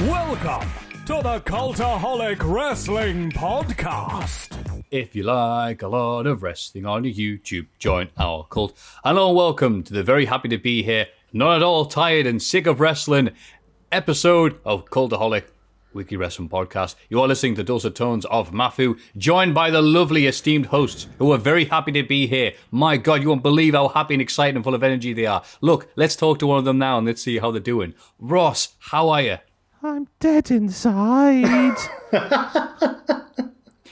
Welcome to the Cultaholic Wrestling Podcast. If you like a lot of wrestling on YouTube, join our cult. Hello and welcome to the very happy to be here, not at all tired and sick of wrestling episode of Cultaholic Weekly Wrestling Podcast. You are listening to dulcet tones of Maffew, joined by the lovely esteemed hosts who are very happy to be here. My God, you won't believe how happy and excited and full of energy they are. Look, let's talk to one of them now and let's see how they're doing. Ross, how are you? I'm dead inside.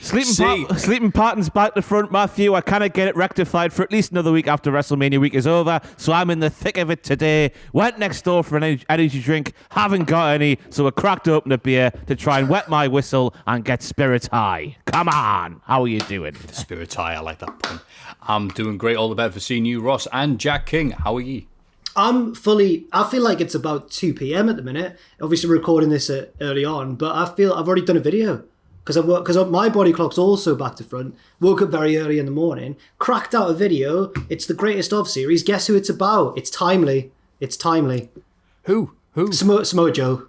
Sleeping patterns back to front, Maffew. I cannot get it rectified for at least another week after WrestleMania week is over, so I'm in the thick of it today. Went next door for an energy drink, haven't got any, so I cracked open a beer to try and wet my whistle and get spirits high. Come on, how are you doing? Spirits high, I like that pun. I'm doing great, all the better for seeing you, Ross, and Jack King. How are you? I feel like it's about 2 p.m. at the minute. Obviously recording this early on, but I feel I've already done a video because my body clock's also back to front. Woke up very early in the morning, cracked out a video. It's the greatest of series. Guess who it's about? It's timely. Who? Mojo.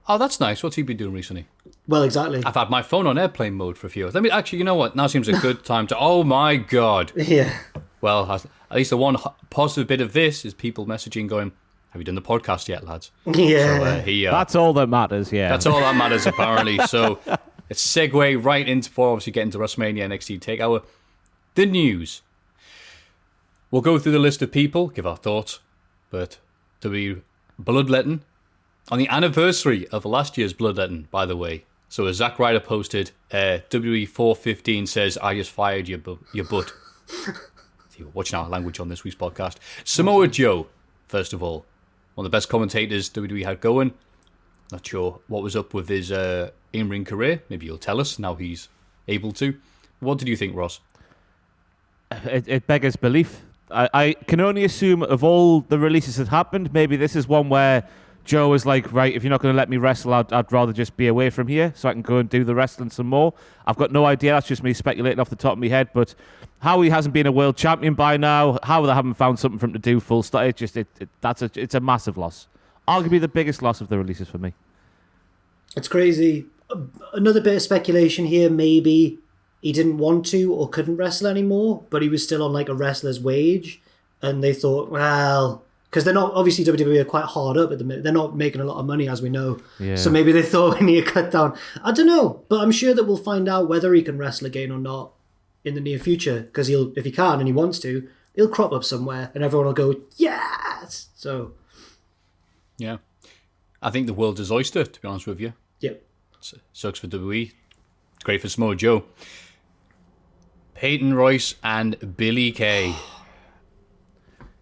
Oh, that's nice. What's he been doing recently? Well, exactly. I've had my phone on airplane mode for a few hours. Actually, you know what? Now seems a good time to... Oh, my God. Yeah. Well, at least the one positive bit of this is people messaging going, have you done the podcast yet, lads? Yeah. So, that's all that matters, yeah. That's all that matters, apparently. So let's segue right into, before obviously getting to WrestleMania NXT TakeOver, the news. We'll go through the list of people, give our thoughts, but to be bloodletting on the anniversary of last year's bloodletting, by the way. So as Zack Ryder posted, WWE 415 says, I just fired your butt. Watching our language on this week's podcast. Samoa Joe, first of all, one of the best commentators WWE had going. Not sure what was up with his in-ring career. Maybe you'll tell us now he's able to. What did you think, Ross? It beggars belief. I can only assume of all the releases that happened, maybe this is one where Joe was like, right, if you're not going to let me wrestle, I'd rather just be away from here so I can go and do the wrestling some more. I've got no idea. That's just me speculating off the top of my head. But how he hasn't been a world champion by now, how they haven't found something for him to do full stop, it's a massive loss. Arguably the biggest loss of the releases for me. It's crazy. Another bit of speculation here. Maybe he didn't want to or couldn't wrestle anymore, but he was still on like a wrestler's wage. And they thought, well... Because they're not, obviously WWE are quite hard up at the minute. They're not making a lot of money, as we know. Yeah. So maybe they thought we need to cut down. I don't know, but I'm sure that we'll find out whether he can wrestle again or not in the near future. Because if he can and he wants to, he'll crop up somewhere and everyone will go, yes! So. Yeah. I think the world is oyster, to be honest with you. Yep. Sucks for WWE. It's great for Samoa Joe. Peyton Royce and Billie Kay.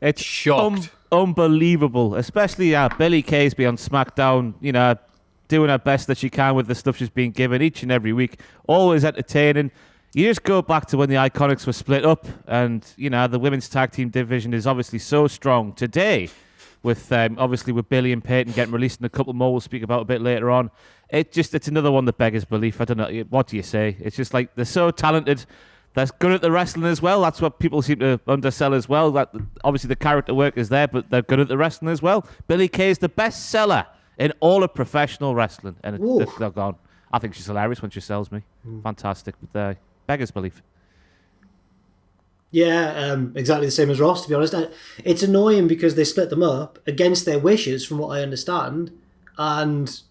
It's shocked. Unbelievable, especially Billie Kay's be on SmackDown, doing her best that she can with the stuff she's been given each and every week. Always entertaining. You just go back to when the Iconics were split up, and the women's tag team division is obviously so strong today. With obviously with Billie and Peyton getting released, and a couple more we'll speak about a bit later on. It's another one that beggars belief. I don't know, what do you say? It's just like they're so talented. They're good at the wrestling as well. That's what people seem to undersell as well. That obviously the character work is there, but they're good at the wrestling as well. Billie Kay is the best seller in all of professional wrestling, and they're gone. I think she's hilarious when she sells me. Fantastic, but beggars belief. Yeah, exactly the same as Ross, to be honest. It's annoying because they split them up against their wishes, from what I understand, and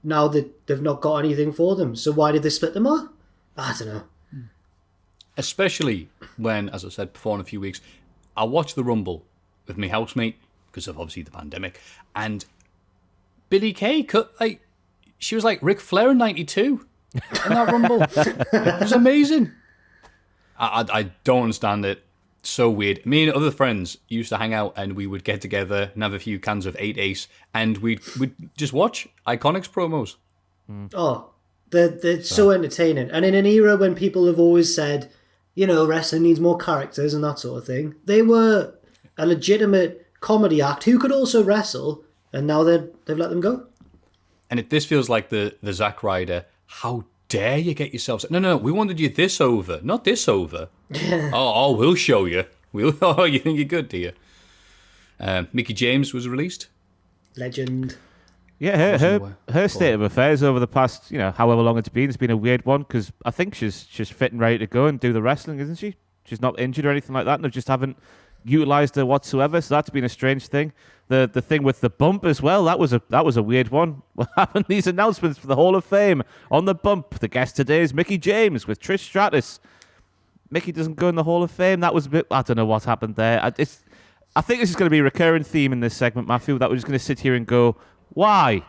now they've not got anything for them. So why did they split them up? I don't know. Especially when, as I said before in a few weeks, I watched the Rumble with my housemate because of obviously the pandemic, and Billie Kay she was like Ric Flair in '92 in that Rumble. It was amazing. I don't understand it. So weird. Me and other friends used to hang out and we would get together and have a few cans of 8 Ace and we'd just watch Iconics promos. Oh, they're so entertaining. And in an era when people have always said, wrestling needs more characters and that sort of thing, they were a legitimate comedy act who could also wrestle, and now they've let them go. And this feels like the Zack Ryder, how dare you get yourselves... No, we wanted you this over, not this over. Oh, we'll show you. Oh, you think you're good, do you? Mickie James was released. Legend. Yeah, her state of affairs over the past, however long it's been a weird one, because I think she's fit and ready to go and do the wrestling, isn't she? She's not injured or anything like that, and they just haven't utilised her whatsoever, so that's been a strange thing. The thing with the bump as well, that was a weird one. What happened? These announcements for the Hall of Fame on the bump. The guest today is Mickie James with Trish Stratus. Mickie doesn't go in the Hall of Fame. That was a bit... I don't know what happened there. I think this is going to be a recurring theme in this segment, Maffew, that we're just going to sit here and go, why?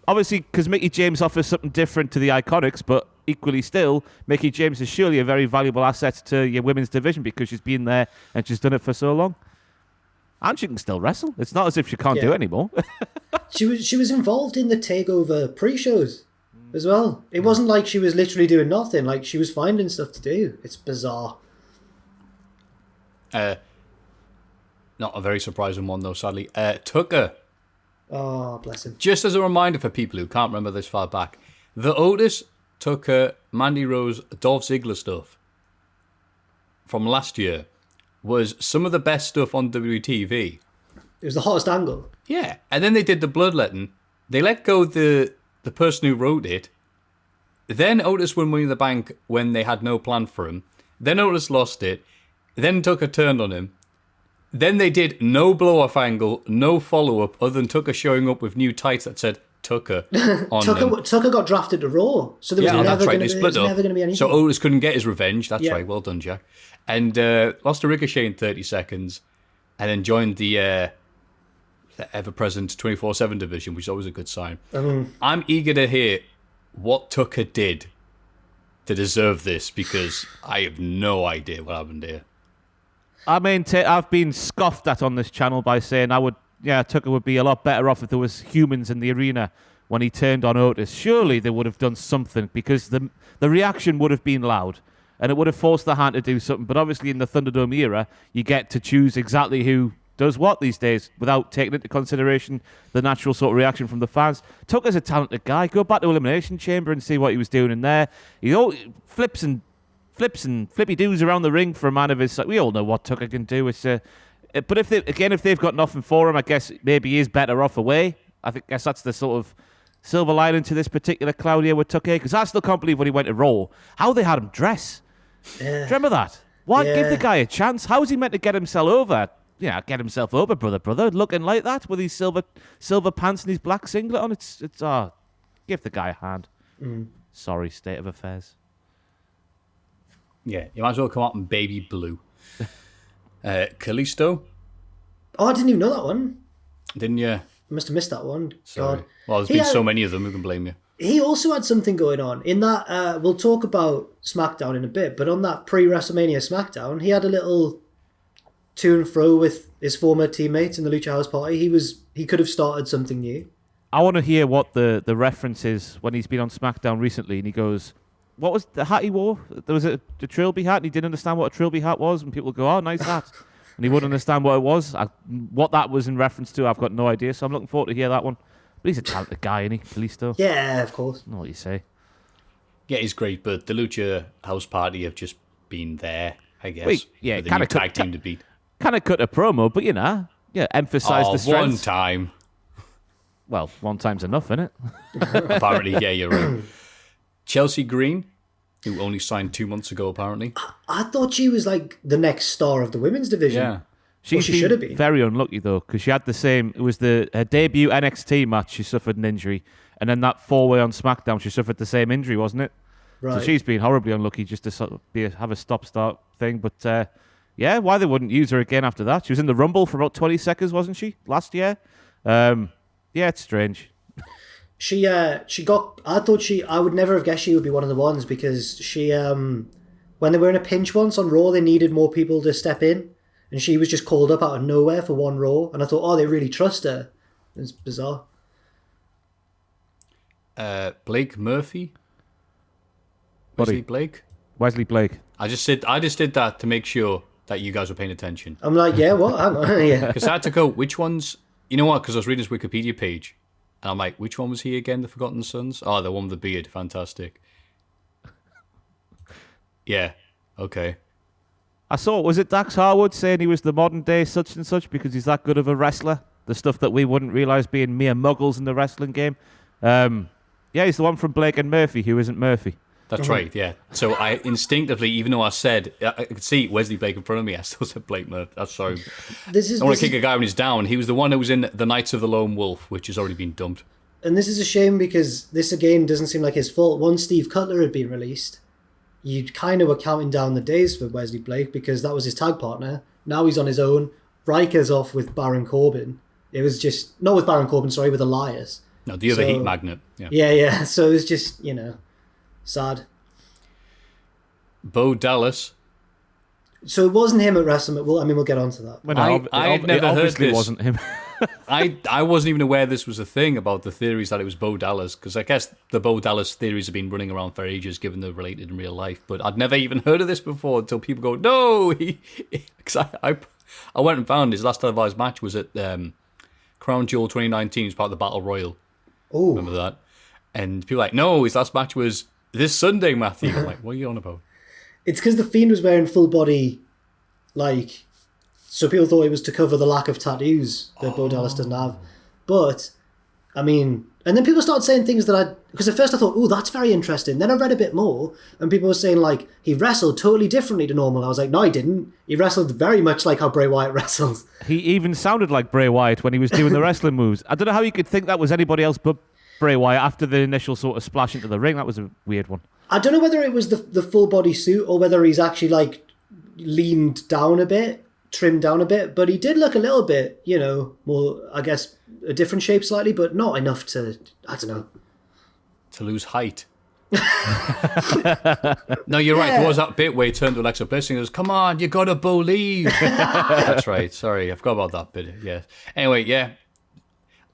Obviously, because Mickie James offers something different to the Iconics, but equally still, Mickie James is surely a very valuable asset to your women's division because she's been there and she's done it for so long. And she can still wrestle. It's not as if she can't do it anymore. She was involved in the TakeOver pre-shows as well. It wasn't like she was literally doing nothing. Like, she was finding stuff to do. It's bizarre. Not a very surprising one, though, sadly. Tucker. Oh, bless him. Just as a reminder for people who can't remember this far back, the Otis, Tucker, Mandy Rose, Dolph Ziggler stuff from last year was some of the best stuff on WTV. It was the hottest angle. Yeah, and then they did the bloodletting. They let go the person who wrote it. Then Otis won Money in the Bank when they had no plan for him. Then Otis lost it. Then Tucker turned on him. Then they did no blow-off angle, no follow-up, other than Tucker showing up with new tights that said Tucker on them. Tucker got drafted to Raw, so there was never going to be anything. So Otis couldn't get his revenge. That's right. Well done, Jack. And lost to Ricochet in 30 seconds, and then joined the ever-present 24/7 division, which is always a good sign. I'm eager to hear what Tucker did to deserve this, because I have no idea what happened here. I mean, I've been scoffed at on this channel by saying Tucker would be a lot better off if there was humans in the arena when he turned on Otis. Surely they would have done something, because the reaction would have been loud and it would have forced the hand to do something. But obviously in the Thunderdome era, you get to choose exactly who does what these days without taking into consideration the natural sort of reaction from the fans. Tucker's a talented guy. Go back to Elimination Chamber and see what he was doing in there. Flips and flippy doos around the ring for a man of his size. We all know what Tucker can do. But if they've got nothing for him, I guess maybe he is better off away. Guess that's the sort of silver lining to this particular cloud here with Tucker, because I still can't believe when he went to Raw, how they had him dress. Do you remember that? Why give the guy a chance? How is he meant to get himself over? Get himself over, brother, looking like that with his silver pants and his black singlet on. Give the guy a hand. Sorry, state of affairs. Yeah, you might as well come out in baby blue. Kalisto? Oh, I didn't even know that one. Didn't you? I must have missed that one. Sorry. God. Well, there's been so many of them, who can blame you? He also had something going on in that, we'll talk about SmackDown in a bit, but on that pre-WrestleMania SmackDown, he had a little to and fro with his former teammates in the Lucha House Party. He could have started something new. I want to hear what the reference is when he's been on SmackDown recently, and he goes, what was the hat he wore? There was a trilby hat, and he didn't understand what a trilby hat was, and people go, oh, nice hat. And he wouldn't understand what it was. What that was in reference to, I've got no idea, so I'm looking forward to hear that one. But he's a talented guy, isn't he? Kalisto? Yeah, of course. I know what you say. Yeah, he's great, but the Lucha House Party have just been there, I guess. Kind of tag team to beat. Kind of cut a promo, but emphasise the strengths. One time. Well, one time's enough, isn't it? Apparently, yeah, you're right. Chelsea Green, who only signed 2 months ago, apparently. I thought she was like the next star of the women's division. Yeah. She should have been. Very unlucky, though, because she had the same... It was her debut NXT match, she suffered an injury. And then that 4-way on SmackDown, she suffered the same injury, wasn't it? Right. So she's been horribly unlucky just to sort of have a stop-start thing. But, why they wouldn't use her again after that? She was in the Rumble for about 20 seconds, wasn't she, last year? It's strange. I would never have guessed she would be one of the ones, because she, when they were in a pinch once on Raw, they needed more people to step in, and she was just called up out of nowhere for one Raw, and I thought, they really trust her. It's bizarre. Blake Murphy? Wesley Blake? Wesley Blake. I just did that to make sure that you guys were paying attention. I'm like, yeah, what? Hang on. Yeah. Because I had to go, which ones... You know what? Because I was reading his Wikipedia page, and I'm like, which one was he again, the Forgotten Sons? Oh, the one with the beard. Fantastic. Yeah. Okay. I saw, was it Dax Harwood saying he was the modern day such and such because he's that good of a wrestler? the stuff that we wouldn't realise being mere muggles in the wrestling game. Yeah, he's the one from Blake and Murphy who isn't Murphy. That's right, yeah. So I instinctively, even though I could see Wesley Blake in front of me, I still said Blake Murphy. That's sorry. I want to kick a guy when he's down. He was the one who was in The Knights of the Lone Wolf, which has already been dumped. And this is a shame because this, again, doesn't seem like his fault. Once Steve Cutler had been released, you kind of were counting down the days for Wesley Blake because that was his tag partner. Now he's on his own. Riker's off with Baron Corbin. It was just... Not with Baron Corbin, sorry, with Elias. No, the other heat magnet. Yeah. So it was just, sad. Bo Dallas. So it wasn't him at WrestleMania. Well, we'll get on to that. Well, no, I had never heard obviously this. wasn't him. I wasn't even aware this was a thing about the theories that it was Bo Dallas, because I guess the Bo Dallas theories have been running around for ages, given they're related in real life. But I'd never even heard of this before until people go, no! Because I went and found his last televised match was at Crown Jewel 2019. It was part of the Battle Royal. Oh, remember that? And people were like, no, his last match was this Sunday, Maffew. I'm like, what are you on about? it's because the Fiend was wearing full body, so people thought it was to cover the lack of tattoos that Bo Dallas doesn't have. But, and then people started saying things that because at first I thought, oh, that's very interesting. Then I read a bit more, and people were saying, he wrestled totally differently to normal. I was like, no, he didn't. He wrestled very much like how Bray Wyatt wrestles. He even sounded like Bray Wyatt when he was doing the wrestling moves. I don't know how you could think that was anybody else but Bray Wyatt after the initial sort of splash into the ring. That was a weird one. I don't know whether it was the full body suit or whether he's actually, leaned down a bit, trimmed down a bit, but he did look a little bit, more, I guess, a different shape slightly, but not enough to, I don't know. To lose height. No, you're right. There was that bit where he turned to Alexa Bliss and goes, come on, you gotta believe. That's right. Sorry, I forgot about that bit. Yeah. Anyway, yeah.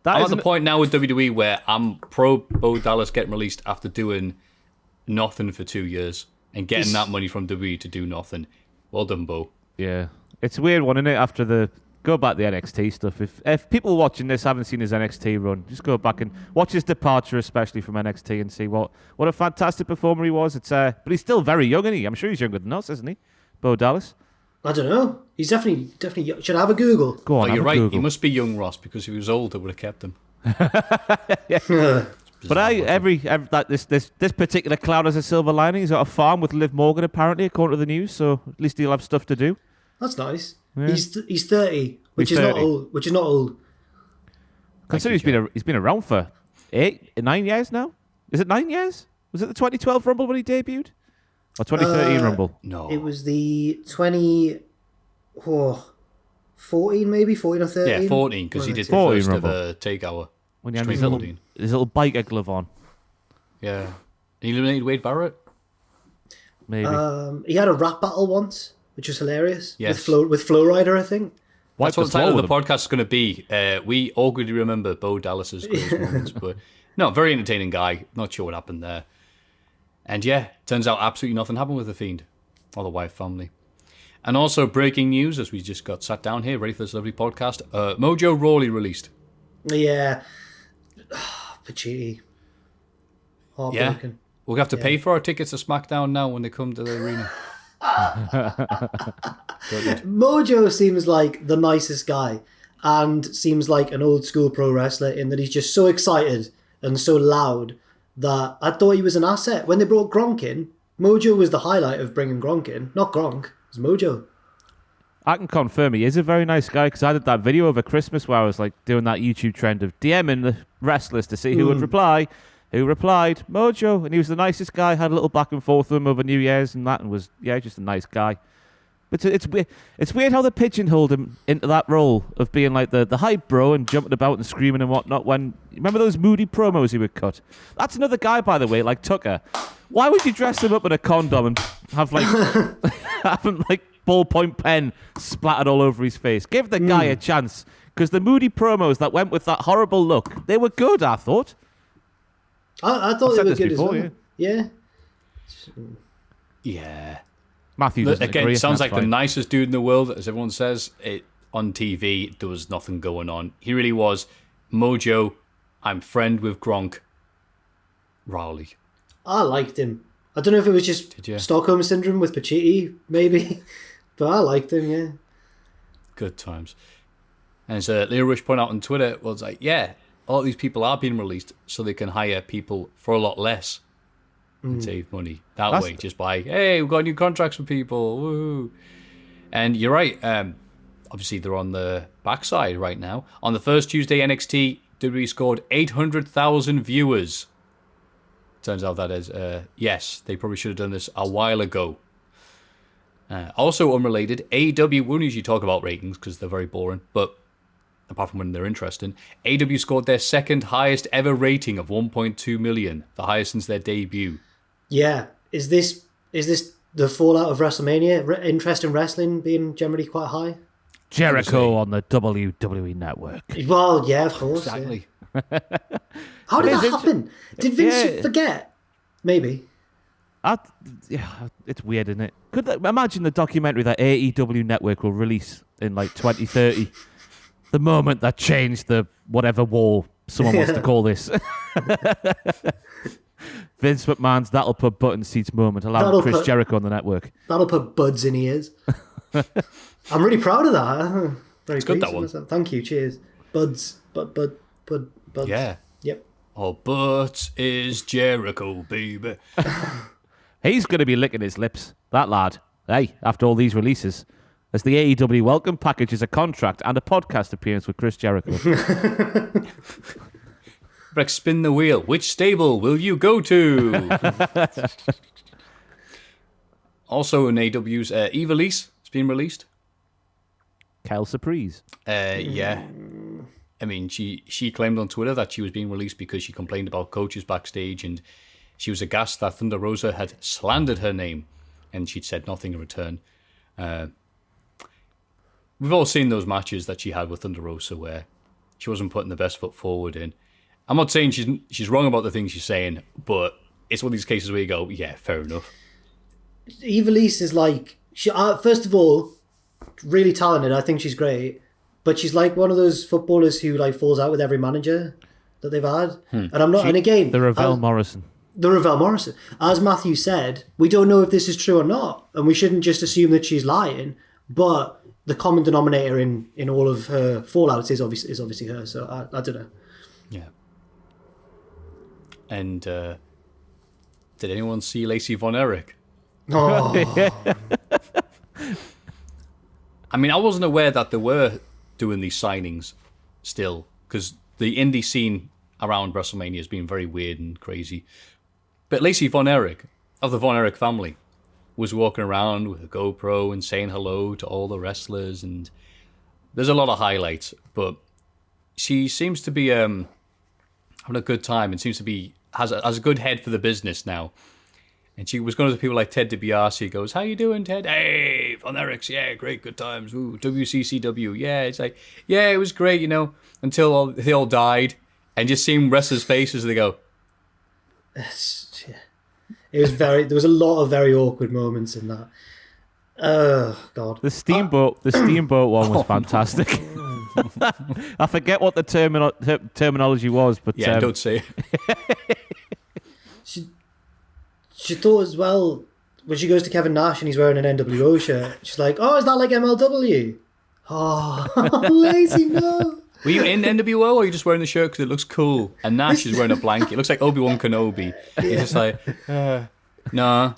I'm at the point now with WWE where I'm pro Bo Dallas getting released after doing nothing for 2 years and getting that money from WWE to do nothing. Well done, Bo. Yeah. It's a weird one, isn't it? After go back to the NXT stuff. If people watching this haven't seen his NXT run, just go back and watch his departure, especially from NXT, and see what a fantastic performer he was. But he's still very young, isn't he? I'm sure he's younger than us, isn't he? Bo Dallas. I don't know. He's definitely young. Should I have a Google? Go on, you're right. Google. He must be young, Ross, because if he was older, would have kept him. But this particular cloud has a silver lining. He's got a farm with Liv Morgan, apparently, according to the news. So at least he'll have stuff to do. That's nice. Yeah. He's 30, which is 30. Not old. Which is not old. Considering he's been around for 9 years now. Is it 9 years? Was it the 2012 Rumble when he debuted, or 2013 Rumble? No, it was the 14 maybe 14 or 13. Yeah, 14 because he did the first ever takeover. When he had his little biker glove on. Yeah, he eliminated Wade Barrett. Maybe he had a rap battle once, which was hilarious. Yes, with Flow Rider, I think. That's what the title of the podcast is going to be. We awkwardly remember Bo Dallas's greatest moments, but no, very entertaining guy. Not sure what happened there. And yeah, turns out absolutely nothing happened with the Fiend or the Wyatt family. And also breaking news, as we just got sat down here, ready for this lovely podcast. Mojo Rawley released. Yeah. Pachi. Heartbroken. Yeah. We'll have to pay for our tickets to SmackDown now when they come to the arena. Mojo seems like the nicest guy and seems like an old school pro wrestler in that he's just so excited and so loud that I thought he was an asset. When they brought Gronk in, Mojo was the highlight of bringing Gronk in. Not Gronk, it was Mojo. I can confirm he is a very nice guy because I did that video over Christmas where I was doing that YouTube trend of DMing the wrestlers to see who would reply. Who replied? Mojo. And he was the nicest guy. Had a little back and forth with him over New Year's and that, and was, just a nice guy. But it's weird how they pigeonholed him into that role of being like the hype bro and jumping about and screaming and whatnot. When remember those moody promos he would cut? That's another guy, by the way, like Tucker. Why would you dress him up in a condom and have have him ballpoint pen splattered all over his face? Give the guy a chance, because the moody promos that went with that horrible look, they were good, I thought. I thought they were good before, as well. Yeah. Maffew doesn't again, agree, sounds like fine. the nicest dude in the world, as everyone says. On TV, there was nothing going on. He really was. Mojo, I'm friend with Gronk. Rawley. I liked him. I don't know if it was just Stockholm Syndrome with Pachi, maybe. But I liked him, yeah. Good times. And as Leo Rush pointed out on Twitter, was like, yeah, all these people are being released so they can hire people for a lot less and save money that way, just by, hey, we've got new contracts for people, woo. And you're right, obviously they're on the backside right now. On the first Tuesday, NXT, WWE scored 800,000 viewers. Turns out that is, yes, they probably should have done this a while ago. Also unrelated, AEW, we won't usually talk about ratings because they're very boring, but apart from when they're interesting, AEW scored their second highest ever rating of 1.2 million, the highest since their debut. Yeah. Is this the fallout of WrestleMania? Interest in wrestling being generally quite high? Jericho on the WWE Network. Well, yeah, of course. Exactly. Yeah. How did that happen? Did Vince forget? Maybe. It's weird, isn't it? Imagine the documentary that AEW Network will release in like 2030. The moment that changed the whatever war someone wants to call this. Vince McMahon's that'll put button seats moment, allowing Chris Jericho on the network. That'll put buds in ears. I'm really proud of that. Very good, that one. Thank you. Cheers. Buds. Buds. Yeah. Yep. Oh, but is Jericho, baby. He's going to be licking his lips, that lad. Hey, after all these releases. As the AEW welcome package is a contract and a podcast appearance with Chris Jericho. Breck, spin the wheel. Which stable will you go to? Also in AEW's Evilise has been released. Kel Surprise. Yeah. I mean, she claimed on Twitter that she was being released because she complained about coaches backstage, and she was aghast that Thunder Rosa had slandered her name, and she'd said nothing in return. We've all seen those matches that she had with Thunder Rosa where she wasn't putting the best foot forward in. I'm not saying she's wrong about the things she's saying, but it's one of these cases where you go, yeah, fair enough. Evilise is like, first of all, really talented. I think she's great. But she's like one of those footballers who like falls out with every manager that they've had. And I'm not. And again, the Ravel Morrison. As Maffew said, we don't know if this is true or not, and we shouldn't just assume that she's lying. But the common denominator in all of her fallouts is obviously her. So I don't know. Yeah. And did anyone see Lacey Von Erich? Oh. I mean, I wasn't aware that they were doing these signings still, because the indie scene around WrestleMania has been very weird and crazy. But Lacey Von Erich, of the Von Erich family, was walking around with a GoPro and saying hello to all the wrestlers, and there's a lot of highlights, but she seems to be having a good time and seems to be has a good head for the business now. And she was going to people like Ted DiBiase, goes, how you doing, Ted? Hey, Von Erichs, yeah, great, good times. Ooh, WCCW, yeah. It's like, yeah, it was great, until they all died. And just seeing wrestlers' faces, they go. It was there was a lot of very awkward moments in that. Oh, God. The steamboat one was fantastic. I forget what the terminology was, but... Yeah, don't say it. She thought as well, when she goes to Kevin Nash and he's wearing an NWO shirt, she's like, oh, is that like MLW? Oh, Lacey, no. Were you in NWO, or are you just wearing the shirt because it looks cool? And Nash is wearing a blanket. It looks like Obi-Wan Kenobi. Yeah. He's just like, nah.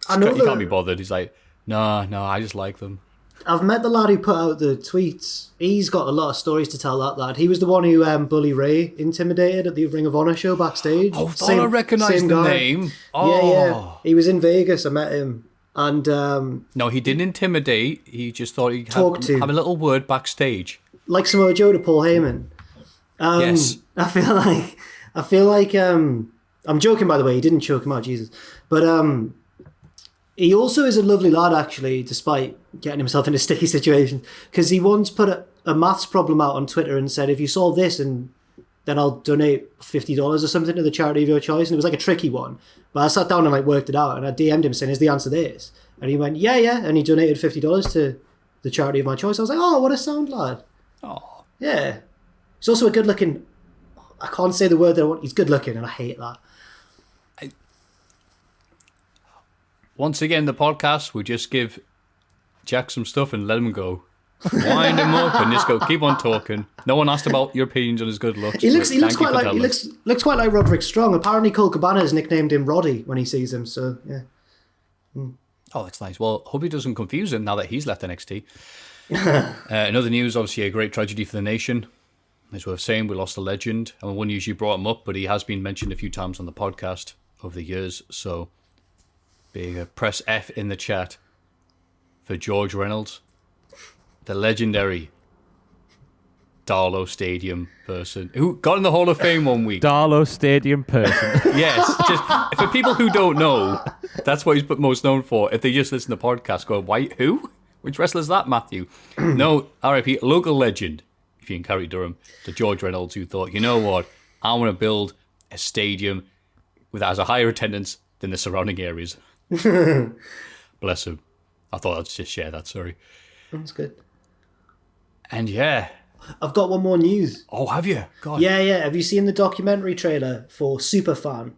He can't be bothered. He's like, no, I just like them. I've met the lad who put out the tweets. He's got a lot of stories to tell, that lad. He was the one who Bully Ray intimidated at the Ring of Honor show backstage. Oh, I recognise the name. Oh. Yeah. He was in Vegas. I met him. And no, he didn't intimidate. He just thought he'd have a little word backstage. Like Samoa Joe to Paul Heyman. Yes. I feel like I'm joking, by the way. He didn't choke him out, Jesus. But he also is a lovely lad, actually, despite getting himself in a sticky situation. Because he once put a maths problem out on Twitter and said, if you solve this, and then I'll donate $50 or something to the charity of your choice. And it was like a tricky one. But I sat down and worked it out. And I DM'd him saying, is the answer this? And he went, yeah. And he donated $50 to the charity of my choice. I was like, oh, what a sound lad. Oh. Yeah. He's also a good-looking... I can't say the word that I want. He's good-looking, and I hate that. Once again, the podcast will just give Jack some stuff and let him go. Wind him up and just go, keep on talking. No one asked about your opinions on his good looks. He looks quite like Roderick Strong. Apparently, Cole Cabana has nicknamed him Roddy when he sees him. So yeah. Oh, that's nice. Well, hope he doesn't confuse him now that he's left NXT. In other news, obviously a great tragedy for the nation. As we were saying, we lost a legend, and we wouldn't usually brought him up, but he has been mentioned a few times on the podcast over the years. So, big press F in the chat for George Reynolds, the legendary Darlow Stadium person who got in the Hall of Fame one week. Darlow Stadium person. Yes, just for people who don't know, that's what he's most known for. If they just listen to the podcast, go, "Why? Who? Which wrestler is that, Maffew?" No, R.I.P. Local legend, if you're in County Durham, to George Reynolds, who thought, you know what, I want to build a stadium that has a higher attendance than the surrounding areas. Bless him. I thought I'd just share that. Sorry. That's good. And yeah. I've got one more news. Oh, have you? God. Yeah. Have you seen the documentary trailer for Superfan?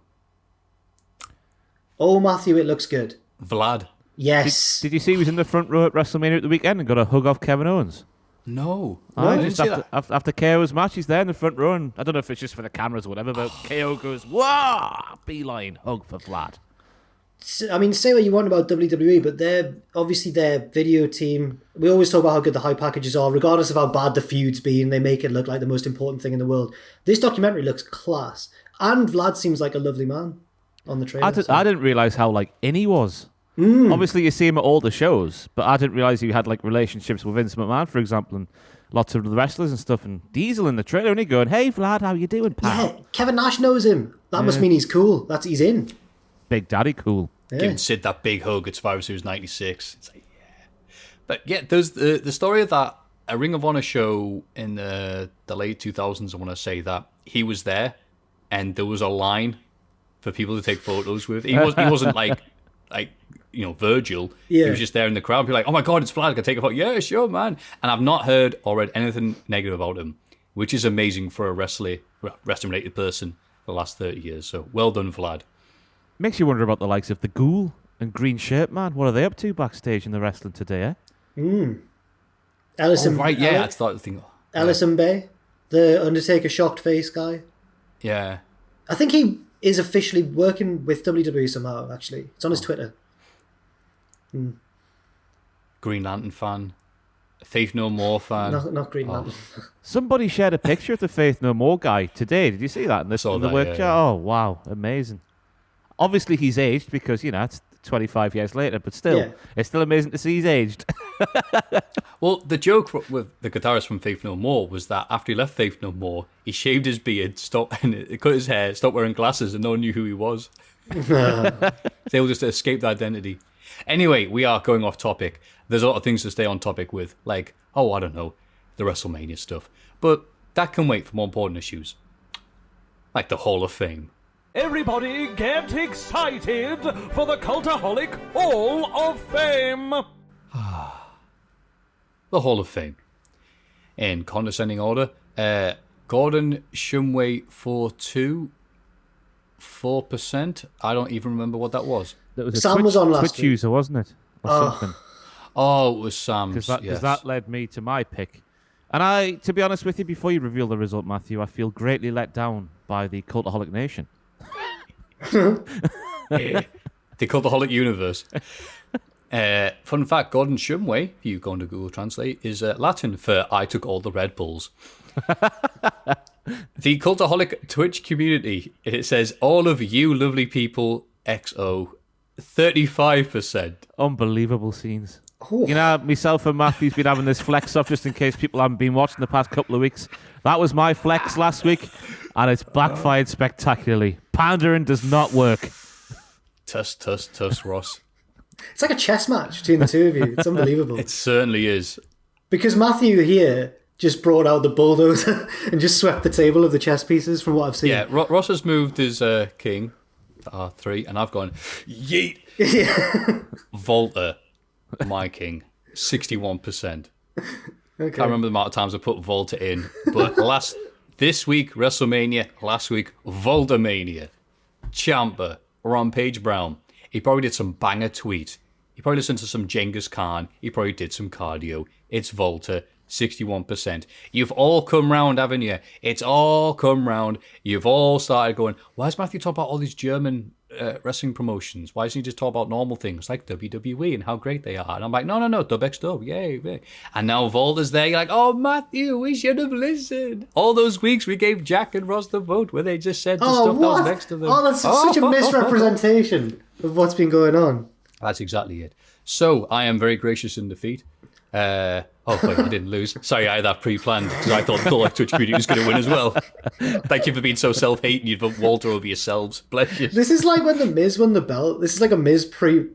Oh, Maffew, it looks good. Vlad. Yes. Did you see he was in the front row at WrestleMania at the weekend and got a hug off Kevin Owens? No. I didn't see that. After KO's match, he's there in the front row, and I don't know if it's just for the cameras or whatever, but KO goes, "Whoa!" Beeline hug for Vlad. I mean, say what you want about WWE, but they're obviously their video team. We always talk about how good the high packages are, regardless of how bad the feud's been. They make it look like the most important thing in the world. This documentary looks class, and Vlad seems like a lovely man on the trailer. I didn't realize how in he was. Obviously, you see him at all the shows, but I didn't realize he had relationships with Vince McMahon, for example, and lots of the wrestlers and stuff. And Diesel in the trailer, and he going, "Hey Vlad, how you doing, pal?" Yeah, Kevin Nash knows him. That must mean he's cool. He's in. Big Daddy cool. Yeah. Giving Sid that big hug at Survivor Series 96. It's like, yeah. But yeah, there's the story of that, a Ring of Honor show in the late 2000s, I want to say that he was there and there was a line for people to take photos with. He wasn't like Virgil. Yeah. He was just there in the crowd. Be like, "Oh my God, it's Vlad. I can take a photo." Yeah, sure, man. And I've not heard or read anything negative about him, which is amazing for a wrestling-related person for the last 30 years. So well done, Vlad. Makes you wonder about the likes of the Ghoul and Green Shirt Man. What are they up to backstage in the wrestling today, eh? Ellison, right, yeah, I started to think. Ellison Bay, the Undertaker shocked face guy. Yeah. I think he is officially working with WWE somehow, actually. It's on his Twitter. Green Lantern fan. Faith No More fan. Not Green Lantern. Somebody shared a picture of the Faith No More guy today. Did you see that? Saw in the that, work yeah, chat? yeah. Oh, wow. Amazing. Obviously, he's aged because, it's 25 years later, but still, it's still amazing to see he's aged. Well, the joke with the guitarist from Faith No More was that after he left Faith No More, he shaved his beard, cut his hair, stopped wearing glasses, and no one knew who he was. They all just escaped identity. Anyway, we are going off topic. There's a lot of things to stay on topic with, like, I don't know, the WrestleMania stuff. But that can wait for more important issues, like the Hall of Fame. Everybody get excited for the Cultaholic Hall of Fame! The Hall of Fame. In condescending order, Gordon Shumway 4%. I don't even remember what that was. That was a Sam was on last Twitch week. user, wasn't it? Or something. Oh, it was Sam's. Because that led me to my pick. And to be honest with you, before you reveal the result, Maffew, I feel greatly let down by the Cultaholic Nation. The Cultaholic Universe. Fun fact, Gordon Shumway, if you go into Google Translate, is Latin for "I took all the Red Bulls." The Cultaholic Twitch community, it says, all of you lovely people, XO, 35%. Unbelievable scenes. Ooh. Myself and Matthew's been having this flex off just in case people haven't been watching the past couple of weeks. That was my flex last week, and it's backfired spectacularly. Pandering does not work. Tuss, Ross. It's like a chess match between the two of you. It's unbelievable. It certainly is. Because Maffew here just brought out the bulldozer and just swept the table of the chess pieces from what I've seen. Yeah, Ross has moved his king to R3, and I've gone, yeet. Volta, my king, 61%. Okay. Can't remember the amount of times I put Volta in, but this week, WrestleMania, last week, Voltamania, Ciampa, Rampage Brown. He probably did some banger tweet He probably listened to some Genghis Khan. He probably did some cardio. It's Volta, 61%. You've all come round, haven't you? It's all come round. You've all started going, why is Maffew talking about all these German wrestling promotions? Why doesn't he just talk about normal things like WWE and how great they are? And I'm like, no, dub X dub, yay. And now Volta's there. You're like, oh, Maffew, we should have listened. All those weeks we gave Jack and Ross the vote where they just said the stuff that was next to them. Oh, that's such a misrepresentation of what's been going on. That's exactly it. So I am very gracious in defeat. Wait, I didn't lose. Sorry, I had that pre-planned because I thought the Cultaholic Twitch community was going to win as well. Thank you for being so self-hating. You'd vote Walter over yourselves. Bless you. This is like when The Miz won the belt. This is like a Miz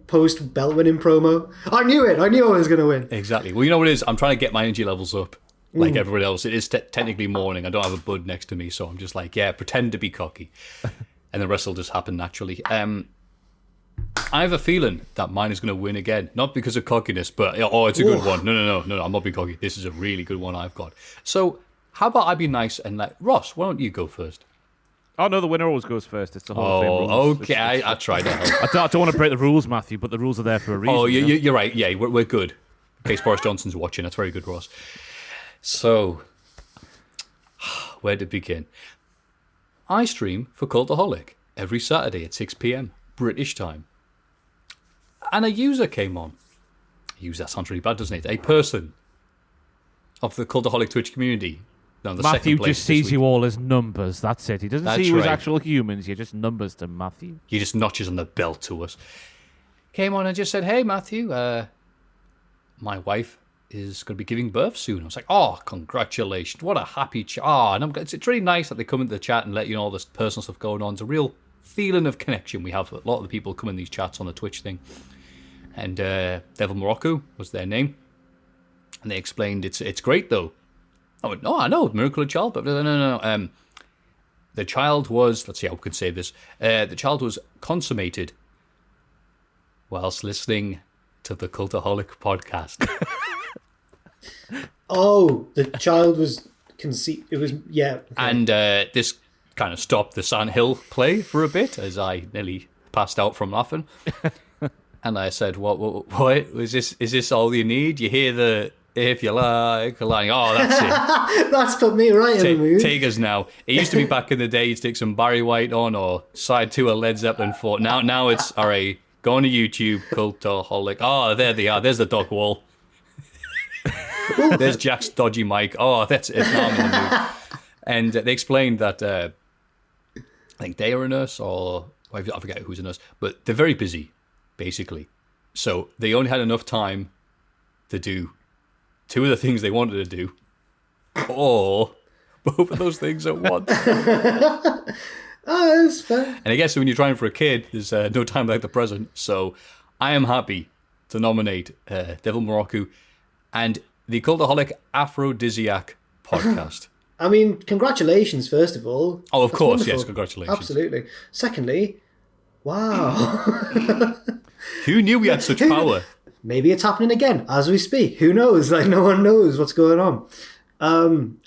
post belt winning promo. I knew it. I knew I was going to win. Exactly. Well, you know what it is? I'm trying to get my energy levels up like everyone else. It is technically morning. I don't have a bud next to me, so I'm just like, yeah, pretend to be cocky. And the rest will just happen naturally. I have a feeling that mine is going to win again. Not because of cockiness, but, it's a good one. No, I'm not being cocky. This is a really good one I've got. So, how about I be nice and let... Ross, why don't you go first? Oh, no, the winner always goes first. It's the Hall of Fame rules. Okay, I tried to help. I don't want to break the rules, Maffew, but the rules are there for a reason. Oh, you're right. Yeah, we're good. In case Boris Johnson's watching, that's very good, Ross. So, where to begin? I stream for Cultaholic every Saturday at 6 p.m. British time. And a user came on. That sounds really bad, doesn't it? A person of the Cultaholic Twitch community. No, the Maffew just sees you all as numbers. That's it. He doesn't see you as actual humans. You're just numbers to Maffew. He just notches on the belt to us. Came on and just said, hey, Maffew, my wife is going to be giving birth soon. I was like, oh, congratulations. What a happy and it's really nice that they come into the chat and let you know all this personal stuff going on. It's a real feeling of connection we have. A lot of the people come in these chats on the Twitch thing. And Devil Morocco was their name. And they explained it's great, though. I went, no, I know, miracle of child, but no. The child was, let's see how we can say this. The child was consummated whilst listening to the Cultaholic podcast. Oh, the child was conceived. It was, yeah. Okay. And this kind of stopped the Sandhill play for a bit as I nearly passed out from laughing. And I said, what is this all you need? You hear the if you like, oh, that's it. That's put me right in the mood. Take us now. It used to be back in the day, you'd stick some Barry White on or side 2 of Led Zeppelin 4. Now it's, all right, go on to YouTube, Cultaholic. Oh, there they are. There's the dog wall. There's Jack's dodgy mic. Oh, that's it. Now I'm in the mood. And they explained that, I think they are a nurse, or I forget who's a nurse, but they're very busy, basically. So they only had enough time to do 2 of the things they wanted to do, or both of those things at once. Oh, that's fair. And I guess when you're trying for a kid, there's no time like the present. So I am happy to nominate Devil Morocco and the Cultaholic Aphrodisiac podcast. I mean, congratulations, first of all. Oh, of That's course, wonderful. yes, congratulations. Absolutely. Secondly, wow. Who knew we had such power? Maybe it's happening again as we speak. Who knows? Like, no one knows what's going on.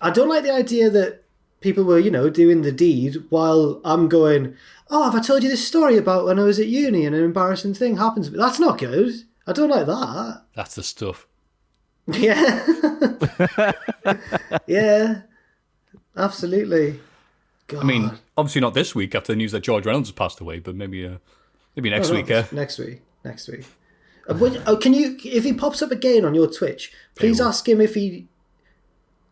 I don't like the idea that people were, doing the deed while I'm going, oh, have I told you this story about when I was at uni and an embarrassing thing happened to me? That's not good. I don't like that. That's the stuff. Yeah. Yeah. Absolutely. God. I mean, obviously not this week after the news that George Reynolds has passed away, but maybe next week. Next week. Can you, if he pops up again on your Twitch, please ask him if he.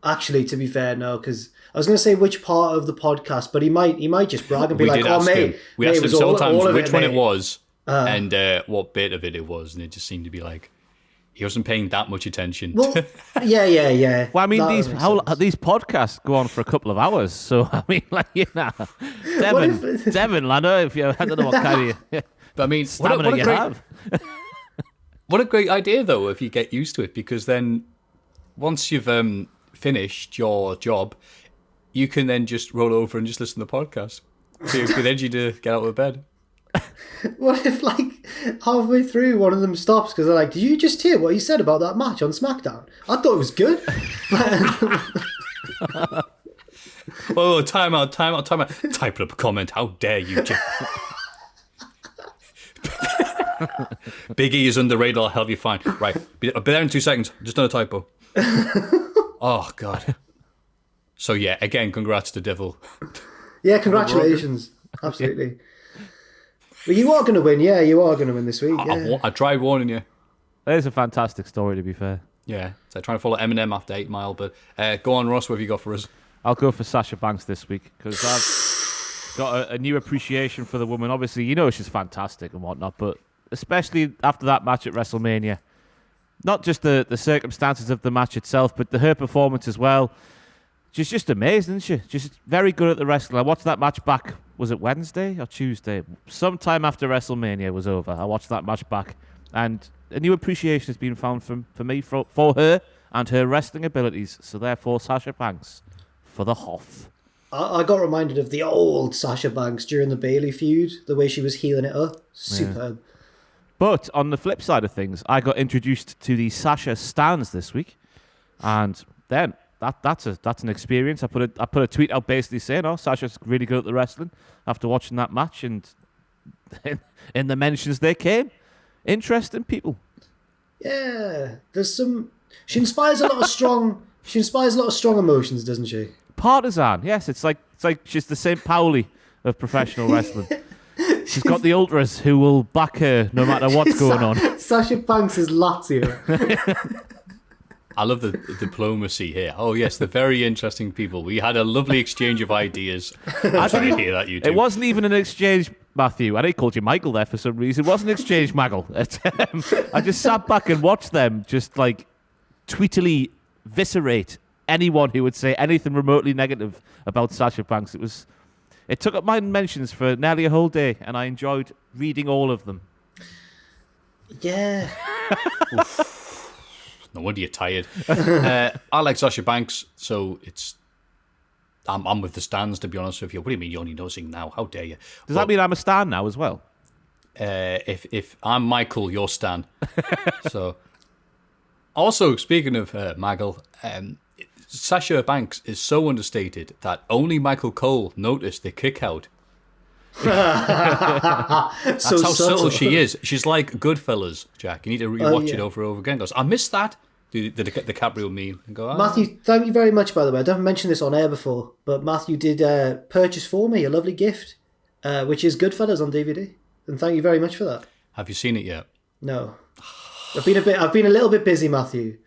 Actually, to be fair, no, because I was going to say which part of the podcast, but he might just brag and be like, "Oh, mate, we asked him several times which one it was and what bit of it was, and it just seemed to be like he wasn't paying that much attention. Well, yeah. Well, I mean, these podcasts go on for a couple of hours, so I mean, like, Devin, Lando, if you, I don't know what kind of but I mean, stamina you have. What a great idea, though, if you get used to it, because then once you've finished your job, you can then just roll over and just listen to the podcast. So with energy to get out of bed. What if, like, halfway through one of them stops because they're like, did you just hear what he said about that match on SmackDown? I thought it was good. Oh, time out. Type up a comment. How dare you, Jeff? Big E is underrated. I'll help you find. Right. I'll be there in 2 seconds. Just done a typo. Oh, God. So, yeah, again, congrats to Devil. Yeah, congratulations. Absolutely. Well, you are going to win. Yeah, you are going to win this week. Yeah. I tried warning you. That is a fantastic story, to be fair. Yeah. So trying to follow Eminem after 8 Mile. But go on, Ross. What have you got for us? I'll go for Sasha Banks this week because I've got a new appreciation for the woman. Obviously, you know she's fantastic and whatnot, but especially after that match at WrestleMania, not just the circumstances of the match itself, but her performance as well. She's just amazing, isn't she? Just very good at the wrestling. I watched that match back, was it Wednesday or Tuesday? Sometime after WrestleMania was over, I watched that match back, and a new appreciation has been found for me for her and her wrestling abilities. So therefore, Sasha Banks for the Hoff. I got reminded of the old Sasha Banks during the Bayley feud, the way she was healing it up. Superb. Yeah. But on the flip side of things, I got introduced to the Sasha Stans this week, and then that's an experience. I put a tweet out basically saying, "Oh, Sasha's really good at the wrestling." After watching that match, and in the mentions they came, interesting people. Yeah, there's some. She inspires a lot of strong. She inspires a lot of strong emotions, doesn't she? Partisan, yes. It's like she's the St. Pauli of professional wrestling. She's got the ultras who will back her no matter what's going on. Sasha Banks is Lazio. I love the diplomacy here. Oh, yes, they're very interesting people. We had a lovely exchange of ideas. I'm sorry to hear that, you two. It wasn't even an exchange, Maffew. I called you Michael there for some reason. It wasn't an exchange, Maggle. I just sat back and watched them just like tweetily viscerate anyone who would say anything remotely negative about Sasha Banks. It took up my mentions for nearly a whole day, and I enjoyed reading all of them. Yeah. No wonder you're tired. I like Sasha Banks, so I'm with the stands, to be honest with you. What do you mean you're only noticing now? How dare you? Does that mean I'm a stan now as well? If I'm Michael, you're Stan. So, also, speaking of Maggle, Sasha Banks is so understated that only Michael Cole noticed the kick out. That's so how subtle subtle she is. She's like Goodfellas, Jack. You need to rewatch it over and over again. Goes, I missed that. The DiCaprio meme. And go, Maffew, thank you very much, by the way. I haven't mentioned this on air before, but Maffew did purchase for me a lovely gift, which is Goodfellas on DVD. And thank you very much for that. Have you seen it yet? No. I've been a little bit busy, Maffew.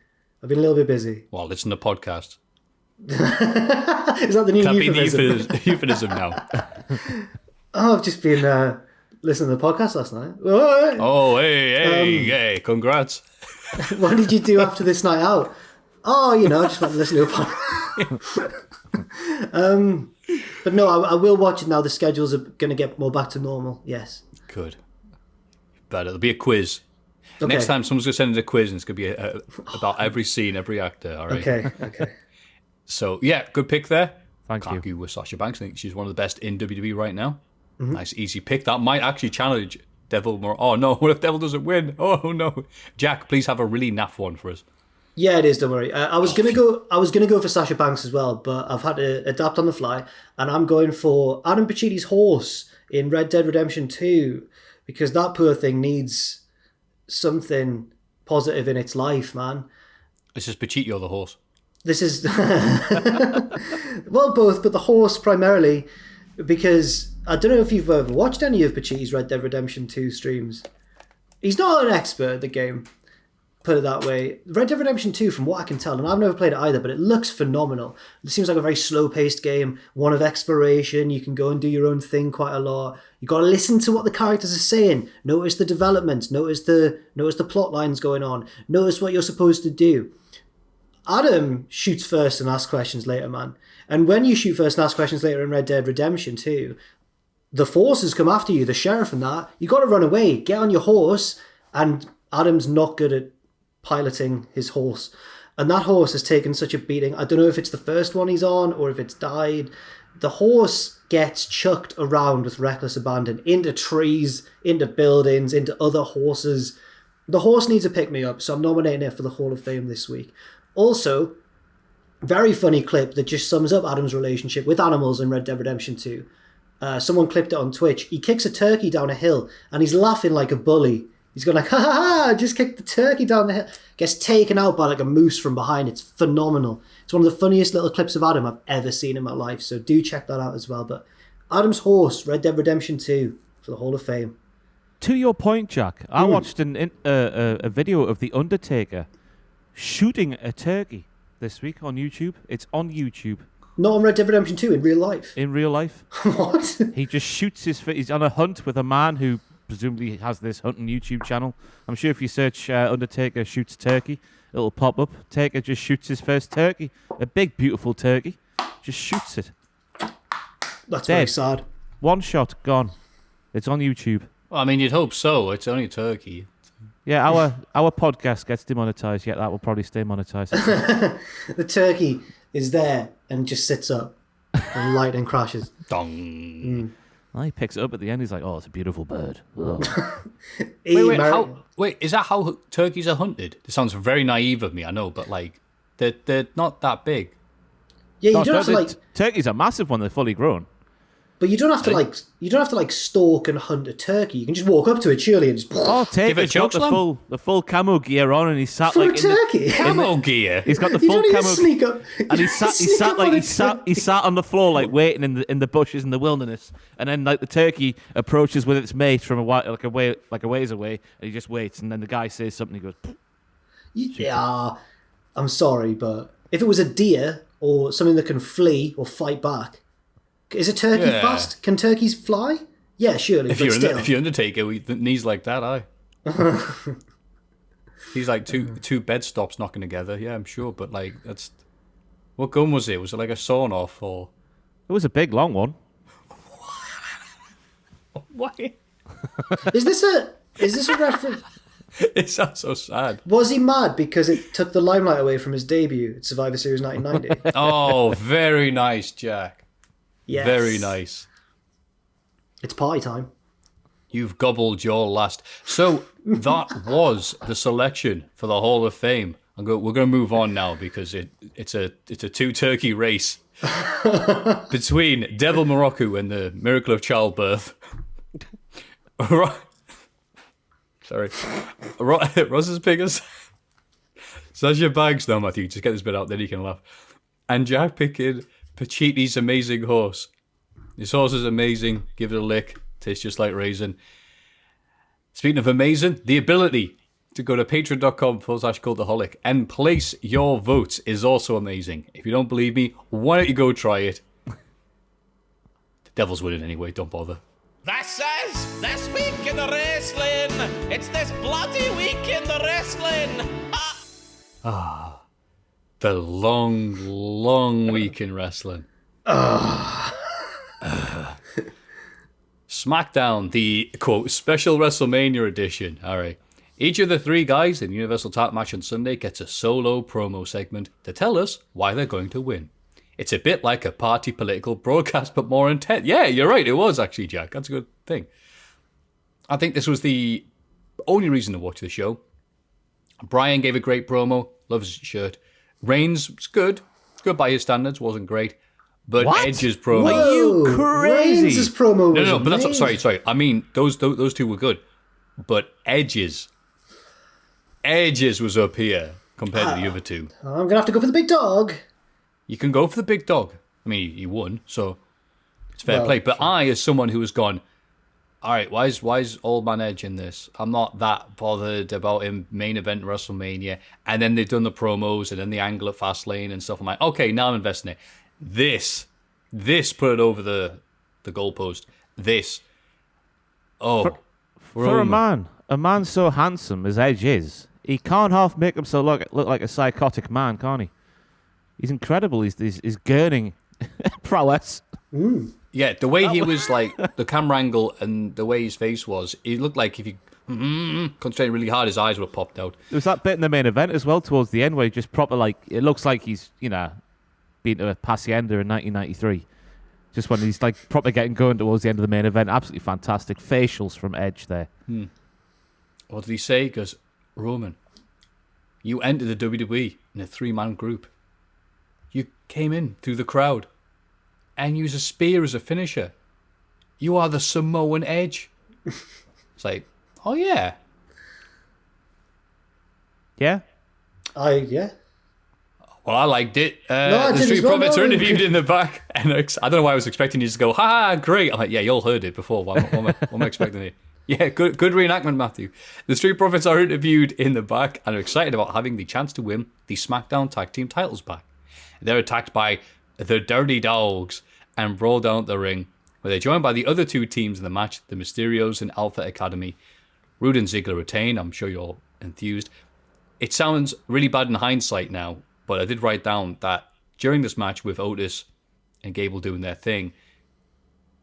I've been a little bit busy. Well, listen to the podcast. Is that the new euphemism? Be the euphemism now. Oh, I've just been listening to the podcast last night. Oh, hey, congrats. What did you do after this night out? Oh, I just went to listen to a podcast. But no, I will watch it now. The schedules are going to get more back to normal. Yes. Good. But it'll be a quiz. Okay. Next time someone's going to send in a quiz and it's going to be about every scene, every actor. All right. Okay. So, yeah, good pick there. Thank Can't you. argue with Sasha Banks. I think she's one of the best in WWE right now. Mm-hmm. Nice, easy pick. That might actually challenge Devil more. Oh, no. What if Devil doesn't win? Oh, no. Jack, please have a really naff one for us. Yeah, it is. Don't worry. I was gonna go for Sasha Banks as well, but I've had to adapt on the fly, and I'm going for Adam Paciotti's horse in Red Dead Redemption 2 because that poor thing needs something positive in its life, man. This is Pacitti or the horse? This is well, both, but the horse primarily because I don't know if you've ever watched any of Pacitti's Red Dead Redemption 2 streams. He's not an expert at the game. Put it that way. Red Dead Redemption 2, from what I can tell, and I've never played it either, but it looks phenomenal. It seems like a very slow-paced game, one of exploration. You can go and do your own thing quite a lot. You got to listen to what the characters are saying. Notice the development. Notice the plot lines going on. Notice what you're supposed to do. Adam shoots first and asks questions later, man. And when you shoot first and ask questions later in Red Dead Redemption 2, the forces come after you, the sheriff and that. You got to run away. Get on your horse. And Adam's not good at piloting his horse, and that horse has taken such a beating. I don't know if it's the first one he's on or if it's died. The horse gets chucked around with reckless abandon into trees, into buildings, into other horses. The horse needs a pick-me-up, so I'm nominating it for the Hall of Fame this week. Also, very funny clip that just sums up Adam's relationship with animals in Red Dead Redemption 2. Someone clipped it on Twitch. He kicks a turkey down a hill and he's laughing like a bully. He's going like, ha ha ha, just kicked the turkey down the hill. Gets taken out by like a moose from behind. It's phenomenal. It's one of the funniest little clips of Adam I've ever seen in my life. So do check that out as well. But Adam's horse, Red Dead Redemption 2 for the Hall of Fame. To your point, Jack, I watched a video of The Undertaker shooting a turkey this week on YouTube. It's on YouTube. Not on Red Dead Redemption 2, in real life. In real life. What? He just shoots he's on a hunt with a man who presumably has this hunting YouTube channel. I'm sure if you search Undertaker shoots turkey, it'll pop up. Taker just shoots his first turkey. A big, beautiful turkey. Just shoots it. That's Dead. very sad. One shot, gone. It's on YouTube. Well, I mean, you'd hope so. It's only turkey. Yeah, our podcast gets demonetized, yet that will probably stay monetized. The turkey is there and just sits up and lightning crashes. Dong. Well, he picks it up at the end. He's like, "Oh, it's a beautiful bird." Oh. Wait, is that how turkeys are hunted? This sounds very naive of me, I know, but like, they're not that big. Yeah, you don't have to like. Turkeys are massive when they're fully grown. But you don't have to like stalk and hunt a turkey. You can just walk up to it, surely, and just. Oh, Taker's got the full camo gear on, and he's sat like turkey. Camo gear. He's got the You full don't even camo. sneak up. And he sat on the floor like waiting in the bushes in the wilderness, and then like the turkey approaches with its mate from a ways away, and he just waits, and then the guy says something. He goes, Yeah, I'm sorry, but if it was a deer or something that can flee or fight back, is a turkey fast? Can turkeys fly? Yeah, surely. If you're Undertaker, knees like that, aye. He's like two bed stops knocking together. Yeah, I'm sure, but like that's. What gun was it? Was it like a sawn off or? it was a big long one. Why? Is this a reference? It sounds so sad. Was he mad because it took the limelight away from his debut at Survivor Series 1990? Oh, very nice, Jack. Yes. Very nice. It's party time. You've gobbled your last. So that was the selection for the Hall of Fame. We're going to move on now because it's a two turkey race between Devil Morocco and the Miracle of Childbirth. Sorry, Ross's Piggers. So that's your bags now, Maffew. Just get this bit out, then you can laugh. And Jack picking Pachiti's amazing horse. His horse is amazing. Give it a lick. Tastes just like raisin. Speaking of amazing, the ability to go to patreon.com/cultaholic and place your votes is also amazing. If you don't believe me, why don't you go try it? The devil's winning anyway, don't bother. This is This Week in the Wrestling. It's this bloody week in the wrestling. The long, long week in wrestling. SmackDown, the, quote, special WrestleMania edition. All right. Each of the three guys in the Universal title match on Sunday gets a solo promo segment to tell us why they're going to win. It's a bit like a party political broadcast, but more intense. Yeah, you're right. It was actually, Jack. That's a good thing. I think this was the only reason to watch the show. Brian gave a great promo. Loves his shirt. Reigns was good. Good by his standards. Wasn't great. But What? Edge's promo. What are you crazy? Reigns' promo was No, but that's amazing. sorry. I mean, those two were good. But Edge's was up here compared to the other two. I'm going to have to go for the big dog. You can go for the big dog. I mean, he won, so it's fair Well, play. But I, as someone who has gone, all right, why is Old Man Edge in this? I'm not that bothered about him main event WrestleMania. And then they've done the promos and then the angle at Fastlane and stuff. I'm like, okay, now I'm investing it. This put it over the goalpost. For a man so handsome as Edge is, he can't half make himself look like a psychotic man, can't he? He's incredible. He's gurning prowess. Yeah, the way he was like, the camera angle and the way his face was, he looked like if he concentrated really hard, his eyes would have popped out. There was that bit in the main event as well towards the end where he just proper like, it looks like he's, been to a Hacienda in 1993. Just when he's like proper getting going towards the end of the main event. Absolutely fantastic. Facials from Edge there. What did he say? He goes, Roman, you entered the WWE in a 3-man group. You came in through the crowd and used a spear as a finisher. You are the Samoan Edge. It's like, oh yeah. Yeah? Yeah. Well, I liked it. I The did Street as well, Profits no. are interviewed in the back. And I don't know why I was expecting you to go, ha, great. I'm like, yeah, you all heard it before. What am I expecting here? Yeah, good reenactment, Maffew. The Street Profits are interviewed in the back and are excited about having the chance to win the SmackDown Tag Team titles back. They're attacked by the Dirty Dogs and roll down the ring, where they're joined by the other two teams in the match, the Mysterios and Alpha Academy. Rude and Ziggler retain. I'm sure you're all enthused. It sounds really bad in hindsight now, but I did write down that during this match with Otis and Gable doing their thing,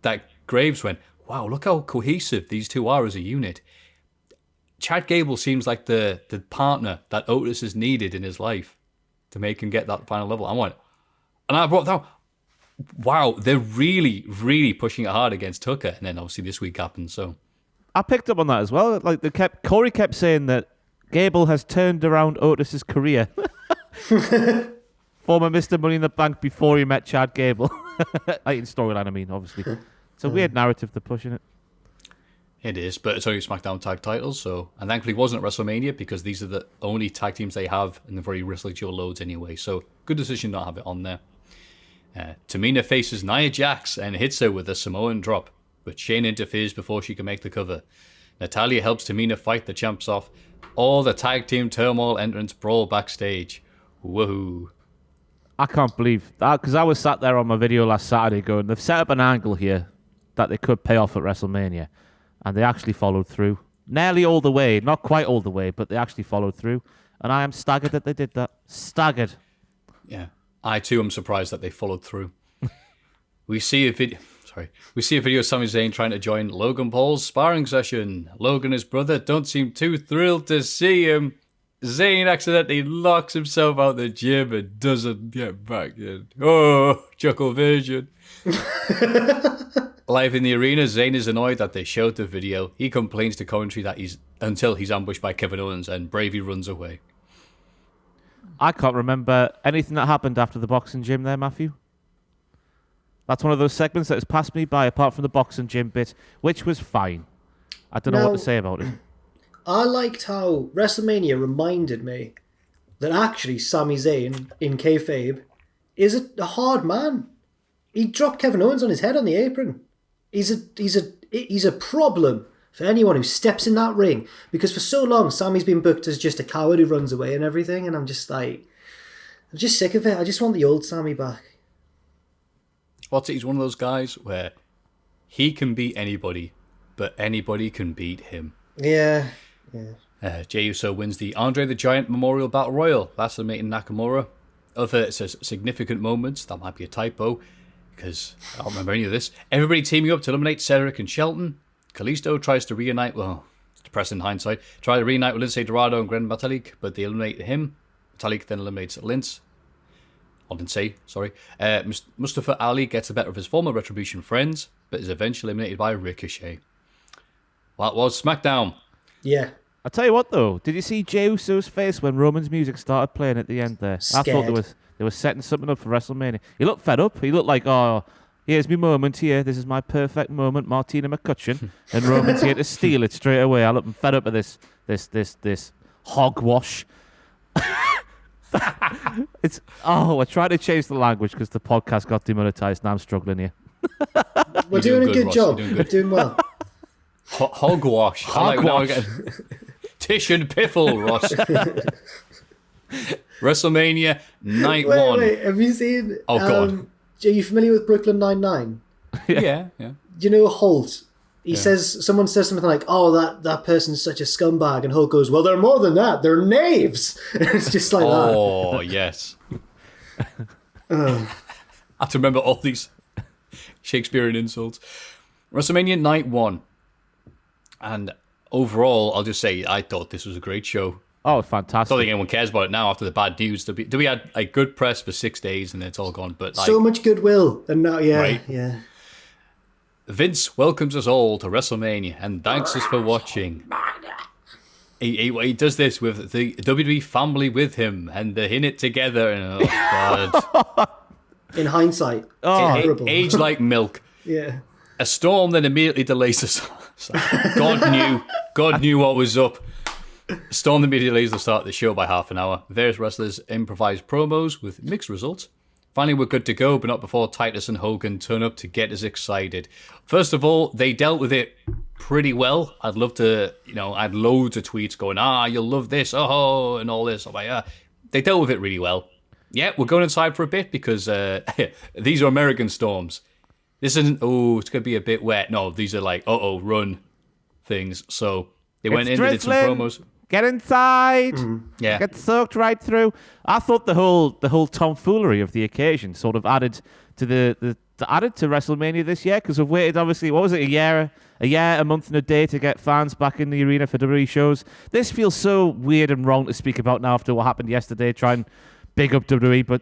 that Graves went, wow, look how cohesive these two are as a unit. Chad Gable seems like the partner that Otis has needed in his life to make him get that final level. And I brought down, wow, they're really, really pushing it hard against Tucker. And then obviously this week happened, so. I picked up on that as well. Like Corey kept saying that Gable has turned around Otis's career. Former Mr. Money in the Bank before he met Chad Gable. In storyline, I mean, obviously. It's a weird narrative they're pushing it. It is, but it's only SmackDown tag titles, so. And thankfully it wasn't at WrestleMania because these are the only tag teams they have in the very Wrestling Show loads anyway. So good decision not to have it on there. Tamina faces Nia Jax and hits her with a Samoan drop, but Shayna interferes before she can make the cover. Natalya helps Tamina fight the champs off. All the tag team turmoil entrants brawl backstage. Woohoo. I can't believe that, because I was sat there on my video last Saturday going, they've set up an angle here that they could pay off at WrestleMania, and they actually followed through. Nearly all the way, not quite all the way, but they actually followed through. And I am staggered that they did that. Staggered. Yeah, I too am surprised that they followed through. We see a video of Sami Zayn trying to join Logan Paul's sparring session. Logan and his brother don't seem too thrilled to see him. Zayn accidentally locks himself out the gym and doesn't get back in. Oh, chuckle version. Live in the arena, Zayn is annoyed that they showed the video. He complains to commentary that until he's ambushed by Kevin Owens and bravely runs away. I can't remember anything that happened after the boxing gym there, Maffew. That's one of those segments that has passed me by, apart from the boxing gym bit, which was fine. I don't know what to say about it. I liked how WrestleMania reminded me that actually Sami Zayn in kayfabe is a hard man. He dropped Kevin Owens on his head on the apron. He's a problem for anyone who steps in that ring, because for so long Sami's been booked as just a coward who runs away and everything, and I'm just sick of it. I just want the old Sami back. He's one of those guys where he can beat anybody, but anybody can beat him. Yeah. Jey Uso wins the Andre the Giant Memorial Battle Royal. That's eliminating Nakamura. Other significant moments, that might be a typo, because I don't remember any of this. Everybody teaming up to eliminate Cedric and Shelton. Kalisto tries to reunite, well, it's depressing in hindsight, try to reunite with Lince Dorado and Gren Metalik, but they eliminate him. Metalik then eliminates Lince. Mustafa Ali gets the better of his former Retribution friends, but is eventually eliminated by Ricochet. That was SmackDown. Yeah. I'll tell you what, though. Did you see Jey Uso's face when Roman's music started playing at the end there? Scared. I thought they were setting something up for WrestleMania. He looked fed up. He looked like, oh, here's my moment here. This is my perfect moment, Martina McCutcheon. And Roman's here to steal it straight away. I'm fed up with this hogwash. I tried to change the language because the podcast got demonetized. Now I'm struggling here. We're doing a good Ross. job. You're doing We're good. doing well. Hogwash. Hogwash. Tish and Piffle, Ross. WrestleMania Night 1. Wait, have you seen... Oh, God. Are you familiar with Brooklyn Nine-Nine? Yeah. You know Holt? Someone says something like, oh, that person's such a scumbag, and Holt goes, well, they're more than that, they're knaves. It's just like that. Oh, yes. I have to remember all these Shakespearean insults. WrestleMania Night 1. And overall, I'll just say, I thought this was a great show. Oh, I fantastic. don't think anyone cares about it now after the bad news. We had a good press for 6 days and then it's all gone. But So much goodwill. And now, Right. yeah. Vince welcomes us all to WrestleMania and thanks us for watching. He does this with the WWE family with him and they're in it together. And, oh, God. In hindsight, terrible. Age like milk. Yeah. A storm then immediately delays us. God knew what was up. Storm the media delays the start of the show by half an hour. Various wrestlers improvise promos with mixed results. Finally, we're good to go, but not before Titus and Hogan turn up to get us excited. First of all, they dealt with it pretty well. I'd love to, I had loads of tweets going, you'll love this, and all this. I'm like, They dealt with it really well. Yeah, we're going inside for a bit because these are American storms. This isn't, it's going to be a bit wet. No, these are like, run things. So they went in, they did some promos. Get inside. Yeah. Get soaked right through. I thought the whole tomfoolery of the occasion sort of added to added to WrestleMania this year because we've waited, obviously, what was it, a year, a month and a day to get fans back in the arena for WWE shows. This feels so weird and wrong to speak about now after what happened yesterday, trying big up WWE, but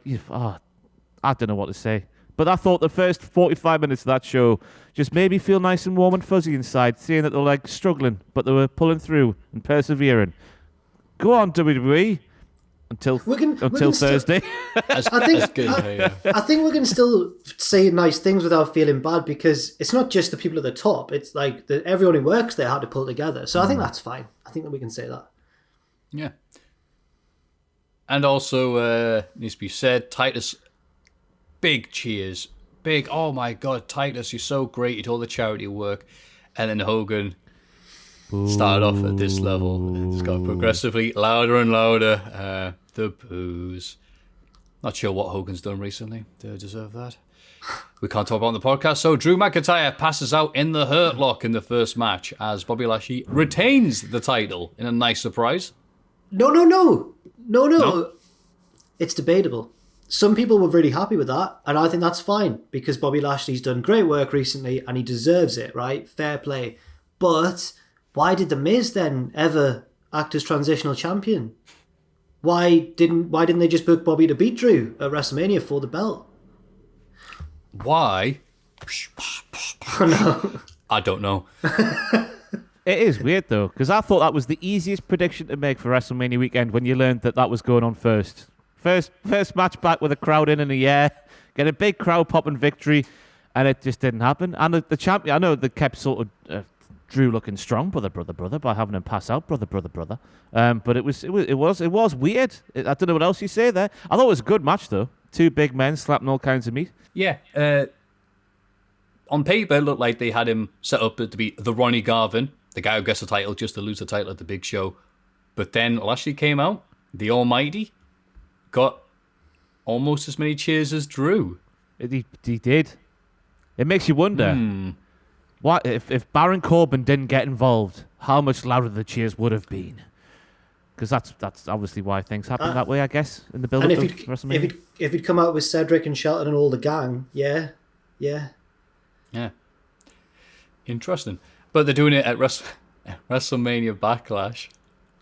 I don't know what to say. But I thought the first 45 minutes of that show just made me feel nice and warm and fuzzy inside, seeing that they were like struggling, but they were pulling through and persevering. Go on, WWE. Until Thursday. I think we can still say nice things without feeling bad because it's not just the people at the top. It's like everyone who works there had to pull together. So I think that's fine. I think that we can say that. Yeah. And also, needs to be said, Titus, big cheers. Big, oh my God, Titus, you're so great. You did all the charity work. And then Hogan started off at this level. It's got progressively louder and louder. The boos. Not sure what Hogan's done recently to deserve that. We can't talk about it on the podcast. So Drew McIntyre passes out in the Hurt Lock in the first match as Bobby Lashley retains the title in a nice surprise. No. It's debatable. Some people were really happy with that, and I think that's fine because Bobby Lashley's done great work recently and he deserves it, right? Fair play. But why did The Miz then ever act as transitional champion? Why didn't they just book Bobby to beat Drew at WrestleMania for the belt? Why? Oh, no. I don't know. It is weird though, because I thought that was the easiest prediction to make for WrestleMania weekend when you learned that was going on first. First match back with a crowd in a year, get a big crowd popping victory, and it just didn't happen. And the champion, I know they kept sort of Drew looking strong, brother, by having him pass out, brother. But it was weird. I don't know what else you say there. I thought it was a good match though. Two big men slapping all kinds of meat. Yeah. On paper, it looked like they had him set up to be the Ronnie Garvin, the guy who gets the title just to lose the title at the big show. But then Lashley came out, the Almighty, got almost as many cheers as Drew. He did. It makes you wonder, what if Baron Corbin didn't get involved, how much louder the cheers would have been? Because that's obviously why things happen that way, I guess, in the build-up of WrestleMania. If he'd come out with Cedric and Shelton and all the gang, yeah. Interesting. But they're doing it at WrestleMania Backlash.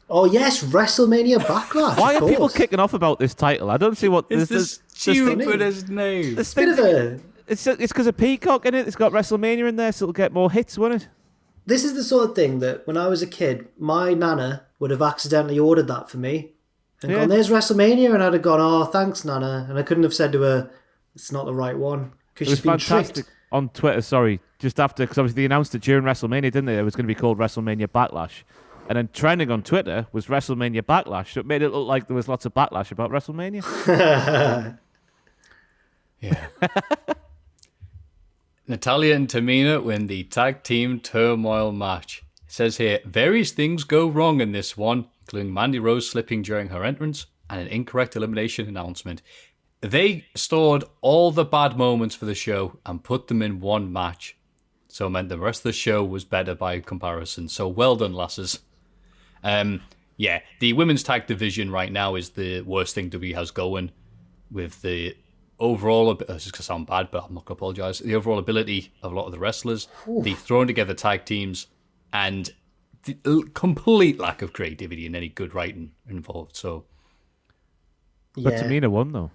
Oh yes, WrestleMania Backlash. Why are people kicking off about this title? I don't see what it's the stupidest name. It's because of Peacock in it. It's got WrestleMania in there, so it'll get more hits, won't it? This is the sort of thing that when I was a kid, my nana would have accidentally ordered that for me and gone, "There's WrestleMania," and I'd have gone, "Oh, thanks, nana," and I couldn't have said to her, "It's not the right one," because she's been tricked. On Twitter, just after, because obviously they announced it during WrestleMania, didn't they? It was going to be called WrestleMania Backlash. And then trending on Twitter was WrestleMania Backlash. So it made it look like there was lots of backlash about WrestleMania. Yeah. Natalya and Tamina win the tag team turmoil match. It says here, various things go wrong in this one, including Mandy Rose slipping during her entrance and an incorrect elimination announcement. They stored all the bad moments for the show and put them in one match. So it meant the rest of the show was better by comparison. So well done, lasses. Yeah, the women's tag division right now is the worst thing WWE has going with the overall, this is going to sound bad, but I'm not going to apologize, the overall ability of a lot of the wrestlers, the throwing together tag teams, and the complete lack of creativity and any good writing involved. So, But Tamina won, though.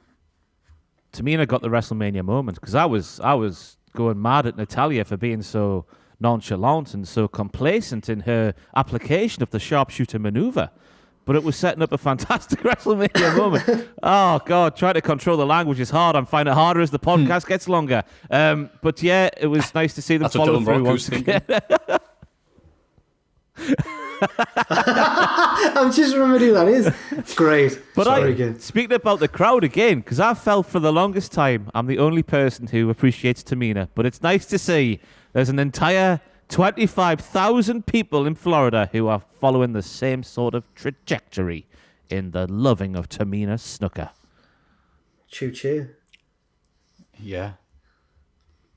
Tamina got the WrestleMania moment, because I was going mad at Natalya for being so nonchalant and so complacent in her application of the sharpshooter maneuver. But it was setting up a fantastic WrestleMania moment. Oh, God, trying to control the language is hard. I'm finding it harder as the podcast gets longer. But yeah, it was nice to see them follow through once again. I'm just remembering who that is. It's great. But Sorry again. speaking about the crowd again, because I felt for the longest time I'm the only person who appreciates Tamina. But it's nice to see there's an entire 25,000 people in Florida who are following the same sort of trajectory in the loving of Tamina Snuka. Choo choo. Yeah.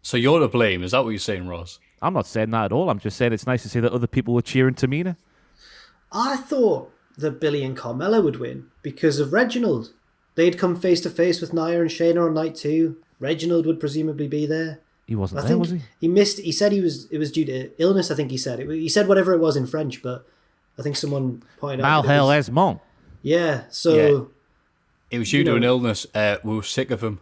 So you're to blame, is that what you're saying, Ross? I'm not saying that at all. I'm just saying it's nice to see that other people were cheering Tamina. I thought that Billy and Carmella would win because of Reginald. They'd come face to face with Nia and Shayna on night 2. Reginald would presumably be there. He wasn't I there, think was he? He missed. He said it was due to illness. I think he said it. He said whatever it was in French, but I think someone pointed out. Malheureusement. Yeah. So. Yeah. It was due to an illness. We were sick of him.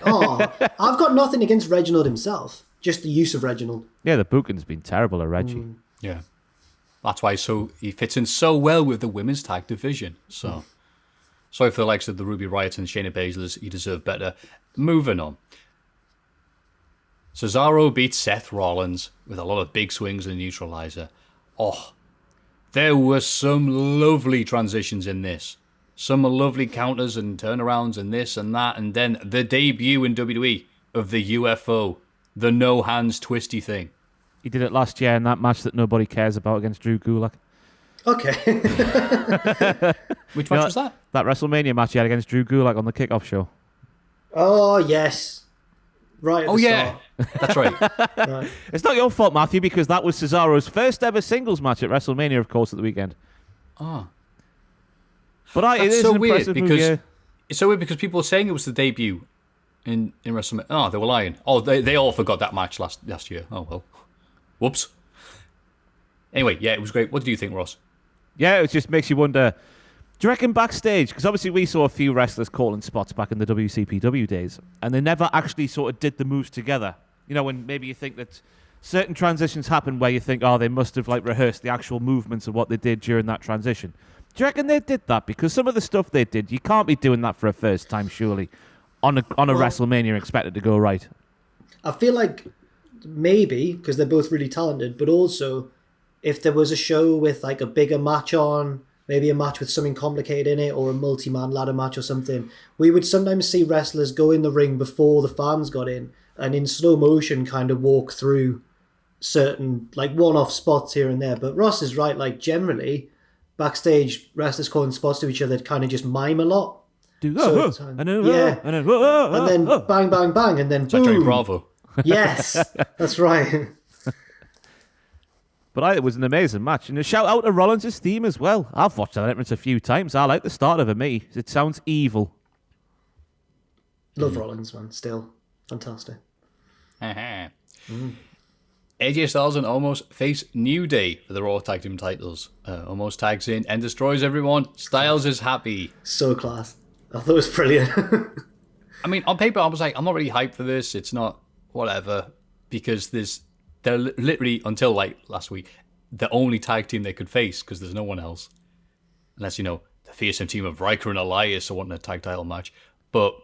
Oh, I've got nothing against Reginald himself. Just the use of Reginald. Yeah, the booking's been terrible at Reggie. Yeah. That's why he fits in so well with the women's tag division. So, sorry for the likes of the Ruby Riott and Shayna Baszler. You deserve better. Moving on. Cesaro beats Seth Rollins with a lot of big swings and neutralizer. Oh, there were some lovely transitions in this. Some lovely counters and turnarounds and this and that. And then the debut in WWE of the UFO. The no hands twisty thing. He did it last year in that match that nobody cares about against Drew Gulak. Okay. Which match was that? That WrestleMania match he had against Drew Gulak on the kickoff show. Oh, yes. Right. At the start. That's right. Right. It's not your fault, Maffew, because that was Cesaro's first ever singles match at WrestleMania, of course, at the weekend. Oh. But it is so an weird impressive because move, yeah. it's so weird because people were saying it was the debut in WrestleMania. Oh, they were lying. Oh, they all forgot that match last year. Oh well. Whoops. Anyway, yeah, it was great. What do you think, Ross? Yeah, it just makes you wonder. Do you reckon backstage? Because obviously we saw a few wrestlers calling spots back in the WCPW days, and they never actually sort of did the moves together. You know, when maybe you think that certain transitions happen where you think, oh, they must have like rehearsed the actual movements of what they did during that transition. Do you reckon they did that? Because some of the stuff they did, you can't be doing that for a first time, surely, on a WrestleMania and expect it to go right. I feel like maybe, because they're both really talented, but also if there was a show with like a bigger match on, maybe a match with something complicated in it, or a multi-man ladder match or something, we would sometimes see wrestlers go in the ring before the fans got in and in slow motion kind of walk through certain like one-off spots here and there. But Ross is right, like generally backstage wrestlers calling spots to each other kind of just mime a lot. And then bang, bang, bang, and then boom. Johnny Bravo. Yes, that's right. But it was an amazing match. And a shout out to Rollins' theme as well. I've watched that entrance a few times. I like the start of it, me. It sounds evil. Love Rollins, man. Still fantastic. AJ Styles and Omos face New Day for the Raw Tag Team titles. Omos tags in and destroys everyone. Styles is happy. So class. I thought it was brilliant. I mean, on paper, I was like, I'm not really hyped for this. It's not whatever, because they're literally, until like last week, the only tag team they could face because there's no one else. Unless, the fearsome team of Riker and Elias are wanting a tag title match. But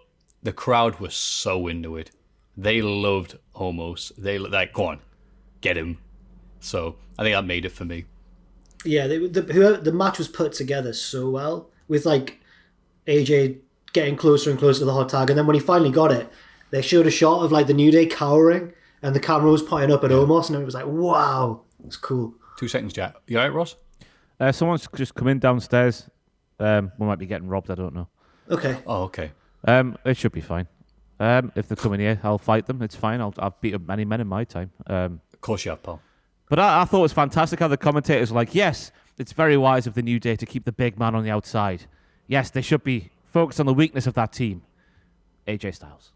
the crowd was so into it. They loved Omos. They like, go on, get him. So I think that made it for me. Yeah, the match was put together so well with like AJ getting closer and closer to the hot tag, and then when he finally got it, they showed a shot of like the New Day cowering, and the camera was pointing up at Omos, and it was like, wow, it's cool. 2 seconds, Jack. You alright, Ross? Someone's just come in downstairs. We might be getting robbed, I don't know. Okay. Oh, okay. It should be fine. If they come in here, I'll fight them. It's fine. I've beat up many men in my time. Of course you have, pal. But I thought it was fantastic how the commentators were like, yes, it's very wise of the New Day to keep the big man on the outside. Yes, they should be focused on the weakness of that team. AJ Styles.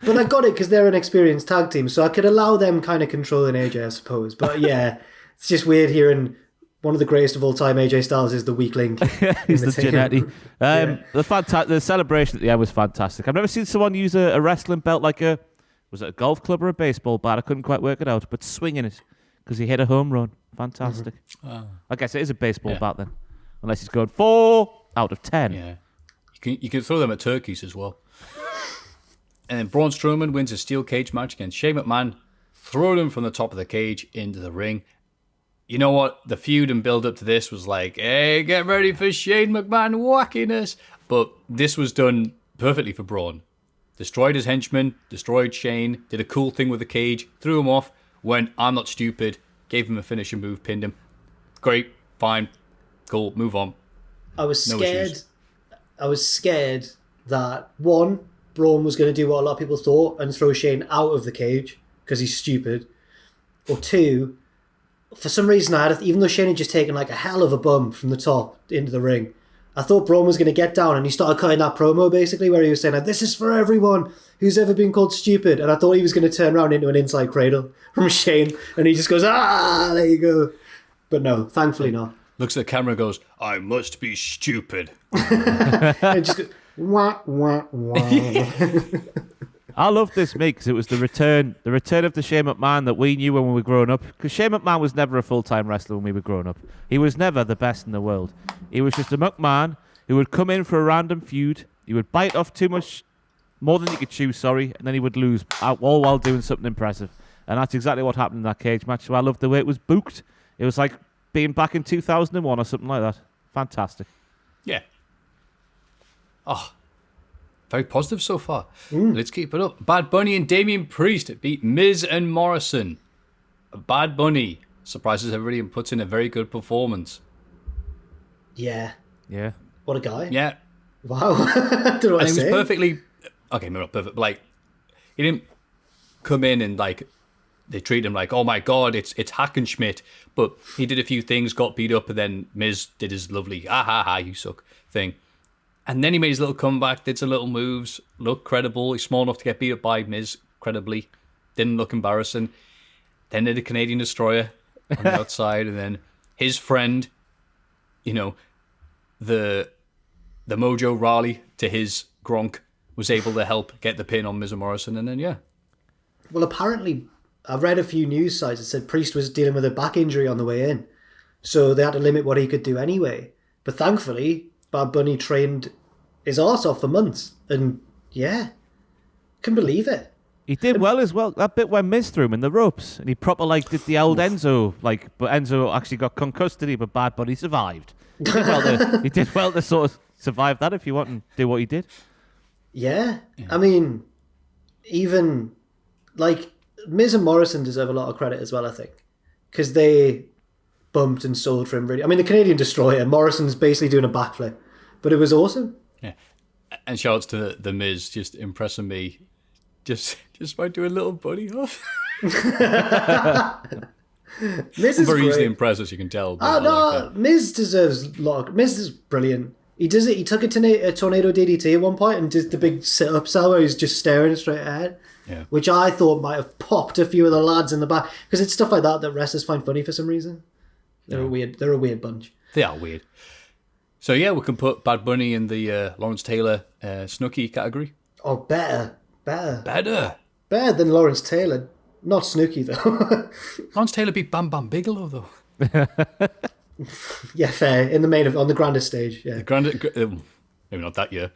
But I got it because they're an experienced tag team, so I could allow them kind of controlling AJ, I suppose. But yeah, it's just weird hearing one of the greatest of all time, AJ Styles, is the weak link. He's the Genetti. The celebration at the end was fantastic. I've never seen someone use a wrestling belt like was it a golf club or a baseball bat? I couldn't quite work it out, but swinging it because he hit a home run. Fantastic. I guess it is a baseball bat then, unless he's going 4 out of 10. Yeah, you can throw them at turkeys as well. And then Braun Strowman wins a steel cage match against Shay McMahon, throwing him from the top of the cage into the ring. you know what? The feud and build up to this was like, hey, get ready for Shane McMahon wackiness. But this was done perfectly for Braun. Destroyed his henchman, destroyed Shane, did a cool thing with the cage, threw him off, went, I'm not stupid, gave him a finisher move, pinned him. Great, fine, cool, move on. I was No scared. issues. I was scared that, one, Braun was going to do what a lot of people thought and throw Shane out of the cage because he's stupid. Or two, for some reason, even though Shane had just taken like a hell of a bump from the top into the ring, I thought Braun was going to get down, and he started cutting that promo basically where he was saying, like, this is for everyone who's ever been called stupid. And I thought he was going to turn around into an inside cradle from Shane, and he just goes, there you go. But no, thankfully not. Looks at the camera and goes, I must be stupid. And just goes, wah, wah, wah. I love this, mate, because it was the return of the Shane McMahon that we knew when we were growing up. Because Shane McMahon was never a full-time wrestler when we were growing up. He was never the best in the world. He was just a McMahon who would come in for a random feud. He would bite off too much, more than he could chew, and then he would lose, all while doing something impressive. And that's exactly what happened in that cage match. So I loved the way it was booked. It was like being back in 2001 or something like that. Fantastic. Yeah. Oh, very positive so far. Let's keep it up. Bad Bunny and Damian Priest beat Miz and Morrison. Bad Bunny surprises everybody and puts in a very good performance. Yeah. Yeah. What a guy. Yeah. Wow. I don't know what And to he was say. perfectly... Okay, maybe not perfect, but like, he didn't come in and like, they treat him like, oh my God, it's Hackenschmidt. But he did a few things, got beat up, and then Miz did his lovely, you suck thing. And then he made his little comeback, did some little moves, looked credible. He's small enough to get beat up by Miz credibly. Didn't look embarrassing. Then did a Canadian Destroyer on the outside. And then his friend, the Mojo Rawley to his Gronk was able to help get the pin on Miz and Morrison. And then, yeah. Well, apparently, I've read a few news sites that said Priest was dealing with a back injury on the way in. So they had to limit what he could do anyway. But thankfully, Bad Bunny trained his arse off for months. And yeah, couldn't believe it. He did well as well. That bit when Miz threw him in the ropes, and he proper did the old Enzo, but Enzo actually got concussed, but Bad Bunny survived. He did well to sort of survive that if you want and do what he did. Yeah. I mean, even Miz and Morrison deserve a lot of credit as well, I think, because they bumped and sold for him really. I mean, the Canadian Destroyer, Morrison's basically doing a backflip, but it was awesome. Yeah. And shout outs to the Miz just impressing me just by doing a little bunny hop. Miz is very great. easily impressed, as you can tell. Oh, no, I like that. Miz deserves a lot. Miz is brilliant. He does it. He took it to a tornado DDT at one point and did the big sit-up cell where he's just staring straight ahead, which I thought might have popped a few of the lads in the back, because it's stuff like that wrestlers find funny for some reason. They're a weird bunch. They are weird. So yeah, we can put Bad Bunny in the Lawrence Taylor Snooki category. Oh, better than Lawrence Taylor. Not Snooki though. Lawrence Taylor beat Bam Bam Bigelow though. Yeah, fair. In the on the grandest stage. Yeah. Maybe not that year.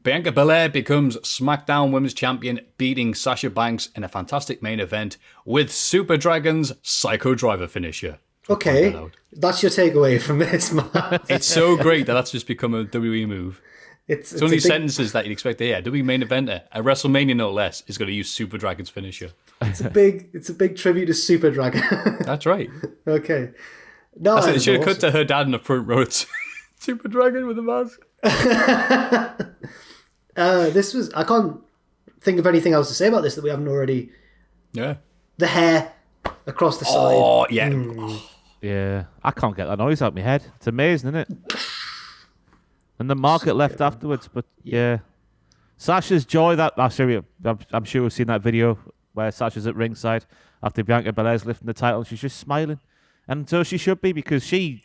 Bianca Belair becomes SmackDown Women's Champion, beating Sasha Banks in a fantastic main event with Super Dragon's Psycho Driver finisher. Okay, that's your takeaway from this, man. It's so great that's just become a WWE move. It's only sentences that you'd expect to hear. WWE main eventer, a WrestleMania no less, is going to use Super Dragon's finisher. It's a big tribute to Super Dragon. That's right. Okay. No, they should have cut to her dad in the front row. It's Super Dragon with a mask. This was. I can't think of anything else to say about this that we haven't already. Yeah. The hair across the side. Oh yeah. Yeah, I can't get that noise out of my head. It's amazing, isn't it? And the market left afterwards, but yeah. Sasha's joy, I'm sure we've seen that video where Sasha's at ringside after Bianca Belair's lifting the title. She's just smiling. And so she should be, because we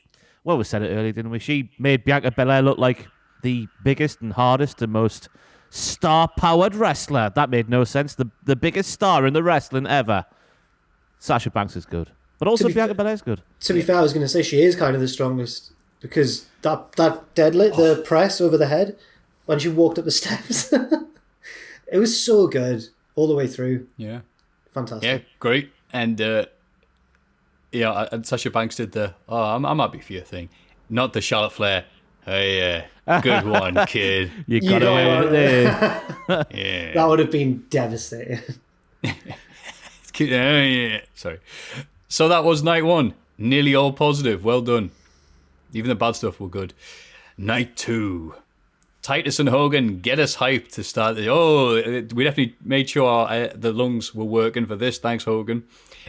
said it earlier, didn't we? She made Bianca Belair look like the biggest and hardest and most star-powered wrestler. That made no sense. The biggest star in the wrestling ever. Sasha Banks is good. But also Bianca Belair's good. To be fair, I was going to say she is kind of the strongest, because that deadlift, the press over the head, when she walked up the steps, it was so good all the way through. Yeah. Fantastic. Yeah, great. And Yeah, and Sasha Banks did I'm happy for your thing. Not the Charlotte Flair. Hey, good one, kid. You got away with it there. Yeah. That would have been devastating. Yeah. Sorry. So that was night 1. Nearly all positive. Well done. Even the bad stuff were good. Night 2. Titus and Hogan get us hyped to start. We definitely made sure the lungs were working for this. Thanks, Hogan.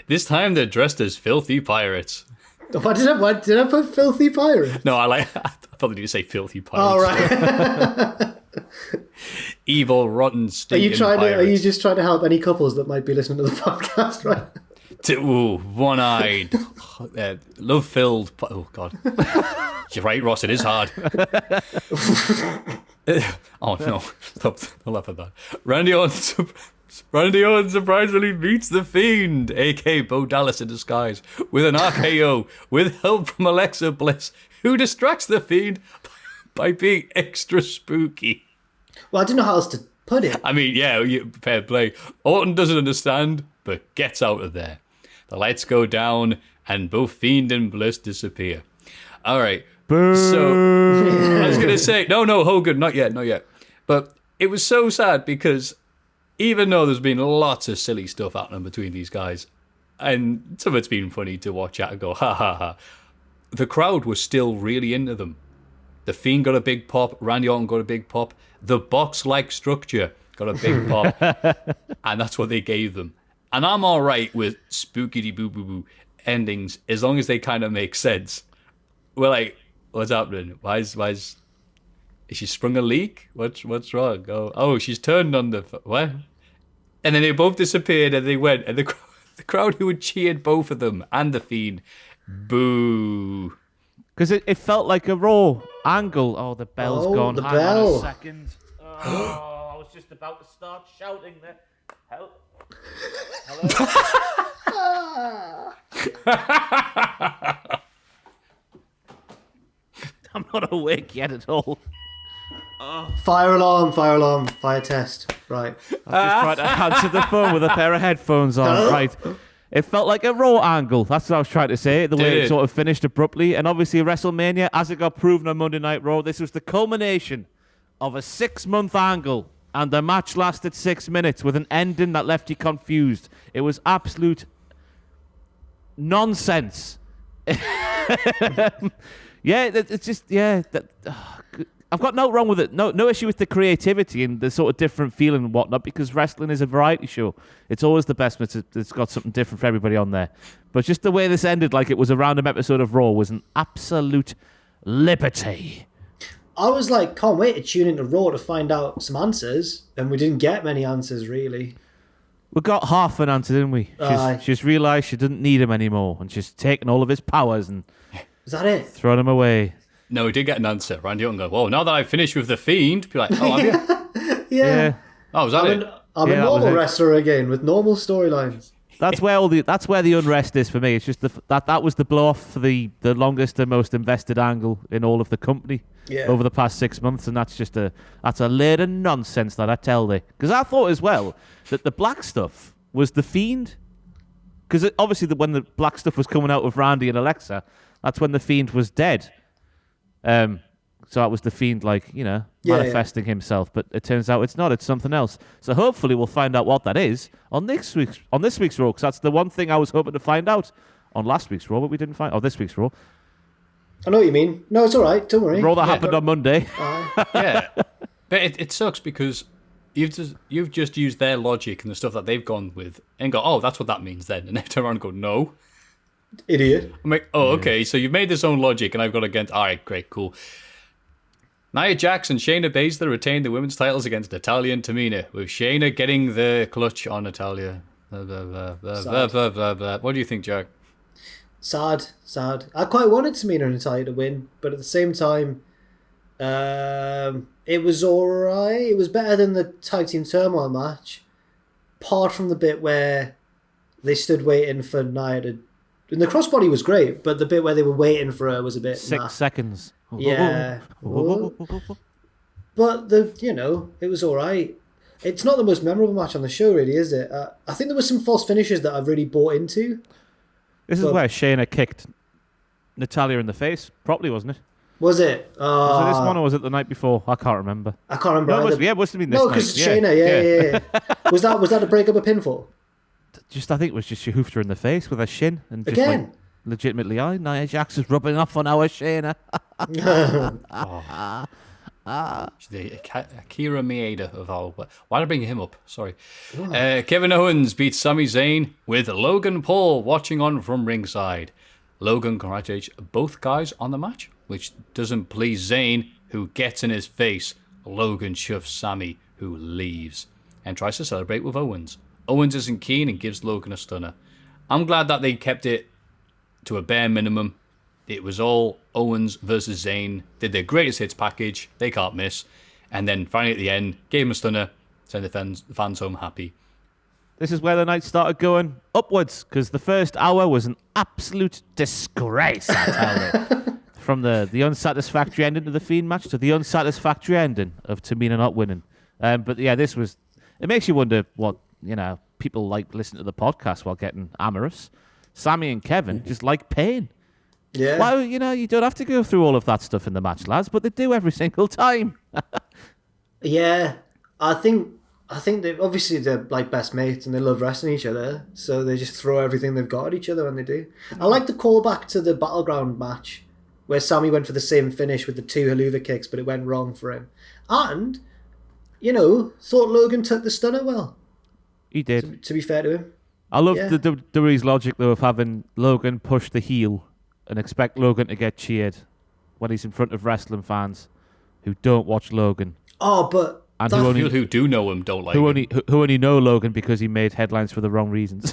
This time they're dressed as filthy pirates. What did I put filthy pirate? No, I thought they did say filthy pirates. Oh, right. Evil, rotten, stinking pirates. Are you just trying to help any couples that might be listening to the podcast, right? One-eyed, love-filled. Oh God, you're right, Ross. It is hard. Oh no! Stop! Don't laugh at that. Randy Orton surprisingly beats the Fiend, aka Bo Dallas in disguise, with an RKO with help from Alexa Bliss, who distracts the Fiend by being extra spooky. Well, I didn't know how else to put it. I mean, yeah, fair play. Orton doesn't understand, but gets out of there. The lights go down, and both Fiend and Bliss disappear. All right. Boo. So, I was going to say, no, Hogan, not yet. But it was so sad because even though there's been lots of silly stuff happening between these guys, and some of it's been funny to watch at and go, ha, ha, ha, the crowd was still really into them. The Fiend got a big pop. Randy Orton got a big pop. The box-like structure got a big pop. And that's what they gave them. And I'm all right with spooky-dee-boo-boo-boo endings as long as they kind of make sense. We're like, what's happening? Why is she sprung a leak? What's wrong? Oh, she's turned on the... What? And then they both disappeared and they went. And the crowd who had cheered both of them and the Fiend, boo. Because it felt like a Raw angle. Oh, the bell's gone. The Hang bell. on a second. Oh, I was just about to start shouting there. Help. Hello? I'm not awake yet at all. Fire alarm, fire test. Right. I'm just trying to answer the phone with a pair of headphones on. Right. It felt like a Raw angle. That's what I was trying to say. The way it sort of finished abruptly. And obviously WrestleMania, as it got proven on Monday Night Raw, this was the culmination of a 6-month angle. And the match lasted 6 minutes with an ending that left you confused. It was absolute nonsense. Yeah, it's just, yeah. I've got no wrong with it. No issue with the creativity and the sort of different feeling and whatnot, because wrestling is a variety show. It's always the best, but it's got something different for everybody on there. But just the way this ended, like it was a random episode of Raw, was an absolute liberty. I was like, can't wait to tune into Raw to find out some answers, and we didn't get many answers, really. We got half an answer, didn't we? She's realised she didn't need him anymore, and she's taken all of his powers and Is that it? thrown him away. No, we did get an answer. Randy Orton go, whoa, now that I've finished with the Fiend, be like, oh, have you? Yeah. Oh, was that it? I'm a normal wrestler again with normal storylines. That's where the unrest is for me. It's just that was the blow off for the longest and most invested angle in all of the company over the past 6 months, and that's a load of nonsense that I tell thee. Because I thought as well that the black stuff was the Fiend, because obviously when the black stuff was coming out of Randy and Alexa, that's when the Fiend was dead. So that was the Fiend, manifesting himself. But it turns out it's not. It's something else. So hopefully we'll find out what that is on this week's Raw. Because that's the one thing I was hoping to find out on last week's Raw, but we didn't find. Oh, this week's Raw. I know what you mean. No, it's all right. Don't worry. Raw that happened on Monday. Yeah, but it sucks because you've just used their logic and the stuff that they've gone with and go, oh, that's what that means then, and they turn around and go, no. Idiot. I'm like, oh, okay, so you've made this own logic, and I've got against. All right, great, cool. Nia Jax and Shayna Baszler retained the women's titles against Natalya and Tamina, with Shayna getting the clutch on Natalya. Blah, blah, blah, blah, blah, blah, blah, blah. What do you think, Jack? Sad. I quite wanted Tamina and Natalya to win, but at the same time, it was alright. It was better than the tag team turmoil match, apart from the bit where they stood waiting for Nia to. And the crossbody was great, but the bit where they were waiting for her was a bit 6 seconds. Yeah. But it was all right. It's not the most memorable match on the show, really, is it? I think there were some false finishes that I've really bought into. This is where Shayna kicked Natalya in the face properly, wasn't it? Was it? Was it this one or was it the night before? I can't remember. I can't remember. No, it must have been this night. No, because Shayna, yeah. Was that a break up a pinfall? I think it was just she hoofed her in the face with her shin. And just Again? Went, legitimately, Nia Jax is rubbing off on our Shayna. The Akira Maeda of all. Why did I bring him up? Sorry. Kevin Owens beats Sami Zayn with Logan Paul watching on from ringside. Logan congratulates both guys on the match, which doesn't please Zayn, who gets in his face. Logan shoves Sami, who leaves, and tries to celebrate with Owens. Owens isn't keen and gives Logan a stunner. I'm glad that they kept it to a bare minimum. It was all Owens versus Zayn. Did their greatest hits package. They can't miss. And then finally at the end, gave him a stunner. Send the fans home happy. This is where the night started going upwards, because the first hour was an absolute disgrace, I tell you. From the unsatisfactory ending of the Fiend match to the unsatisfactory ending of Tamina not winning. But yeah, it makes you wonder what, people like listening to the podcast while getting amorous. Sami and Kevin just like pain. Yeah. Well, you don't have to go through all of that stuff in the match, lads, but they do every single time. Yeah, I think they're like best mates and they love wrestling each other, so they just throw everything they've got at each other when they do. I like the callback to the Battleground match where Sami went for the same finish with the 2 haluva kicks, but it went wrong for him. And, thought Logan took the stunner well. He did. To be fair to him. I love the WWE's logic, though, of having Logan push the heel and expect Logan to get cheered when he's in front of wrestling fans who don't watch Logan. Oh, but... And who do know him don't like him. Who only know Logan because he made headlines for the wrong reasons.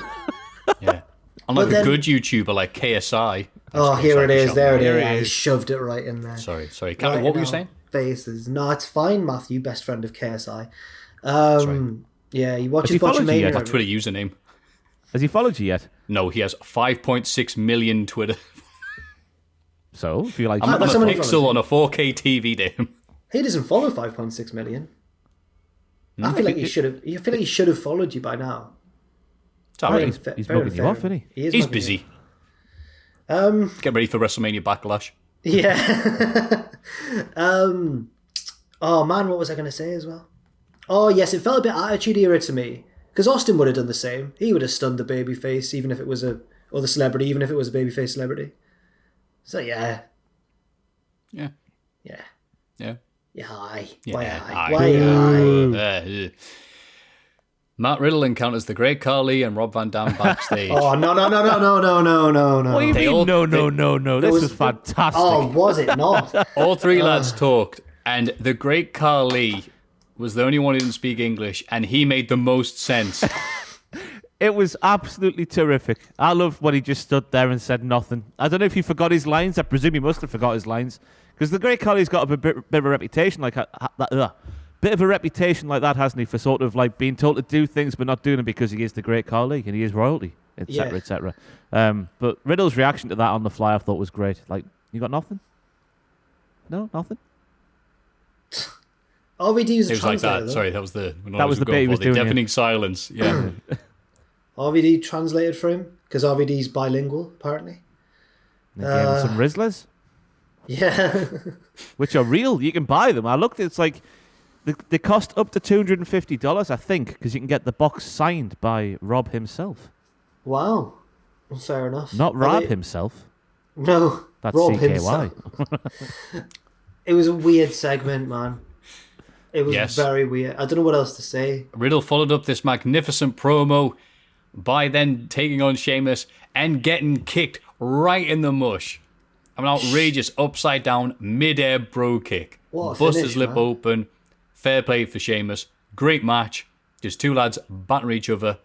Yeah. Unlike a good YouTuber like KSI. Oh, here it is. There it is. I shoved it right in there. Sorry. Right, What were you saying? Faces. No, it's fine, Maffew, best friend of KSI. Right. Yeah, he watches followed you Botchamania. yet? My Twitter username. Has he followed you yet? No, he has 5.6 million Twitter. So, if you like... I'm not a someone who pixel on a 4K TV to him. He doesn't follow 5.6 million. I feel like he should have. I feel like he should have followed you by now. It's all right. He's mugging you off, isn't he? He's busy. Get ready for WrestleMania Backlash. Yeah. Oh man, what was I going to say as well? Oh yes, it felt a bit Attitude Era to me because Austin would have done the same. He would have stunned the babyface, even if it was the celebrity, even if it was a babyface celebrity. So yeah. Yeah. Aye. Yeah, Why? Matt Riddle encounters the Great Khali and Rob Van Dam backstage. Oh no! What do you mean? No. This was fantastic. Oh, was it not? All three lads talked, and the Great Khali was the only one who didn't speak English, and he made the most sense. It was absolutely terrific. I love when he just stood there and said nothing. I don't know if he forgot his lines. I presume he must have forgot his lines. Because the Great Khali's got a bit of a reputation like that. Bit of a reputation like that, hasn't he? For sort of like being told to do things but not doing them because he is the Great Khali and he is royalty, etc., etc. But Riddle's reaction to that on the fly, I thought was great. Like, you got nothing? No, nothing. RVD was a It was like translator. that. Sorry, that was the bit he was doing. deafening silence. Yeah. RVD translated for him because RVD's bilingual apparently. They gave him some Rizzlers. Yeah. Which are real. You can buy them. I looked, it's like they cost up to $250, I think, because you can get the box signed by Rob himself. Wow. Well, fair enough. Not Rob himself. No. That's Rob CKY. himself. It was a weird segment, man. It was very weird. I don't know what else to say. Riddle followed up this magnificent promo by then taking on Sheamus and getting kicked right in the mush. An outrageous upside down mid-air bro kick. What a Bust finish, his lip man. open. Fair play for Sheamus. Great match. Just two lads batter each other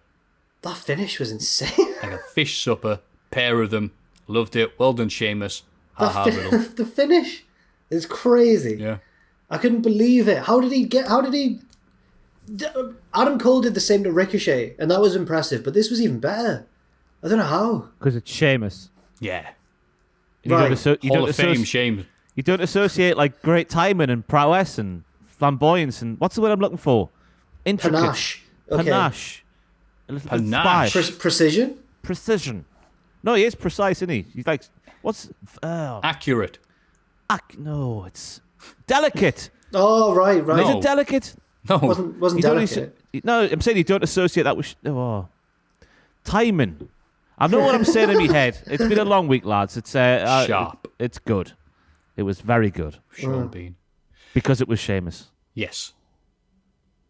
That finish was insane. like a fish supper. Pair of them. Loved it. Well done, Sheamus. Ha ha, Riddle. The finish is crazy. Yeah. I couldn't believe it. Adam Cole did the same to Ricochet, and that was impressive, but this was even better. I don't know how. Because it's Sheamus. Yeah. And you Hall of Fame, Sheamus. You don't associate like great timing and prowess and flamboyance and what's the word I'm looking for? Intricate. Panache. Okay. Panache. A little bit of Panache. spice. Precision? Precision. No, he is precise, isn't he? He's like, what's... Accurate. No, it's delicate. Oh, right. No. Is it delicate? No. Wasn't You don't delicate. no, I'm saying you don't associate that with... timing. I know what I'm saying in my head. It's been a long week, lads. It's Sharp. It's good. It was very good. Sean Bean. Because it was Sheamus. Yes.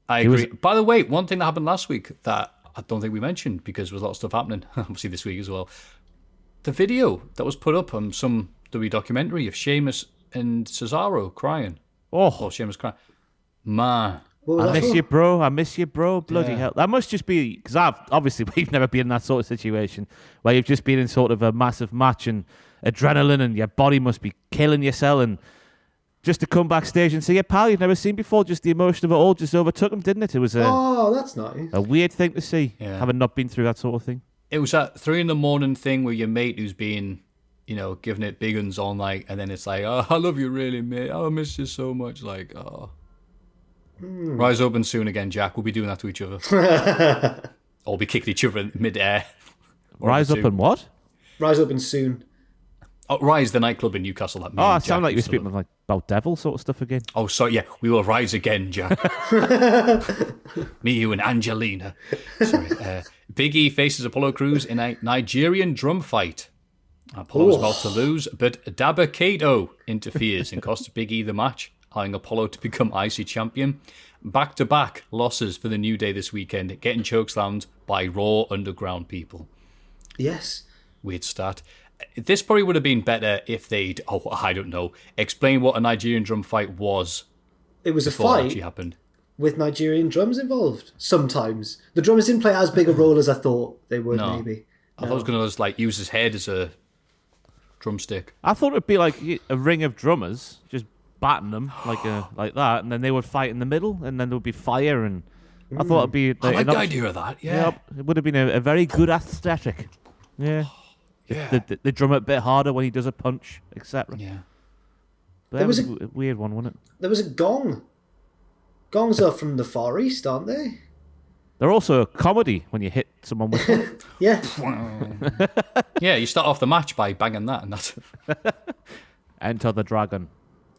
I agree. By the way, one thing that happened last week that I don't think we mentioned because there was a lot of stuff happening, obviously this week as well. The video that was put up on some WWE documentary of Sheamus and Cesaro crying. Oh, Sheamus crying. Man. I miss you, bro. I miss you, bro. Bloody hell. That must just be... Because obviously, we've never been in that sort of situation where you've just been in sort of a massive match and adrenaline and your body must be killing yourself, and just to come backstage and see a pal you've never seen before, just the emotion of it all just overtook him, didn't it? It was that's nice. a weird thing to see, Yeah. having not been through that sort of thing. It was that 3 a.m. thing where your mate who's being, giving it big uns all night, and then it's like, oh, I love you really, mate. Oh, I miss you so much. Like, oh. Rise open soon again, Jack. We'll be doing that to each other. Or be kicking each other in midair. Rise up and what? Rise open soon. Oh, Rise, the nightclub in Newcastle. That me Oh, and it sounded Jack like you were used to speaking love. like about devil sort of stuff again. Oh, sorry, yeah. We will rise again, Jack. Me, you, and Angelina. Sorry. Big E faces Apollo Crews in a Nigerian drum fight. Apollo's about to lose, but Dabba-Kato interferes and costs Big E the match, allowing Apollo to become IC champion. Back-to-back losses for the New Day this weekend, getting chokeslammed by Raw Underground people. Yes. Weird start. This probably would have been better if they'd, I don't know, explain what a Nigerian drum fight was. It was a Before it fight actually happened. with Nigerian drums involved. Sometimes. The drummers didn't play as big a role as I thought they would, No. maybe. I thought I was going to just use his head as a drumstick. I thought it'd be like a ring of drummers, just batting them like that, and then they would fight in the middle, and then there would be fire, and I thought it'd be... I like the idea of that, yeah. It would have been a very good aesthetic. Yeah. Yeah. They drum it a bit harder when he does a punch, etc. Yeah. But There that was was a weird one, wasn't it? There was a gong. Gongs are from the Far East, aren't they? They're also a comedy when you hit someone with one. Yeah. Yeah, you start off the match by banging that, and that's Enter the Dragon.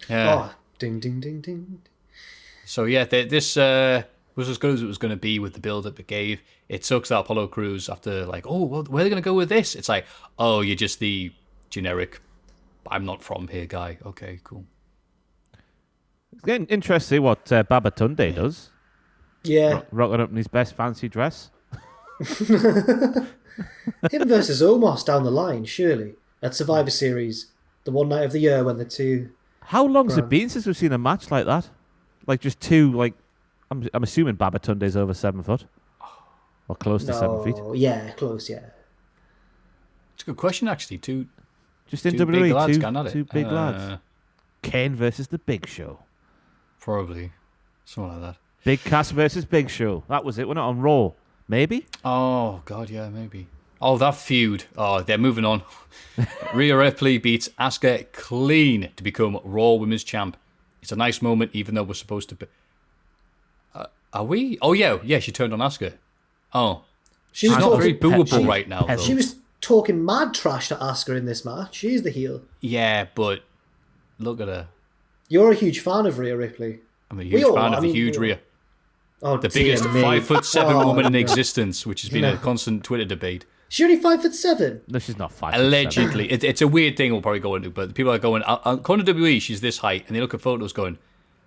yeah. Oh, ding, ding, ding, ding. So yeah, this was as good as it was going to be with the build-up it gave. It sucks that Apollo Crews after where are they going to go with this? It's like, oh, you're just the generic, I'm not from here guy. Okay, cool. It's getting interesting what Babatunde does. Yeah. Rocking up in his best fancy dress. Him versus Omos down the line, surely. At Survivor Series. The one night of the year when the two... How long's it been since we've seen a match like that? Like just two, I'm assuming Babatunde's over 7 foot. Or close to 7 feet. Yeah, close, yeah. It's a good question, actually. Just in two WWE, big lads going at it. two big lads. Kane versus the Big Show. Probably. Something like that. Big Cass versus Big Show. That was it. We're not on Raw. Maybe? Oh, God, yeah, maybe. Oh, that feud. Oh, they're moving on. Rhea Ripley beats Asuka clean to become Raw Women's Champ. It's a nice moment, even though we're supposed to be... are we? Oh, yeah, she turned on Asuka. Oh. She was She's not talking, very booable right now, though. She was talking mad trash to Asuka in this match. She's the heel. Yeah, but look at her. You're a huge fan of Rhea Ripley. I'm a huge fan of the huge Rhea. Oh, The biggest dear me. 5'7" woman in no. existence, which has been a constant Twitter debate. She's only 5'7". No, she's not 5'7". Allegedly. It's a weird thing we'll probably go into, but people are going, according to WWE, she's this height, and they look at photos going,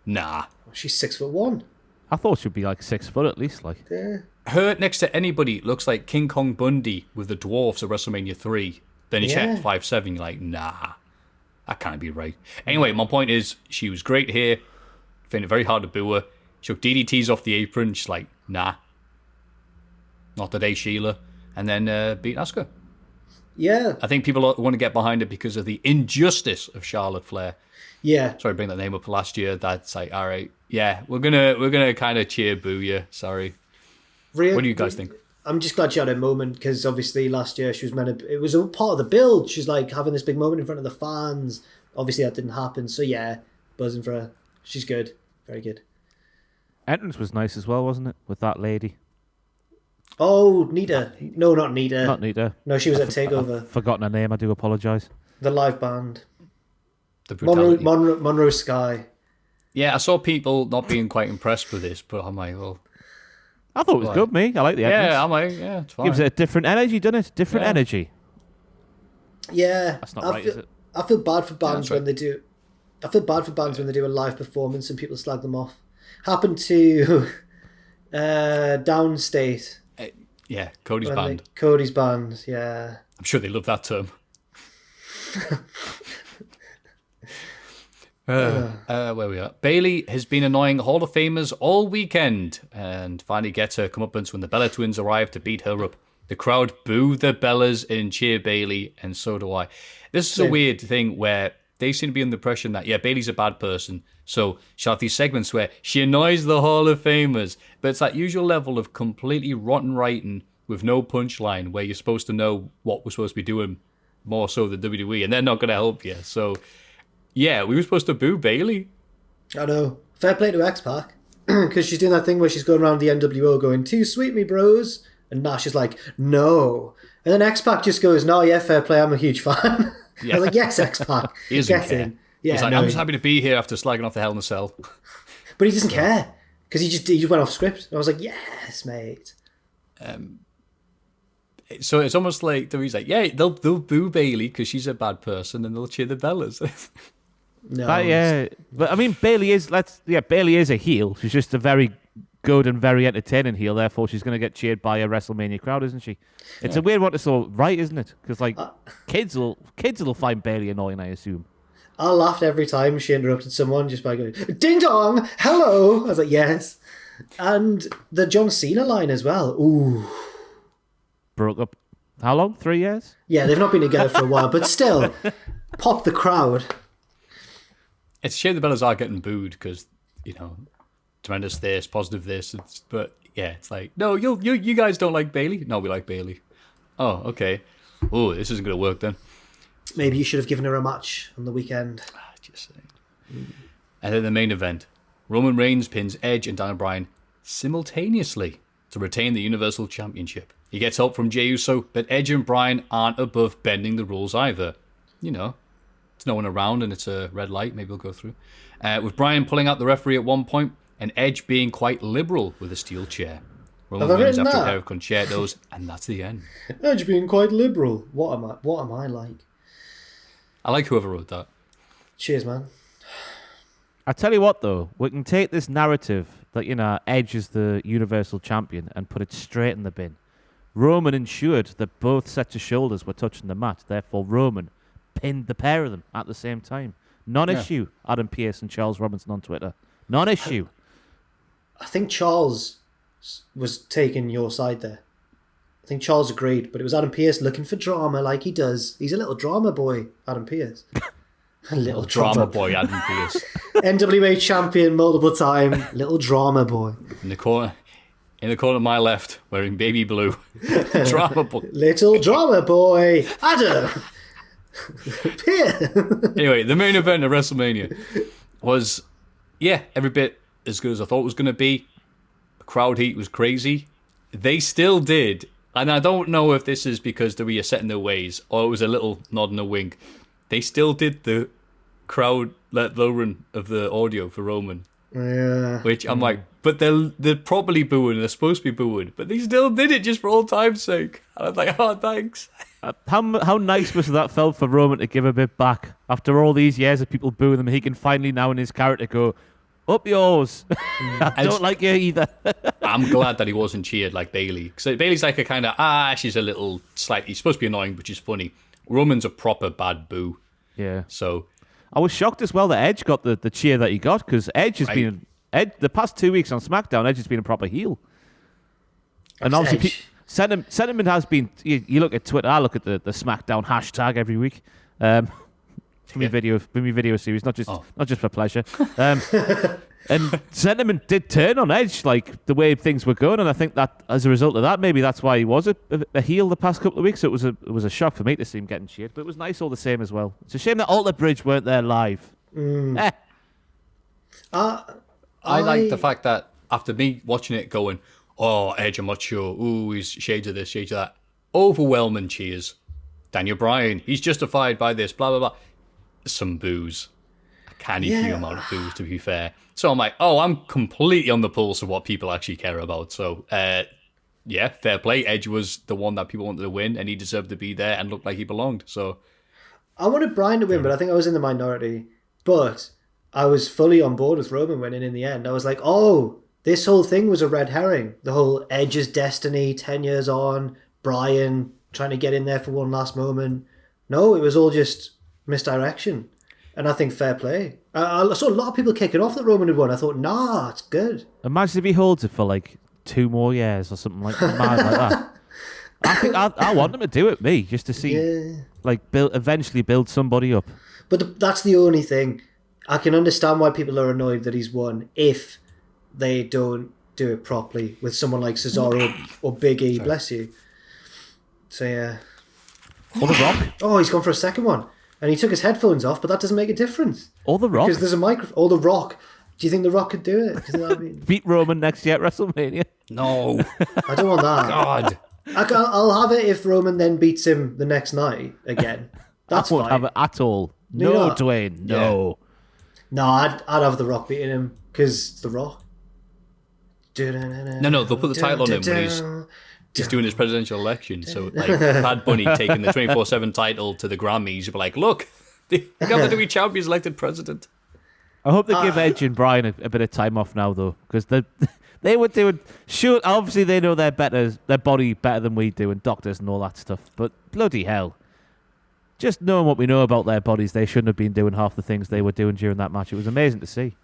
nah. She's 6'1". I thought she'd be like 6 foot at least. Yeah. Her next to anybody looks like King Kong Bundy with the dwarfs at WrestleMania 3. Then you check 5'7", you're like, nah, that can't be right. Anyway, my point is, she was great here. Found it very hard to boo her. She took DDTs off the apron. She's like, nah. Not today, Sheila. And then beat Asuka. Yeah. I think people want to get behind it because of the injustice of Charlotte Flair. Yeah. Sorry, bring that name up last year. That's like, all right, yeah, we're gonna kind of cheer boo you. Sorry. Rhea, What do you guys think? I'm just glad she had a moment because obviously last year she was meant to. It was a part of the build. She's like having this big moment in front of the fans. Obviously that didn't happen. So yeah, buzzing for her. She's good. Very good. Entrance was nice as well, wasn't it? With that lady. Oh, Nita. No, not Nita. Not Nita. No, she was at TakeOver. I've forgotten her name. I do apologise. The live band. The brutality. Monroe Sky. Yeah, I saw people not being quite impressed with this, but I'm like, well... I thought it was good, me. I like the entrance. Yeah, I'm like, yeah, it's fine. Gives it a different energy, doesn't it? Different energy. Yeah. That's not right, is it? I feel bad for bands right. when they do... I feel bad for bands when they do a live performance and people slag them off. Happened to Downstate. Yeah, Cody's band. Cody's band, yeah. I'm sure they love that term. Where we are. Bayley has been annoying Hall of Famers all weekend and finally gets her comeuppance when the Bella twins arrive to beat her up. The crowd boo the Bellas and cheer Bayley, and so do I. This is a weird thing where they seem to be under the impression that, yeah, Bayley's a bad person, so she'll have these segments where she annoys the Hall of Famers, but it's that usual level of completely rotten writing with no punchline where you're supposed to know what we're supposed to be doing more so than WWE, and they're not going to help you. So, yeah, we were supposed to boo Bayley. I know. Fair play to X-Pac, because she's doing that thing where she's going around the NWO going, too sweet me, bros, and Nash is like, no. And then X-Pac just goes, no, yeah, fair play, I'm a huge fan. Yeah. I was like, yes, X-Pac. He doesn't Get care. in. Yeah, He's like, no, I'm just happy to be here after slagging off the Hell in a Cell. But he doesn't care, because he just went off script. And I was like, yes, mate. So it's almost like he's like, yeah, they'll boo Bayley because she's a bad person, and they'll cheer the Bellas. No. Yeah, but I mean, Bayley is a heel. She's just a very good and very entertaining heel. Therefore, she's going to get cheered by a WrestleMania crowd, isn't she? It's a weird one to sort right, isn't it? Because like kids will find Bayley annoying, I assume. I laughed every time she interrupted someone just by going, ding dong, hello. I was like, yes. And the John Cena line as well. Ooh. Broke up. How long? 3 years? Yeah, they've not been together for a while, but still, pop the crowd. It's a shame the Bellas are getting booed because, tremendous this, positive this. But yeah, it's like, no, you guys don't like Bayley? No, we like Bayley. Oh, okay. Oh, this isn't going to work then. Maybe you should have given her a match on the weekend. Just saying. And then the main event. Roman Reigns pins Edge and Daniel Bryan simultaneously to retain the Universal Championship. He gets help from Jey Uso, but Edge and Bryan aren't above bending the rules either. It's no one around and it's a red light. Maybe we'll go through. With Bryan pulling out the referee at one point and Edge being quite liberal with a steel chair. Roman Reigns after a pair of concertos, and that's the end. Edge being quite liberal. What am I like? I like whoever wrote that. Cheers, man. I tell you what, though, we can take this narrative that Edge is the Universal Champion and put it straight in the bin. Roman ensured that both sets of shoulders were touching the mat. Therefore, Roman pinned the pair of them at the same time. Non-issue. Yeah. Adam Pearce and Charles Robinson on Twitter. Non-issue. I think Charles was taking your side there. I think Charles agreed, but it was Adam Pearce looking for drama like he does. He's a little drama boy, Adam Pearce. A little drama boy, Adam Pearce. NWA champion multiple time, little drama boy. In the corner of my left, wearing baby blue. Drama boy. Little drama boy, Adam. Anyway, the main event of WrestleMania was, every bit as good as I thought it was going to be. The crowd heat was crazy. They still did, and I don't know if this is because they were set in their ways or it was a little nod and a wink. They still did the crowd lowering of the audio for Roman. Yeah. Which I'm like, but they're probably booing, they're supposed to be booing, but they still did it just for old time's sake. And I'm like, oh, thanks. How nice must that felt for Roman to give a bit back after all these years of people booing him? He can finally now in his character go, up yours. I don't like you either. I'm glad that he wasn't cheered like Bayley. So Bayley's like a kind of, she's a little slightly, supposed to be annoying, but she's funny. Roman's a proper bad boo. Yeah. So I was shocked as well that Edge got the cheer that he got, because Edge has been the past 2 weeks on SmackDown. Edge has been a proper heel, and obviously sentiment has been. You look at Twitter, I look at the SmackDown hashtag every week. For my video series, not just for pleasure. And sentiment did turn on Edge, like the way things were going, and I think that as a result of that, maybe that's why he was a heel the past couple of weeks. So it was a shock for me to see him getting cheered, but it was nice all the same as well. It's a shame that Alter Bridge weren't there live. I like the fact that after me watching it going, oh, Edge, I'm not sure. Ooh, he's shades of this, shades of that. Overwhelming cheers. Daniel Bryan, he's justified by this, blah, blah, blah. Some boos. Canny few amount of boos, to be fair. So I'm like, oh, I'm completely on the pulse of what people actually care about. So, yeah, fair play. Edge was the one that people wanted to win, and he deserved to be there and looked like he belonged. So I wanted Bryan to win, but I think I was in the minority. But I was fully on board with Roman winning in the end. I was like, oh, this whole thing was a red herring. The whole Edge's destiny, 10 years on, Bryan trying to get in there for one last moment. No, it was all just misdirection. And I think fair play. I saw a lot of people kicking off that Roman had won. I thought, nah, it's good. Imagine if he holds it for like 2 more years or something like mad like that. I think I want him to do it, me, just to see, eventually build somebody up. But that's the only thing. I can understand why people are annoyed that he's won if they don't do it properly with someone like Cesaro or Big E, bless you. So, yeah. Or The Rock. Oh, he's gone for a second one. And he took his headphones off, but that doesn't make a difference. Or The Rock. Because there's a microphone. Or The Rock. Do you think The Rock could do it? Do you think that'd be... Beat Roman next year at WrestleMania. no. I don't want that. God. I'll have it if Roman then beats him the next night again. That's I won't fine. have it at all. You No, know, Dwayne, no. No, I'd have The Rock beating him because it's The Rock. No, they'll put the title on him when he's doing his presidential election. So, like, Bad Bunny taking the 24/7 title to the Grammys, you'll be like, look, the WWE Champion's elected president. I hope they give Edge and Bryan a bit of time off now, though, because they were doing... Sure, obviously they know their body better than we do, and doctors and all that stuff, but bloody hell. Just knowing what we know about their bodies, they shouldn't have been doing half the things they were doing during that match. It was amazing to see.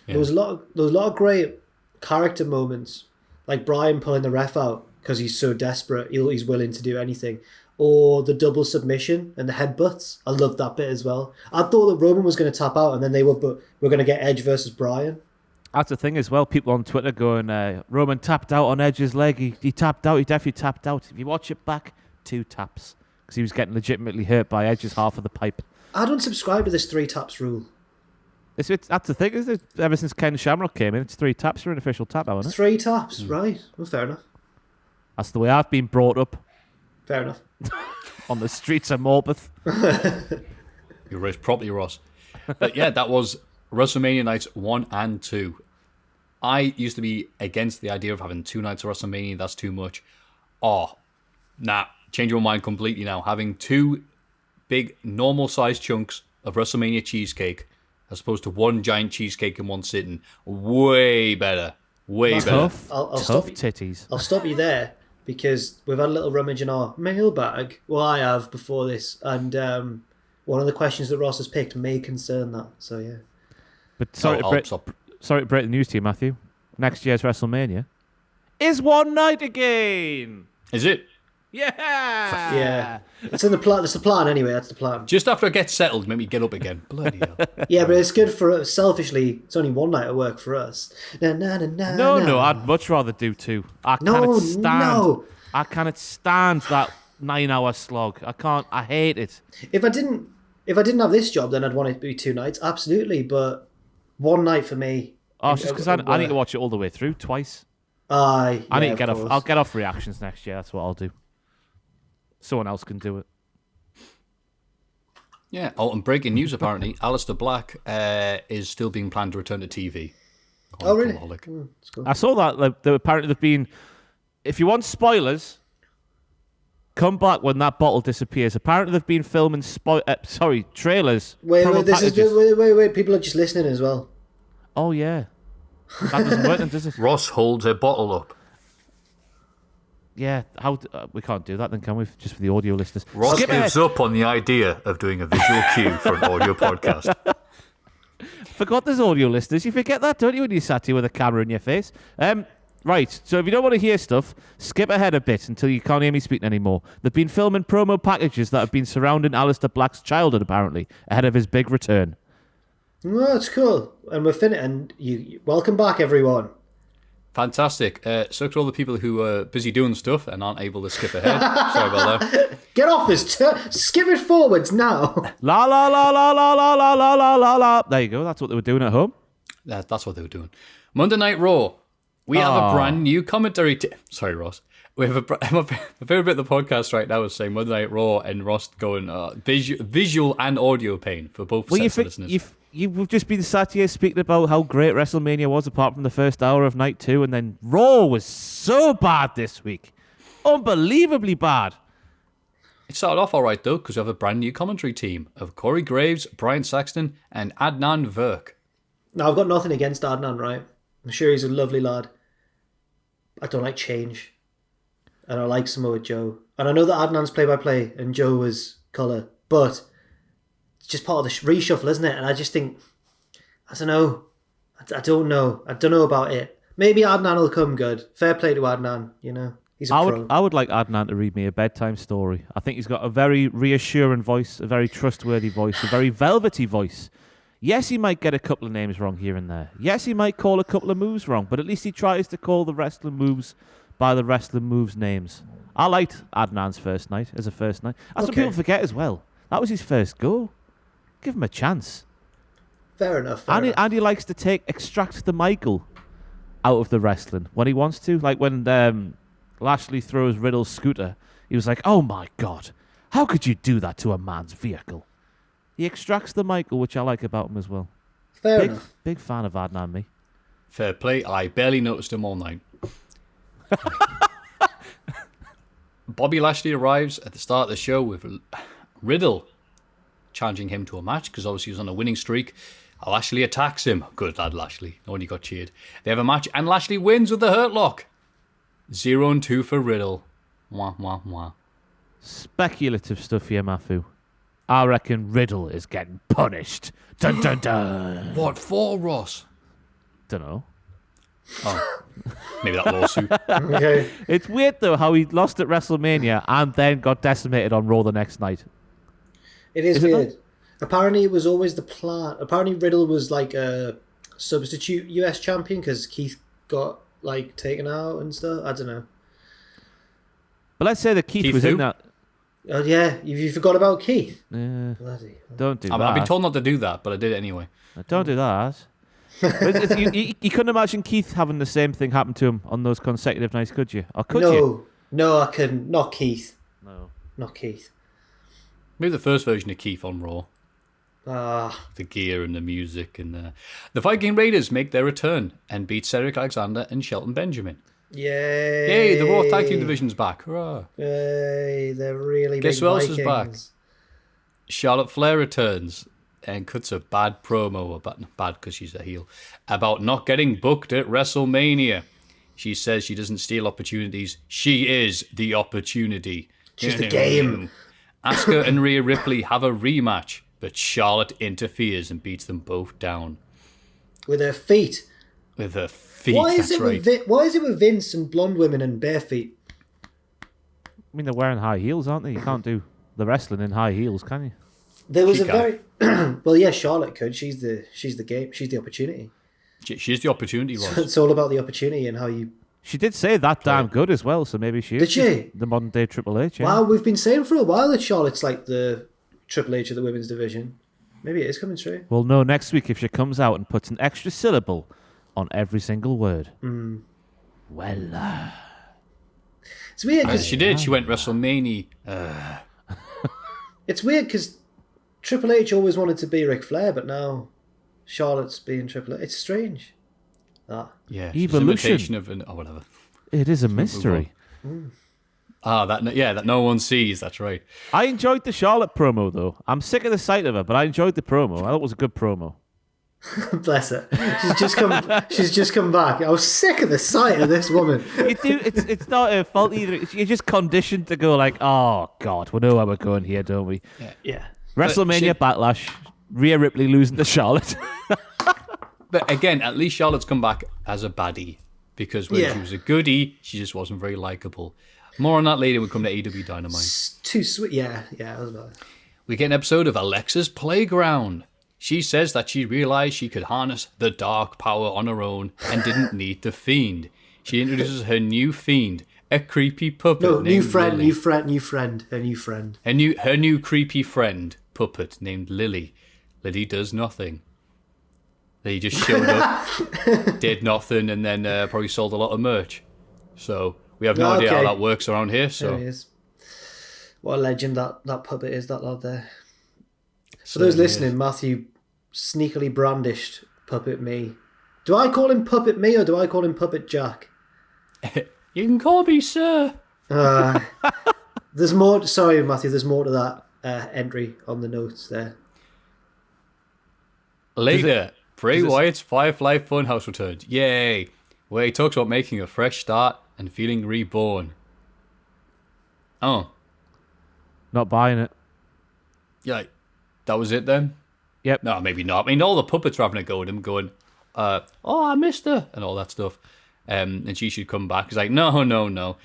Yeah. There was a lot of great character moments, like Bryan pulling the ref out because he's so desperate, he's willing to do anything, or the double submission and the headbutts. I loved that bit as well. I thought that Roman was going to tap out, and then we're going to get Edge versus Bryan. That's the thing as well. People on Twitter going, Roman tapped out on Edge's leg. He tapped out. He definitely tapped out. If you watch it back, 2 taps. Because he was getting legitimately hurt by Edge's half of the pipe. I don't subscribe to this 3 taps rule. That's the thing, isn't it? Ever since Ken Shamrock came in, it's 3 taps for an official tap out, isn't it? 3 taps, right. Well, fair enough. That's the way I've been brought up. Fair enough. On the streets of Morpeth. You're raised properly, Ross. But yeah, that was WrestleMania nights 1 and 2. I used to be against the idea of having 2 nights of WrestleMania. That's too much. Change my mind completely now. Having 2 big, normal-sized chunks of WrestleMania cheesecake as opposed to 1 giant cheesecake in one sitting. Way better. Way better. Tough, I'll tough stop you. titties. I'll stop you there because we've had a little rummage in our mailbag. Well, I have before this, and one of the questions that Ross has picked may concern that. So yeah. But sorry to break the news to you, Maffew. Next year's WrestleMania is one night again. Is it? Yeah. Yeah. It's in the plan. That's the plan anyway. That's the plan. Just after I get settled, make me get up again. Bloody hell. Yeah, but it's good for us. Selfishly, it's only one night of work for us. No, I'd much rather do 2. I cannot stand that 9-hour slog. I hate it. If I didn't have this job, then I'd want it to be 2 nights. Absolutely, but one night for me. Oh, it's just because I need to watch it all the way through twice. I need to get off. I'll get off reactions next year. That's what I'll do. Someone else can do it. Yeah. Oh, and breaking news, apparently, Aleister Black is still being planned to return to TV. Oh, really? That's cool. I saw that. Apparently they've been... If you want spoilers, come back when that bottle disappears. Apparently they've been filming trailers. Wait. People are just listening as well. Oh, yeah. That doesn't work then, does it? Ross holds a bottle up. Yeah, we can't do that then, can we? Just for the audio listeners. Ross gives up on the idea of doing a visual cue for an audio podcast. Forgot there's audio listeners. You forget that, don't you, when you sat here with a camera in your face? Right, so if you don't want to hear stuff, skip ahead a bit until you can't hear me speaking anymore. They've been filming promo packages that have been surrounding Aleister Black's childhood, apparently, ahead of his big return. Well, that's cool. And we're finished. And you welcome back, everyone. Fantastic. So to all the people who are busy doing stuff and aren't able to skip ahead. Sorry about that. Get off his skip it forwards now. La la la la la la la la la la la. There you go. That's what they were doing at home. That's what they were doing. Monday Night Raw. We have a brand new commentary team. Sorry, Ross. We have my favorite bit of the podcast right now is saying Monday Night Raw and Ross going visual and audio pain for both sets of listeners. You've just been sat here speaking about how great WrestleMania was apart from the first hour of night 2, and then Raw was so bad this week. Unbelievably bad. It started off all right, though, because we have a brand new commentary team of Corey Graves, Brian Saxton, and Adnan Virk. Now, I've got nothing against Adnan, right? I'm sure he's a lovely lad. I don't like change. And I like Samoa Joe. And I know that Adnan's play-by-play and Joe was colour, but it's just part of the reshuffle, isn't it? And I just think, I don't know. I don't know. I don't know about it. Maybe Adnan will come good. Fair play to Adnan, you know. He's a pro. I would like Adnan to read me a bedtime story. I think he's got a very reassuring voice, a very trustworthy voice, a very velvety voice. Yes, he might get a couple of names wrong here and there. Yes, he might call a couple of moves wrong, but at least he tries to call the wrestling moves by the wrestling moves names. I liked Adnan's first night as a first night. That's what people forget as well. That was his first go. Give him a chance. Fair enough. And he likes to extract the Michael out of the wrestling when he wants to. Like when Lashley throws Riddle's scooter, he was like, "Oh my God, how could you do that to a man's vehicle?" He extracts the Michael, which I like about him as well. Fair enough. Big fan of Adnan, me. Fair play. I barely noticed him all night. Bobby Lashley arrives at the start of the show with Riddle challenging him to a match because obviously he was on a winning streak. Lashley attacks him. Good lad, Lashley. No wonder he got cheered. They have a match and Lashley wins with the Hurt Lock. 0-2 for Riddle. Wah, wah, wah. Speculative stuff here, Maffew. I reckon Riddle is getting punished. Dun dun dun. What for, Ross? Dunno. Oh, maybe that lawsuit. Okay. It's weird though how he lost at WrestleMania and then got decimated on Raw the next night. It is weird. Apparently, it was always the plan. Apparently, Riddle was like a substitute US champion because Keith got like taken out and stuff. I don't know. But let's say that Keith was who? in that. Oh yeah, you forgot about Keith. Bloody. Don't do I've that. been told not to do that, but I did it anyway. Don't do that. You couldn't imagine Keith having the same thing happen to him on those consecutive nights, could you? Or could you? No, I couldn't. Not Keith. No. Not Keith. Maybe the first version of Keith on Raw. Ah. The gear and the music. And the Viking Raiders make their return and beat Cedric Alexander and Shelton Benjamin. Yay. Yay, the Raw Tag Team Division's back. Hurrah. Yay, they're really Guess big who else Vikings. is back? Charlotte Flair returns and cuts a bad promo, or bad because she's a heel, about not getting booked at WrestleMania. She says she doesn't steal opportunities. She is the opportunity. She's the game. Asuka and Rhea Ripley have a rematch, but Charlotte interferes and beats them both down. With her feet. With her feet, Why is that's it right. why is it with Vince and blonde women and bare feet? I mean, they're wearing high heels, aren't they? You can't do the wrestling in high heels, can you? There was She a very well, yeah, Charlotte could. She's the game. She's the opportunity. She's the opportunity, Ross. It's all about the opportunity and how you. She did say that damn good as well, so maybe she is. Did she? The modern day Triple H. Yeah. Wow, we've been saying for a while that Charlotte's like the Triple H of the women's division. Maybe it is coming true. We'll know next week if she comes out and puts an extra syllable on every single word. Well, It's weird As because she did. She went WrestleMania. it's weird because Triple H always wanted to be Ric Flair, but now Charlotte's being Triple H. It's strange. That. Yeah, she's Evolution. an imitation of whatever. it is a mystery. That no one sees. That's right. I enjoyed the Charlotte promo, though. I'm sick of the sight of her, but I enjoyed the promo. I thought it was a good promo. Bless her. She's just come back. I was sick of the sight of this woman. It's not her fault either. You're just conditioned to go like, oh, God, we know where we're going here, don't we? Yeah. WrestleMania Backlash, Rhea Ripley losing to Charlotte. But again, at least Charlotte's come back as a baddie. Because when she was a goodie, she just wasn't very likable. More on that later when we come to AEW Dynamite. It's too sweet. Yeah, that was about it. We get an episode of Alexa's Playground. She says that she realised she could harness the dark power on her own and didn't need the Fiend. She introduces her new Fiend, a creepy puppet No, named new friend, Lily. her new friend. Her new creepy friend puppet named Lily. Lily does nothing. He just showed up, did nothing, and then probably sold a lot of merch. So we have no idea how that works around here. So there he is. What a legend that puppet is, that lad there. For those listening, Maffew sneakily brandished Puppet Me. Do I call him Puppet Me or do I call him Puppet Jack? You can call me sir. There's more. Sorry, Maffew. There's more to that entry on the notes there. Later, Bray Wyatt's Firefly Funhouse returns. Yay! Where he talks about making a fresh start and feeling reborn. Oh, Not buying it. yeah. That was it then? Yep. No, maybe not. I mean, all the puppets were having a go at him, going, "Oh, I missed her," and all that stuff. And she should come back. He's like, no.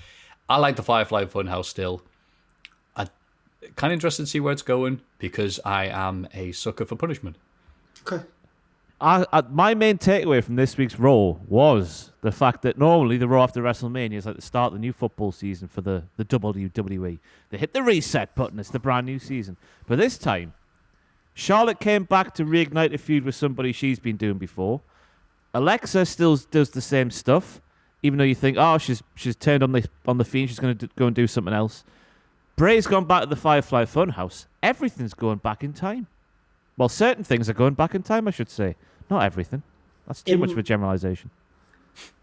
I like the Firefly Funhouse still. I'm kind of interested to see where it's going because I am a sucker for punishment. Okay. My main takeaway from this week's Raw was the fact that normally the Raw after WrestleMania is like the start of the new football season for the WWE. They hit the reset button. It's the brand new season. But this time, Charlotte came back to reignite a feud with somebody she's been doing before. Alexa still does the same stuff, even though you think, oh, she's turned on the Fiend, she's going to go and do something else. Bray's gone back to the Firefly Funhouse. Everything's going back in time. Well, certain things are going back in time, I should say. Not everything. That's too much of a generalization.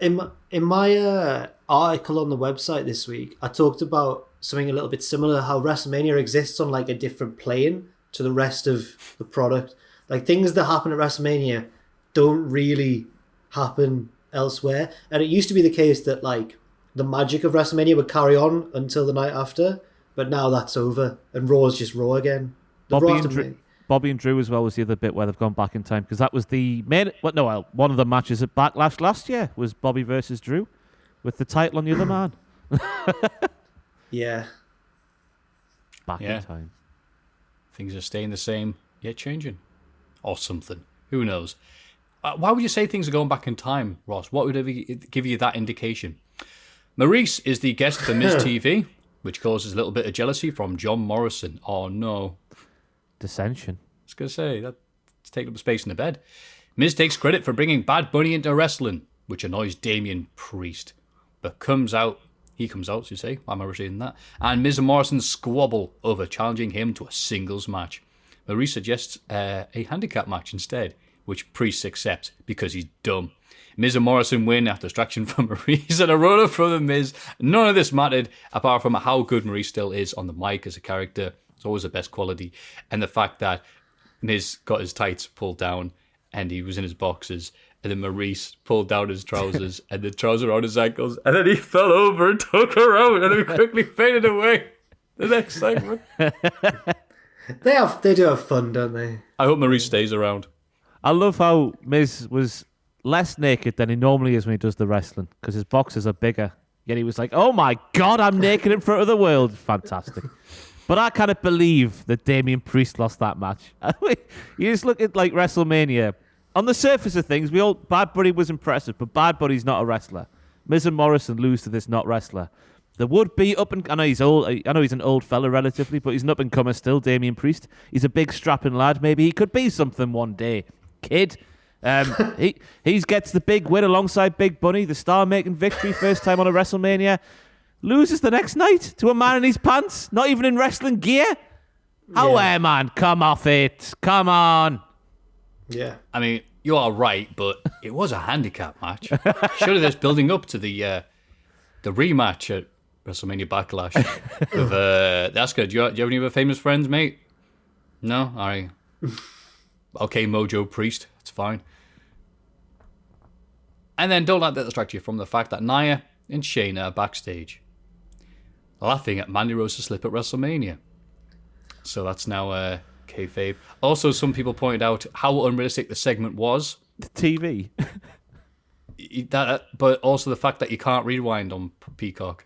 In my article on the website this week, I talked about something a little bit similar, how WrestleMania exists on like a different plane to the rest of the product. Like things that happen at WrestleMania don't really happen elsewhere. And it used to be the case that like the magic of WrestleMania would carry on until the night after, but now that's over and Raw's just Raw again. Bobby and Drew as well was the other bit where they've gone back in time because that was the main. One of the matches at Backlash last year was Bobby versus Drew, with the title on the other man. Yeah. Back in time. Things are staying the same, yet changing, or something. Who knows? Why would you say things are going back in time, Ross? What would give you that indication? Maurice is the guest for Miz TV, which causes a little bit of jealousy from John Morrison. Oh no. Dissension. I was going to say, that's taking up space in the bed. Miz takes credit for bringing Bad Bunny into wrestling, which annoys Damian Priest. But he comes out, so you say, why am I reading that? And Miz and Morrison squabble over challenging him to a singles match. Maurice suggests a handicap match instead, which Priest accepts because he's dumb. Miz and Morrison win after distraction from Maurice and a roller from the Miz. None of this mattered, apart from how good Maurice still is on the mic as a character. It's always the best quality. And the fact that Miz got his tights pulled down and he was in his boxers. And then Maurice pulled down his trousers and the trouser around his ankles. And then he fell over and took her out. And then he quickly faded away. The next segment. They do have fun, don't they? I hope Maurice stays around. I love how Miz was less naked than he normally is when he does the wrestling because his boxers are bigger. Yet he was like, oh my God, I'm naked in front of the world. Fantastic. But I kind of believe that Damian Priest lost that match. You just look at like WrestleMania. On the surface of things, Bad Bunny was impressive, but Bad Bunny's not a wrestler. Miz and Morrison lose to this not wrestler. There would be I know he's old. I know he's an old fella relatively, but he's an up and comer still. Damian Priest. He's a big strapping lad. Maybe he could be something one day, kid. He gets the big win alongside Big Bunny, the star-making victory, first time on a WrestleMania. Loses the next night to a man in his pants, not even in wrestling gear. Man, come off it. Come on. Yeah. I mean, you are right, but it was a handicap match. Surely there's building up to the rematch at WrestleMania Backlash with Asuka. Do you have any other famous friends, mate? No? All right. Okay, Mojo Priest. It's fine. And then don't let that distract you from the fact that Nia and Shayna are backstage laughing at Mandy Rose's slip at WrestleMania. So that's now kayfabe. Also, some people pointed out how unrealistic the segment was. The TV. But also the fact that you can't rewind on Peacock.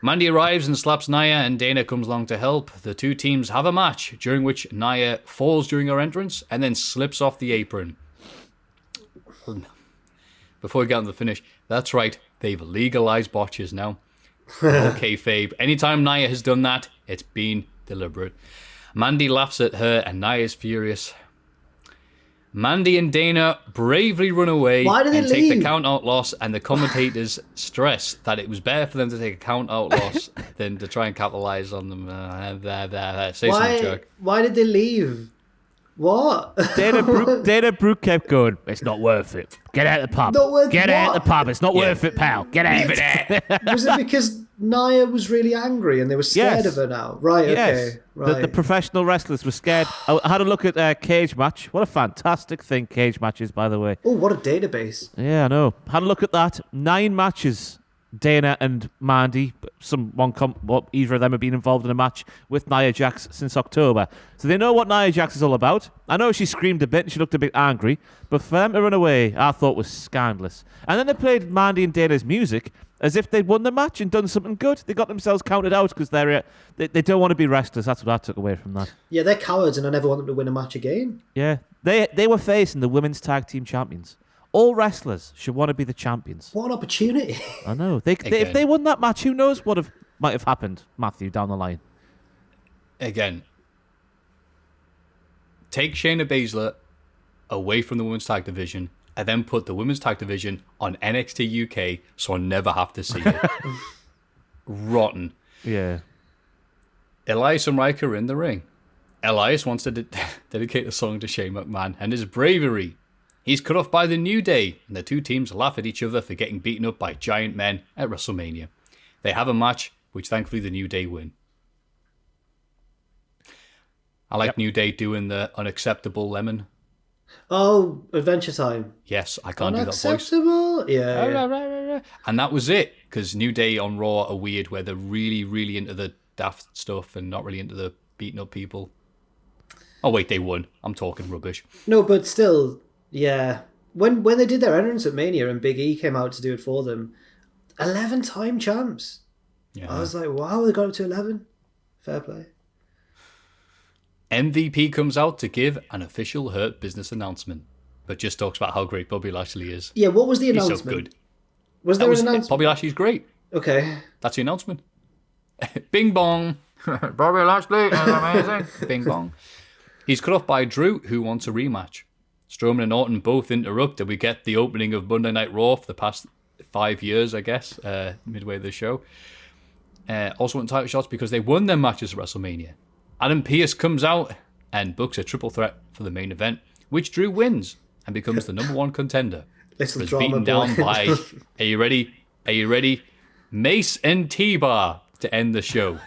Mandy arrives and slaps Nia, and Dana comes along to help. The two teams have a match, during which Nia falls during her entrance and then slips off the apron. Before we get on to the finish, that's right, they've legalized botches now. Okay, Fabe. Anytime Nia has done that, it's been deliberate. Mandy laughs at her, and Nia's furious. Mandy and Dana bravely run away Why did they and take the leave? count-out loss, and the commentators stress that it was better for them to take a count-out loss than to try and capitalise on them. Say something, Chuck. Why did they leave? What? Dana Brooke kept going, it's not worth it. Get out of the pub. Not worth Get out what? of the pub. It's not Yeah. worth it, pal. Get out. Leave it. Was it because Nia was really angry and they were scared Yes. of her now? Right, okay. Yes. Right. The professional wrestlers were scared. I had a look at Cage Match. What a fantastic thing Cage Match is, by the way. Oh, what a database. Yeah, I know. Had a look at that. 9 matches. Dana and Mandy, either of them have been involved in a match with Nia Jax since October. So they know what Nia Jax is all about. I know she screamed a bit and she looked a bit angry, but for them to run away, I thought was scandalous. And then they played Mandy and Dana's music as if they'd won the match and done something good. They got themselves counted out because they don't want to be wrestlers. That's what I took away from that. Yeah, they're cowards and I never want them to win a match again. Yeah, they were facing the women's tag team champions. All wrestlers should want to be the champions. What an opportunity. I know. If they won that match, who knows what might have happened, Maffew, down the line. Again, take Shayna Baszler away from the women's tag division and then put the women's tag division on NXT UK so I never have to see it. Rotten. Yeah. Elias and Riker in the ring. Elias wants to dedicate the song to Shane McMahon and his bravery. He's cut off by the New Day, and the two teams laugh at each other for getting beaten up by giant men at WrestleMania. They have a match, which thankfully the New Day win. I like New Day doing the unacceptable lemon. Oh, Adventure Time. Yes, I can't do that voice. Unacceptable? Yeah. And that was it, because New Day on Raw are weird, where they're really, really into the daft stuff and not really into the beating up people. Oh wait, they won. I'm talking rubbish. No, but still, yeah. When they did their entrance at Mania and Big E came out to do it for them, 11-time champs. Yeah. I was like, wow, they got up to 11. Fair play. MVP comes out to give an official Hurt Business announcement, but just talks about how great Bobby Lashley is. Yeah, what was the He's announcement? so good. Was there an announcement? Bobby Lashley's great. Okay. That's the announcement. Bing bong. Bobby Lashley is amazing. Bing bong. He's cut off by Drew, who wants a rematch. Strowman and Orton both interrupt, and we get the opening of Monday Night Raw for the past 5 years, I guess, midway of the show. Also want title shots because they won their matches at WrestleMania. Adam Pearce comes out and books a triple threat for the main event, which Drew wins and becomes the number one contender. Little Was drama beaten boy. down by, are you ready? Are you ready? Mace and T-Bar to end the show.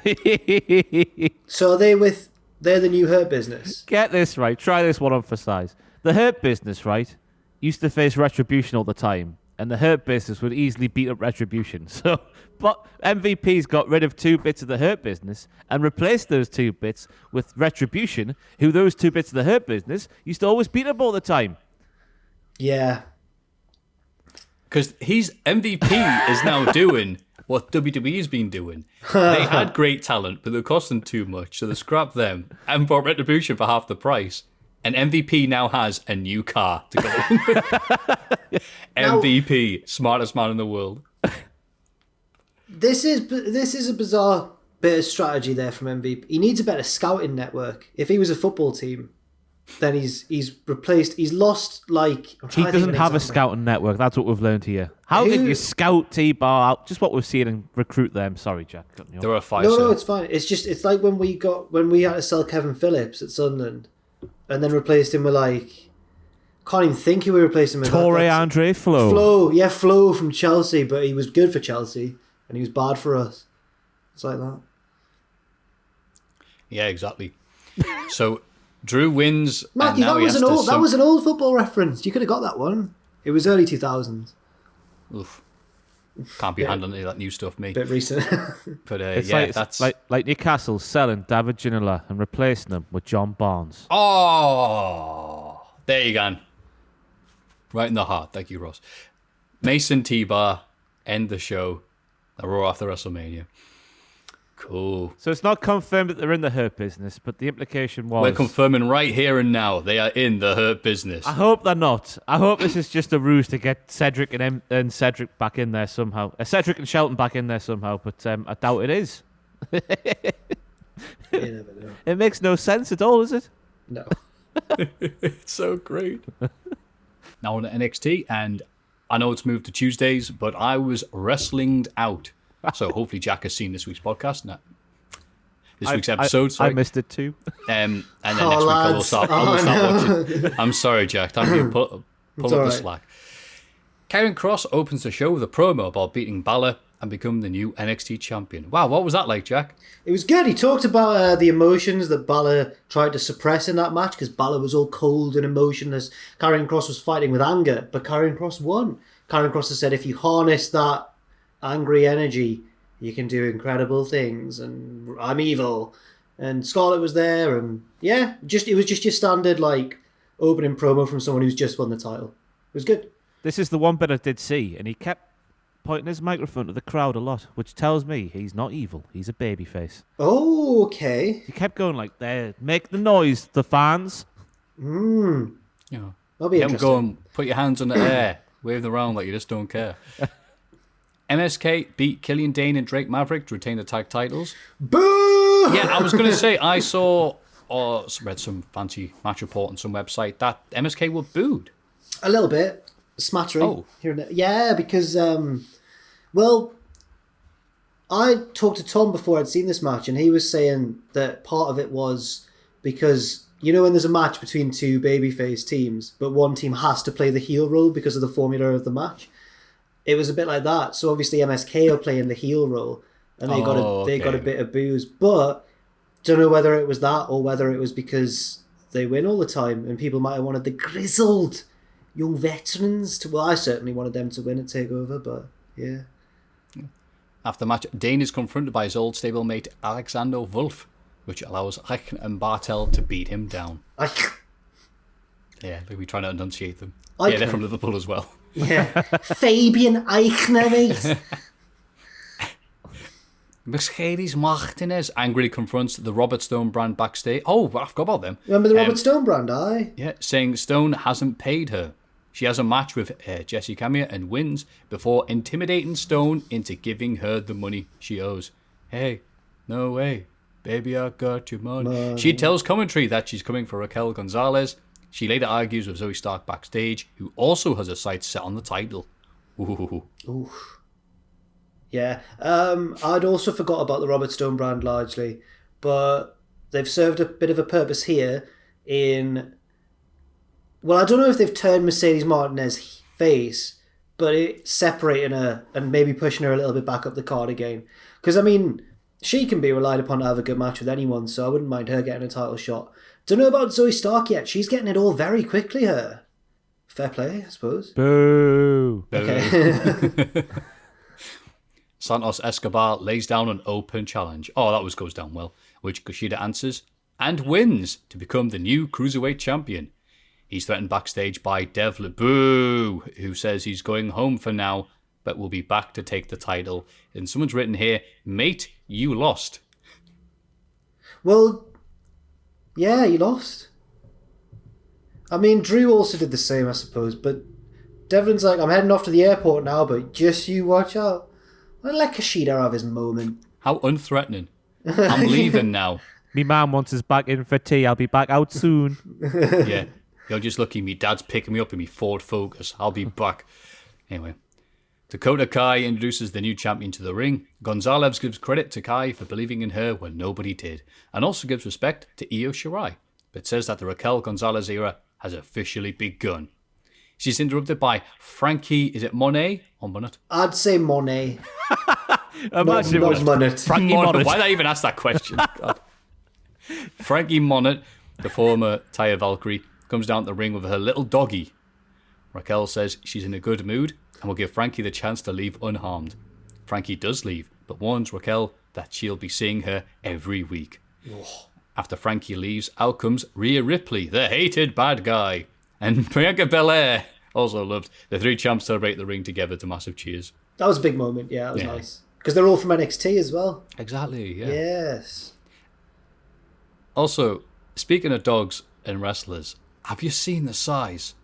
So they're the new Hurt Business. Get this right. Try this one on for size. The Hurt Business, right, used to face Retribution all the time, and the Hurt Business would easily beat up Retribution. So, but MVP's got rid of 2 bits of the Hurt Business and replaced those 2 bits with Retribution, who those 2 bits of the Hurt Business used to always beat up all the time. Yeah. Because MVP is now doing what WWE's been doing. They had great talent, but they're costing too much, so they scrapped them and bought Retribution for half the price. And MVP now has a new car to go along with. MVP, smartest man in the world. This is a bizarre bit of strategy there from MVP. He needs a better scouting network. If he was a football team, then he's lost, like... He doesn't have a scouting network. That's what we've learned here. How can you scout T-Bar out? Just what we've seen and recruit them. Sorry, Jack. There are 5. No, it's fine. It's like when we had to sell Kevin Phillips at Sunderland and then replaced him with can't even think who we replaced him with. Torre Andre Flo. Flo from Chelsea, but he was good for Chelsea and he was bad for us. It's like that. Yeah, exactly. So Drew wins. Matthew, and now that was an old football reference. You could have got that one. It was early 2000s. Oof. Can't be handling any of that new stuff, me. Bit recent. But It's that's like Newcastle selling David Ginola and replacing him with John Barnes. Oh, there you go. Right in the heart. Thank you, Ross. Mason T-Bar end the show. The Raw after WrestleMania. Cool. So it's not confirmed that they're in the Hurt Business, but the implication was... We're confirming right here and now they are in the Hurt Business. I hope they're not. I hope this is just a ruse to get Cedric and Cedric back in there somehow. Cedric and Shelton back in there somehow, but I doubt it is. You never know. It makes no sense at all, is it? No. It's so great. Now on NXT, and I know it's moved to Tuesdays, but I was wrestlinged out. So hopefully Jack has seen this week's podcast. This week's episode. Sorry. I missed it too. And then next week I will start watching. I'm sorry, Jack. Time for you to pull up the slack. Karrion Kross opens the show with a promo about beating Balor and become the new NXT champion. Wow, what was that like, Jack? It was good. He talked about the emotions that Balor tried to suppress in that match because Balor was all cold and emotionless. Karrion Kross was fighting with anger, but Karrion Kross won. Karrion Kross has said if you harness that angry energy, you can do incredible things, and I'm evil. And Scarlett was there, and yeah, it was just your standard like opening promo from someone who's just won the title. It was good. This is the one bit I did see, and he kept pointing his microphone to the crowd a lot, which tells me he's not evil. He's a babyface. Oh, okay. He kept going like, "There, make the noise, the fans." You know, That'll be interesting. Go and put your hands in the air, wave them around like you just don't care. MSK beat Killian Dane and Drake Maverick to retain the tag titles. Boo! Yeah, I was going to say, I saw or read some fancy match report on some website that MSK were booed. A little bit. Smattering. Oh. Here and there. Yeah, because, well, I talked to Tom before I'd seen this match, and he was saying that part of it was because, you know, when there's a match between two babyface teams, but one team has to play the heel role because of the formula of the match. It was a bit like that. So obviously MSK are playing the heel role, and they got a bit of booze. But don't know whether it was that or whether it was because they win all the time, and people might have wanted the grizzled young veterans to. Well, I certainly wanted them to win at Takeover, but yeah. After the match, Dane is confronted by his old stablemate Alexander Wolf, which allows Eichner and Bartel to beat him down. Yeah, we trying to enunciate them. Eichner. Yeah, they're from Liverpool as well. Yeah, Fabian Eichner, mate. Mercedes Martinez angrily confronts the Robert Stone brand backstage. Oh, I forgot about them. Remember the Robert Stone brand, aye? Yeah, saying Stone hasn't paid her. She has a match with Jessie Camia and wins before intimidating Stone into giving her the money she owes. Hey, no way. Baby, I got your money. She tells commentary that she's coming for Raquel Gonzalez. She later argues with Zoe Stark backstage, who also has her sights set on the title. Ooh. Yeah. I'd also forgot about the Robert Stone brand largely, but they've served a bit of a purpose here in... Well, I don't know if they've turned Mercedes Martinez face, but it's separating her and maybe pushing her a little bit back up the card again. Because, I mean, she can be relied upon to have a good match with anyone, so I wouldn't mind her getting a title shot. Don't know about Zoe Stark yet. She's getting it all very quickly, her. Fair play, I suppose. Boo. Okay. Santos Escobar lays down an open challenge. Oh, that goes down well. Which Kushida answers and wins to become the new Cruiserweight champion. He's threatened backstage by Devlin, boo, who says he's going home for now, but will be back to take the title. And someone's written here, mate, you lost. Well... Yeah, he lost. I mean, Drew also did the same, I suppose, but Devlin's like, I'm heading off to the airport now, but just you watch out. I'll let Kushida have his moment. How unthreatening. I'm leaving now. Me mum wants us back in for tea. I'll be back out soon. Yeah, you're just lucky me dad's picking me up in me Ford Focus. I'll be back. Anyway, Dakota Kai introduces the new champion to the ring. Gonzalez gives credit to Kai for believing in her when nobody did, and also gives respect to Io Shirai, but says that the Raquel Gonzalez era has officially begun. She's interrupted by Frankie, is it Monet or Monet? I'd say Monet. Imagine not Monet. Frankie Monet. Why did I even ask that question? God. Frankie Monet, the former Taya Valkyrie, comes down to the ring with her little doggy. Raquel says she's in a good mood and will give Frankie the chance to leave unharmed. Frankie does leave, but warns Raquel that she'll be seeing her every week. After Frankie leaves, out comes Rhea Ripley, the hated bad guy. And Bianca Belair, also loved. The three champs celebrate the ring together to massive cheers. That was a big moment, yeah, that was nice. Because they're all from NXT as well. Exactly, yeah. Yes. Also, speaking of dogs and wrestlers, have you seen the size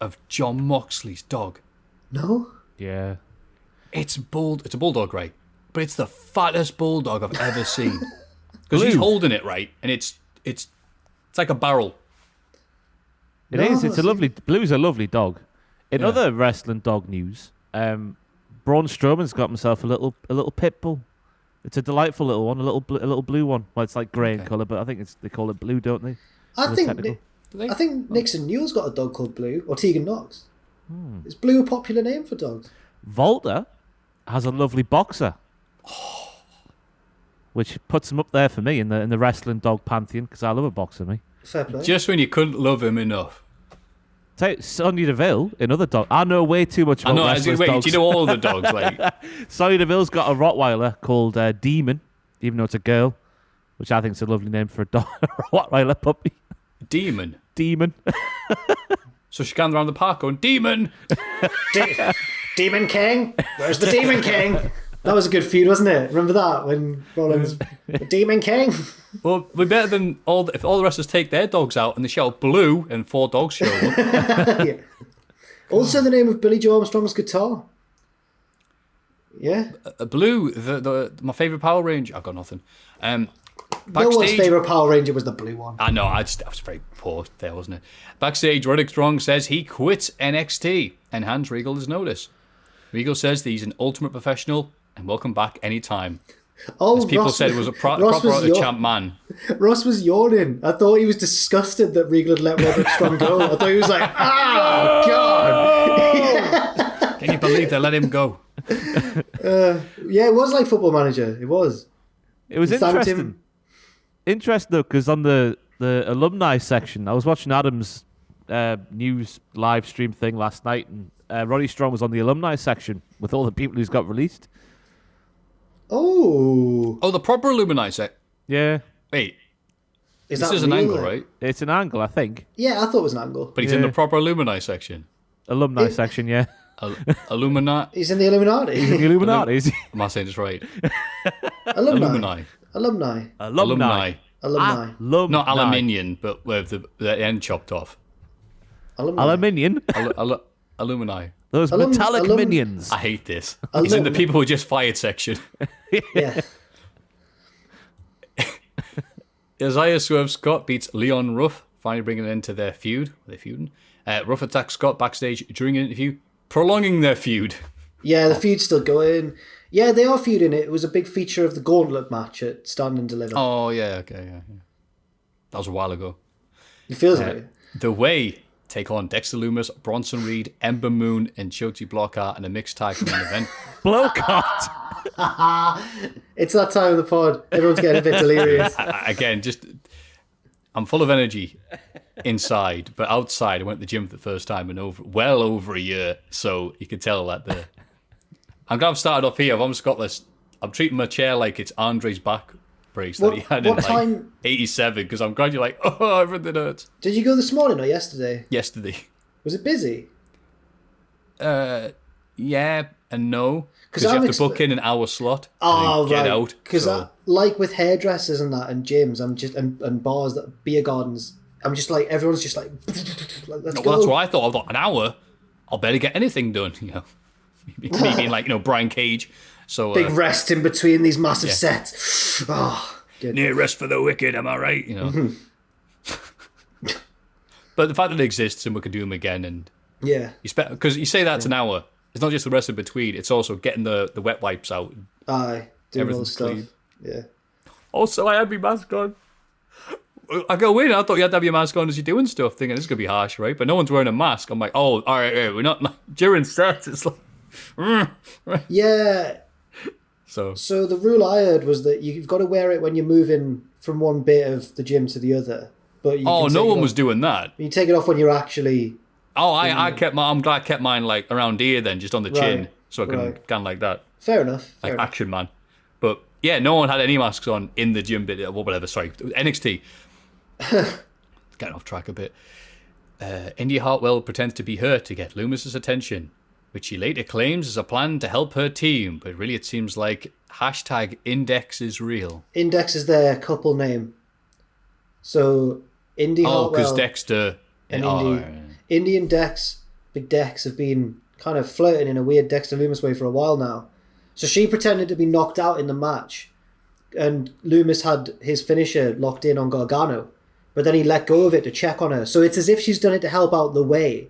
of Jon Moxley's dog? No? Yeah. It's a bulldog, right? But it's the fattest bulldog I've ever seen. Because he's holding it, right? And it's like a barrel. It is. It's a lovely... Blue's a lovely dog. In other wrestling dog news, Braun Strowman's got himself a little pit bull. It's a delightful little one, a little blue one. Well, it's like grey in colour, but I think they call it blue, don't they? I think Nixon Newell's got a dog called Blue, or Tegan Knox. Is Blue a popular name for dogs? Volta has a lovely boxer, which puts him up there for me in the wrestling dog pantheon, because I love a boxer, me. Fair play. Just when you couldn't love him enough. Sonya Deville, another dog. I know way too much about wrestlers' dogs. Do you know all the dogs? Like Sonya Deville's got a Rottweiler called Demon, even though it's a girl, which I think is a lovely name for a dog, a Rottweiler puppy. Demon. So she can around the park going, Demon! Demon King? Where's the Demon King? That was a good feud, wasn't it? Remember that when Rollins, the Demon King? Well, we're better than if all the wrestlers take their dogs out and they shout Blue and 4 dogs show up. Yeah. Also the name of Billy Joe Armstrong's guitar. Yeah. Blue, my favourite Power Ranger. I've got nothing. No one's favourite Power Ranger was the blue one. I know, I was very poor there, wasn't it? Backstage, Roderick Strong says he quits NXT and hands Regal his notice. Regal says that he's an ultimate professional and welcome back anytime. Oh, as people said, was a proper champ man. Ross was yawning. I thought he was disgusted that Regal had let Roderick Strong go. I thought he was like, oh, God. Can you believe they let him go? Yeah, it was like Football Manager. It was. It was interesting. Interesting, though, because on the alumni section, I was watching Adam's news live stream thing last night, and Roddy Strong was on the alumni section with all the people who's got released. Oh, the proper alumni set. Yeah. Wait, this is an angle, right? It's an angle, I think. Yeah, I thought it was an angle. But he's in the proper alumni section. Alumni section, yeah. Illuminati. He's in the Illuminati. He's in the Illuminati, is he? Am I saying this right? Alumni. Alumni. Not aluminium, but with the end chopped off. Aluminium? Alumni. Those metallic minions. I hate this. He's in the people who just fired section. Yeah. Isaiah Swerve Scott beats Leon Ruff, finally bringing an end to their feud. They're feuding. Ruff attacks Scott backstage during an interview, prolonging their feud. Yeah, the feud's still going. Yeah, they are feuding it. It was a big feature of the Gauntlet match at Stand and Deliver. Oh, yeah, okay, yeah. That was a while ago. It feels like it. The Way take on Dexter Lumis, Bronson Reed, Ember Moon, and Shotzi Blackheart in a mixed tag main event. Blackheart! It's that time of the pod. Everyone's getting a bit delirious. Again, I'm full of energy inside, but outside I went to the gym for the first time in well over a year, so you can tell that there. I'm glad I've started off here. I've almost got this. I'm treating my chair like it's Andre's back brace that he had in like 87, because I'm glad you're like, oh, everything hurts. Did you go this morning or yesterday? Yesterday. Was it busy? Yeah and no. Because you have to book in an hour slot and get out. Because like with hairdressers and that and gyms, I'm just and bars, beer gardens, I'm just like, everyone's just like, let's go. Well, that's what I thought. I thought, an hour, I'll barely get anything done, you know. Me being like, Brian Cage. So big rest in between these massive sets. Oh, good. Near rest for the wicked, am I right? You know. But the fact that it exists and we can do them again, and because you say that's an hour, it's not just the rest in between. It's also getting the wet wipes out. Aye, doing all the stuff. Clean. Yeah. Also, I had my mask on. I go in, I thought you had to have your mask on as you're doing stuff, thinking this is going to be harsh, right? But no one's wearing a mask. I'm like, oh, all right, we're not during sets. It's like, yeah. So the rule I heard was that you've got to wear it when you're moving from one bit of the gym to the other. But no one was doing that. You take it off when you're actually. Oh, I'm glad I kept mine like around here then, just on the chin, so I can kind of like that. Fair enough. Action Man. But yeah, no one had any masks on in the gym bit, or whatever. Sorry, NXT. Getting off track a bit. India Hartwell pretends to be hurt to get Loomis's attention, which she later claims is a plan to help her team, but really it seems like #Index is real. Index is their couple name. So Indy Hartwell. Oh, because Dexter and Indy and Dex, Big Dex, have been kind of flirting in a weird Dexter Loomis way for a while now. So she pretended to be knocked out in the match, and Loomis had his finisher locked in on Gargano. but then he let go of it to check on her. So it's as if she's done it to help out the way.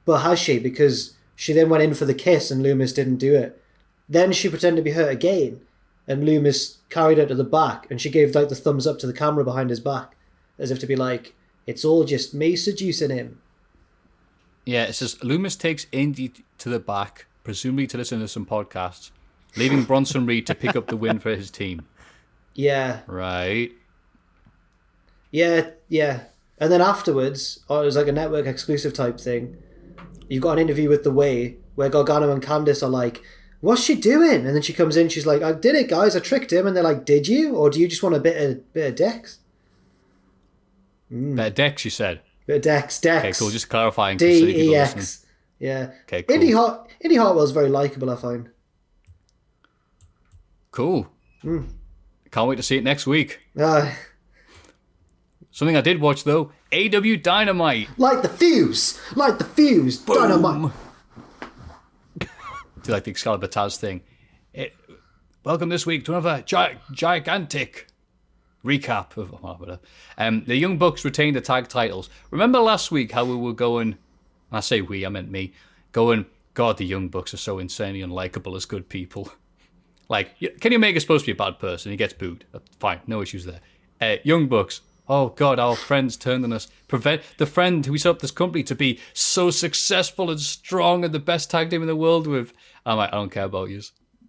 But has she? Because she then went in for the kiss and Loomis didn't do it. Then she pretended to be hurt again, and Loomis carried her to the back, and she gave like the thumbs up to the camera behind his back, as if to be like, it's all just me seducing him. Yeah, it says Loomis takes Indy to the back, presumably to listen to some podcasts, leaving Bronson Reed to pick up the win for his team. Yeah. Right. Yeah. And then afterwards, it was like a network exclusive type thing. You've got an interview with The Way where Gargano and Candice are like, what's she doing? And then she comes in, she's like, I did it, guys, I tricked him. And they're like, did you? Or do you just want a bit of Dex? Bit of Dex, you said? Bit of Dex. Okay, cool, just clarifying. D-E-X. Yeah. Okay, cool. Indy Hartwell's very likeable, I find. Cool. Can't wait to see it next week. Uh, Something I did watch, though, AW Dynamite. Light the fuse! Boom. Dynamite! Do you like the Excalibur Taz thing? Welcome this week to another gigantic recap of the Young Bucks retained the tag titles. Remember last week how we were going, I say we, I meant me, going, God, the Young Bucks are so insanely unlikable as good people. Like, Kenny Omega's supposed to be a bad person, he gets booed. Fine, no issues there. Young Bucks, oh God, our friends turned on us. Prevent the friend who set up this company to be so successful and strong and the best tag team in the world with. I'm like, I don't care about you.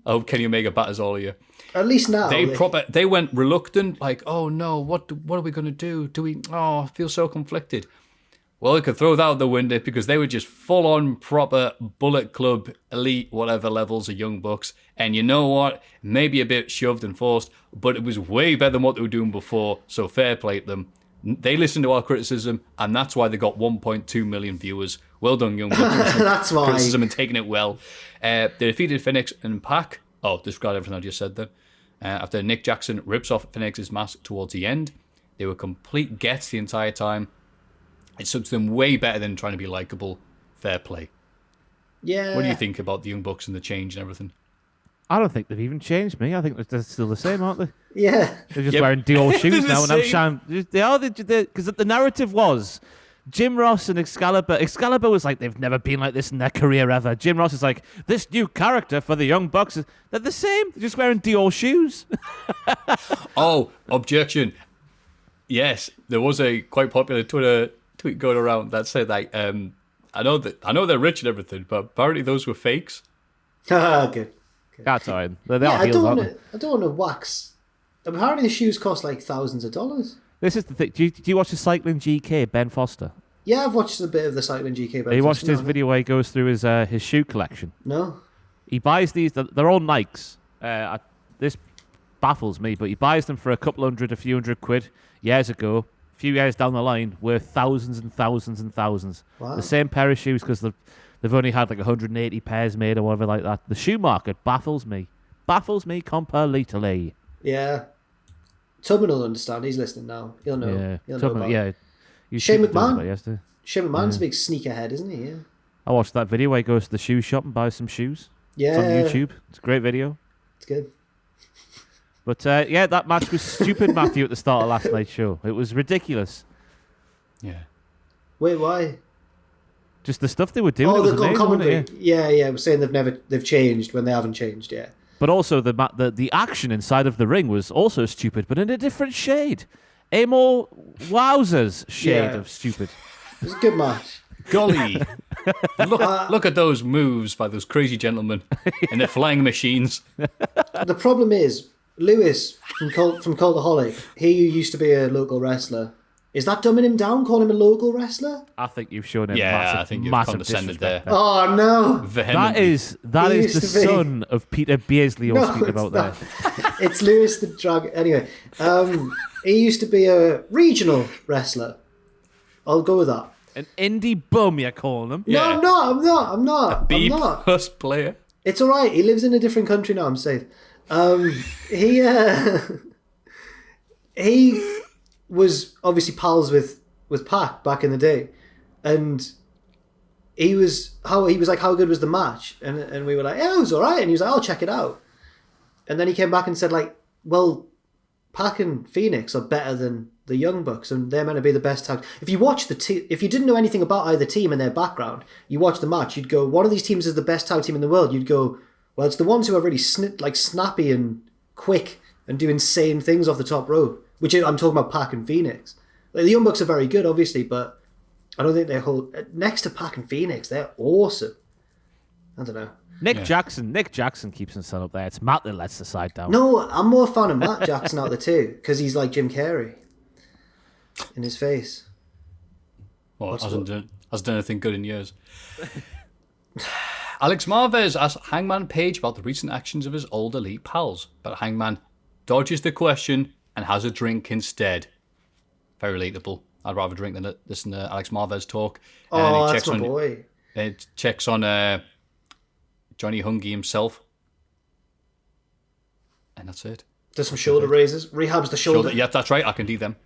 I hope Kenny Omega batters all of you. At least now. They went reluctant, like, oh no, what are we going to do? I feel so conflicted. Well, we could throw that out the window because they were just full-on proper Bullet Club elite whatever levels of Young Bucks. And you know what? Maybe a bit shoved and forced, but it was way better than what they were doing before, so fair play to them. They listened to our criticism, and that's why they got 1.2 million viewers. Well done, Young Bucks. That's why. Criticism and taking it well. They defeated Phoenix and Pac. Oh, describe everything I just said there. After Nick Jackson rips off Phoenix's mask towards the end, they were complete gets the entire time. It suits them way better than trying to be likable. Fair play. Yeah. What do you think about the Young Bucks and the change and everything? I don't think they've even changed me. I think they're still the same, aren't they? Yeah. They're just wearing Dior shoes They're now, the and I'm same. shining. They are because the narrative was Jim Ross and Excalibur. Excalibur was like, they've never been like this in their career ever. Jim Ross is like, this new character for the Young Bucks. They're the same. They're just wearing Dior shoes. Oh, objection. Yes, there was a quite popular Twitter tweet going around that said like, I know they're rich and everything, but apparently those were fakes. Good. That's all right. They Yeah, are I heels, don't aren't want they? to. I don't want to wax. Apparently, the shoes cost like thousands of dollars. This is the thing. Do you watch the Cycling GK, Ben Foster? Yeah, I've watched a bit of the Cycling GK. You watched his video where he goes through his shoe collection. No. He buys these. They're all Nikes. This baffles me, but he buys them for a few hundred quid years ago. A few years down the line, worth thousands and thousands and thousands. Wow. The same pair of shoes because they've only had like 180 pairs made or whatever like that. The shoe market baffles me. Baffles me completely. Yeah. Tubman will understand. He's listening now. He'll know. Yeah. He'll know about it. Yeah. You Shane tweeted McMahon? about it yesterday. Shane McMahon's a big sneakerhead, isn't he? Yeah. I watched that video where he goes to the shoe shop and buys some shoes. Yeah. It's on YouTube. It's a great video. It's good. But yeah, that match was stupid, Maffew, at the start of last night's show. It was ridiculous. Yeah. Wait, why? Just the stuff they were doing. Oh, it was they've got amazing, wasn't commentary. it? Yeah. We're saying they've changed when they haven't changed. Yeah. But also the action inside of the ring was also stupid, but in a different shade. A more wowzers shade of stupid. It was a good match. Golly. Look at those moves by those crazy gentlemen and their flying machines. The problem is Lewis from Cultaholic. He used to be a local wrestler. Is that dumbing him down? Calling him a local wrestler? I think you've shown him I think you've massive condescended disrespect there. Oh no! Vehemently. That He is used the to be. son of Peter Beardsley you're speaking it's about not. there. It's Lewis the drag. Anyway, he used to be a regional wrestler. I'll go with that. An indie bum, you're calling him. Yeah. No, I'm not. B I'm not. plus player. It's all right. He lives in a different country now. I'm safe. He was obviously pals with Pac back in the day, and he was like, how good was the match? And we were like, yeah, it was all right. And he was like, I'll check it out. And then he came back and said like, well, Pac and Phoenix are better than the Young Bucks, and they're meant to be the best tag. If you watch if you didn't know anything about either team and their background, you watch the match, you'd go, one of these teams is the best tag team in the world. You'd go, well, it's the ones who are really snappy and quick and do insane things off the top rope. Which I'm talking about Pac and Phoenix. Like, the Young Bucks are very good, obviously, but I don't think they hold next to Pac and Phoenix. They're awesome. I don't know. Nick Jackson keeps himself up there. It's Matt that lets the side down. No, I'm more a fan of Matt Jackson out of the two because he's like Jim Carrey in his face. Well, hasn't done anything good in years. Alex Marvez asked Hangman Page about the recent actions of his old elite pals, but Hangman dodges the question and has a drink instead. Very relatable. I'd rather drink than listen to Alex Marvez talk. Oh, that's my boy. It checks on Johnny Hungy himself. And that's it. Does some shoulder raises. Rehabs the shoulder. Yeah, that's right. I can do them.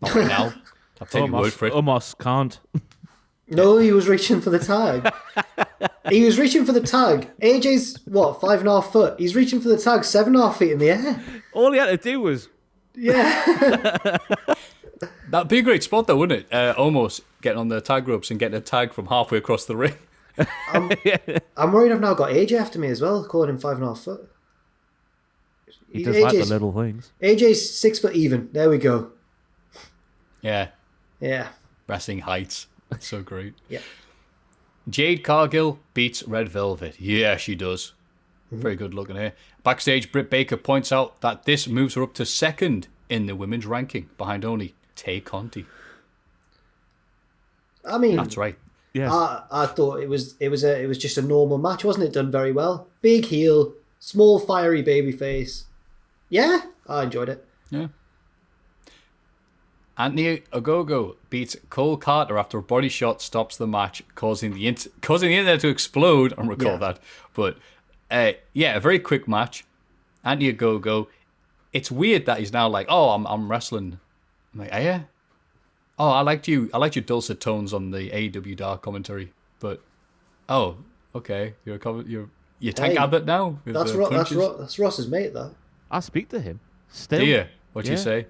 Not right now. I've taken your word for it. Almost can't. No, he was reaching for the tag. He was reaching for the tag. AJ's, 5.5 foot? He's reaching for the tag 7.5 feet in the air. All he had to do was... Yeah. That'd be a great spot, though, wouldn't it? Almost getting on the tag ropes and getting a tag from halfway across the ring. I'm worried I've now got AJ after me as well, calling him 5.5 foot. He does like the little things. AJ's 6 foot even. There we go. Yeah. Yeah. Wrestling heights. That's so great. Yeah. Jade Cargill beats Red Velvet. Yeah, she does. Very good looking here. Backstage, Britt Baker points out that this moves her up to second in the women's ranking, behind only Tay Conti. I mean, that's right. Yes. I thought it was just a normal match, wasn't it? Done very well. Big heel, small fiery baby face. Yeah, I enjoyed it. Yeah. Anthony Ogogo beats Cole Carter after a body shot stops the match, causing the internet to explode. I don't recall that. But, a very quick match. Anthony Ogogo. It's weird that he's now like, oh, I'm wrestling. I'm like, oh, yeah? Oh, I liked your dulcet tones on the AEW Dark commentary. But, oh, okay. You're Tank Abbott now? That's Ross's mate, that. I speak to him. Still. Do you? What do you say?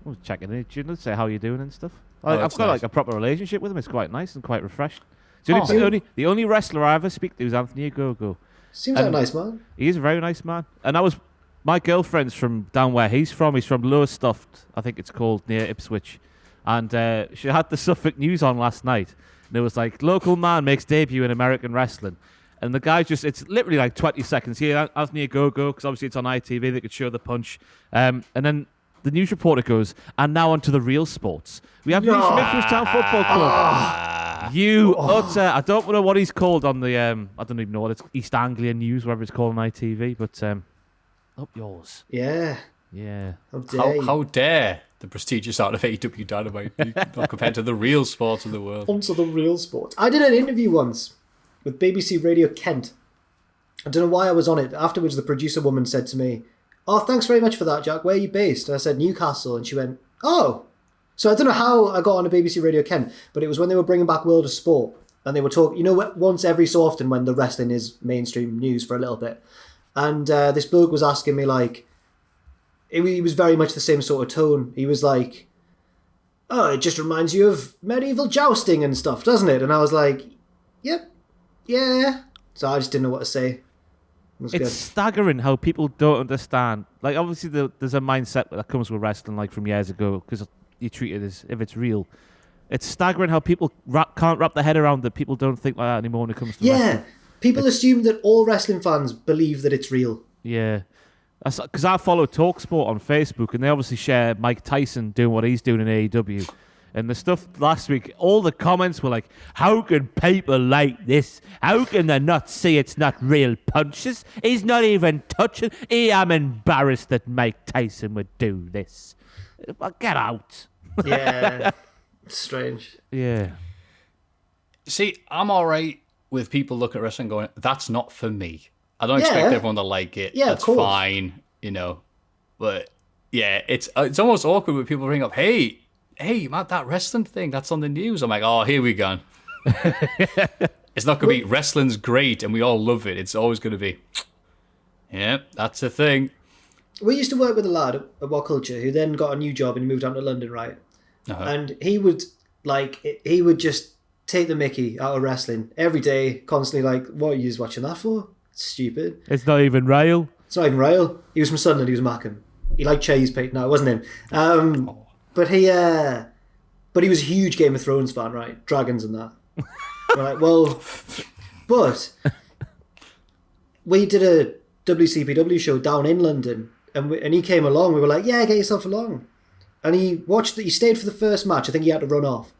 I was checking in, say how you doing and stuff. Oh, I've got nice. like a proper relationship with him. It's quite nice and quite refreshing. The only wrestler I ever speak to is Anthony Ogogo. Seems like a nice man. He is a very nice man. And that was my girlfriend's from down where he's from. He's from Lowestoft, I think it's called, near Ipswich. And she had the Suffolk News on last night. And it was like, local man makes debut in American wrestling. And the guy it's literally like 20 seconds here. Anthony Ogogo, because obviously it's on ITV, they could show the punch. And then the news reporter goes, and now on to the real sports. We have news from Ipswich Town Football Club. I don't know what he's called on the, I don't even know what it's, East Anglia News, whatever it's called on ITV, but up yours. Yeah. Yeah. How dare the prestigious art of AEW Dynamite be not compared to the real sports of the world? Onto the real sport. I did an interview once with BBC Radio Kent. I don't know why I was on it. Afterwards, the producer woman said to me, oh, thanks very much for that, Jack. Where are you based? And I said, Newcastle. And she went, oh. So I don't know how I got on to BBC Radio Kent, but it was when they were bringing back World of Sport. And they were talking, once every so often when the wrestling is mainstream news for a little bit. And this bloke was asking me, like, he was very much the same sort of tone. He was like, oh, it just reminds you of medieval jousting and stuff, doesn't it? And I was like, yep, yeah. So I just didn't know what to say. It's staggering how people don't understand. Like, obviously, there's a mindset that comes with wrestling, like from years ago, because you treat it as if it's real. It's staggering how people can't wrap their head around that. People don't think like that anymore when it comes to wrestling. People assume that all wrestling fans believe that it's real. Yeah. Because I follow TalkSport on Facebook, and they obviously share Mike Tyson doing what he's doing in AEW. And the stuff last week, all the comments were like, how can people like this? How can they not see it's not real punches? He's not even touching. I'm embarrassed that Mike Tyson would do this. Well, get out. Yeah. It's strange. Yeah. See, I'm all right with people looking at wrestling going, that's not for me. I don't expect everyone to like it. Yeah, that's fine, But, yeah, it's almost awkward when people bring up, hey, Matt, that wrestling thing, that's on the news. I'm like, oh, here we go. It's not going to be, wrestling's great and we all love it. It's always going to be, yeah, that's a thing. we used to work with a lad at What Culture who then got a new job and he moved down to London, right? Uh-huh. And he would just take the mickey out of wrestling every day, constantly like, what are you just watching that for? It's stupid. It's not even real. It's not even real. He was from Sunderland, he was Mackham. He liked Shay's Pete. No, it wasn't him. But he was a huge Game of Thrones fan, right? Dragons and that. Right, well, but we did a WCPW show down in London and he came along. We were like, yeah, get yourself along. And he stayed for the first match. I think he had to run off.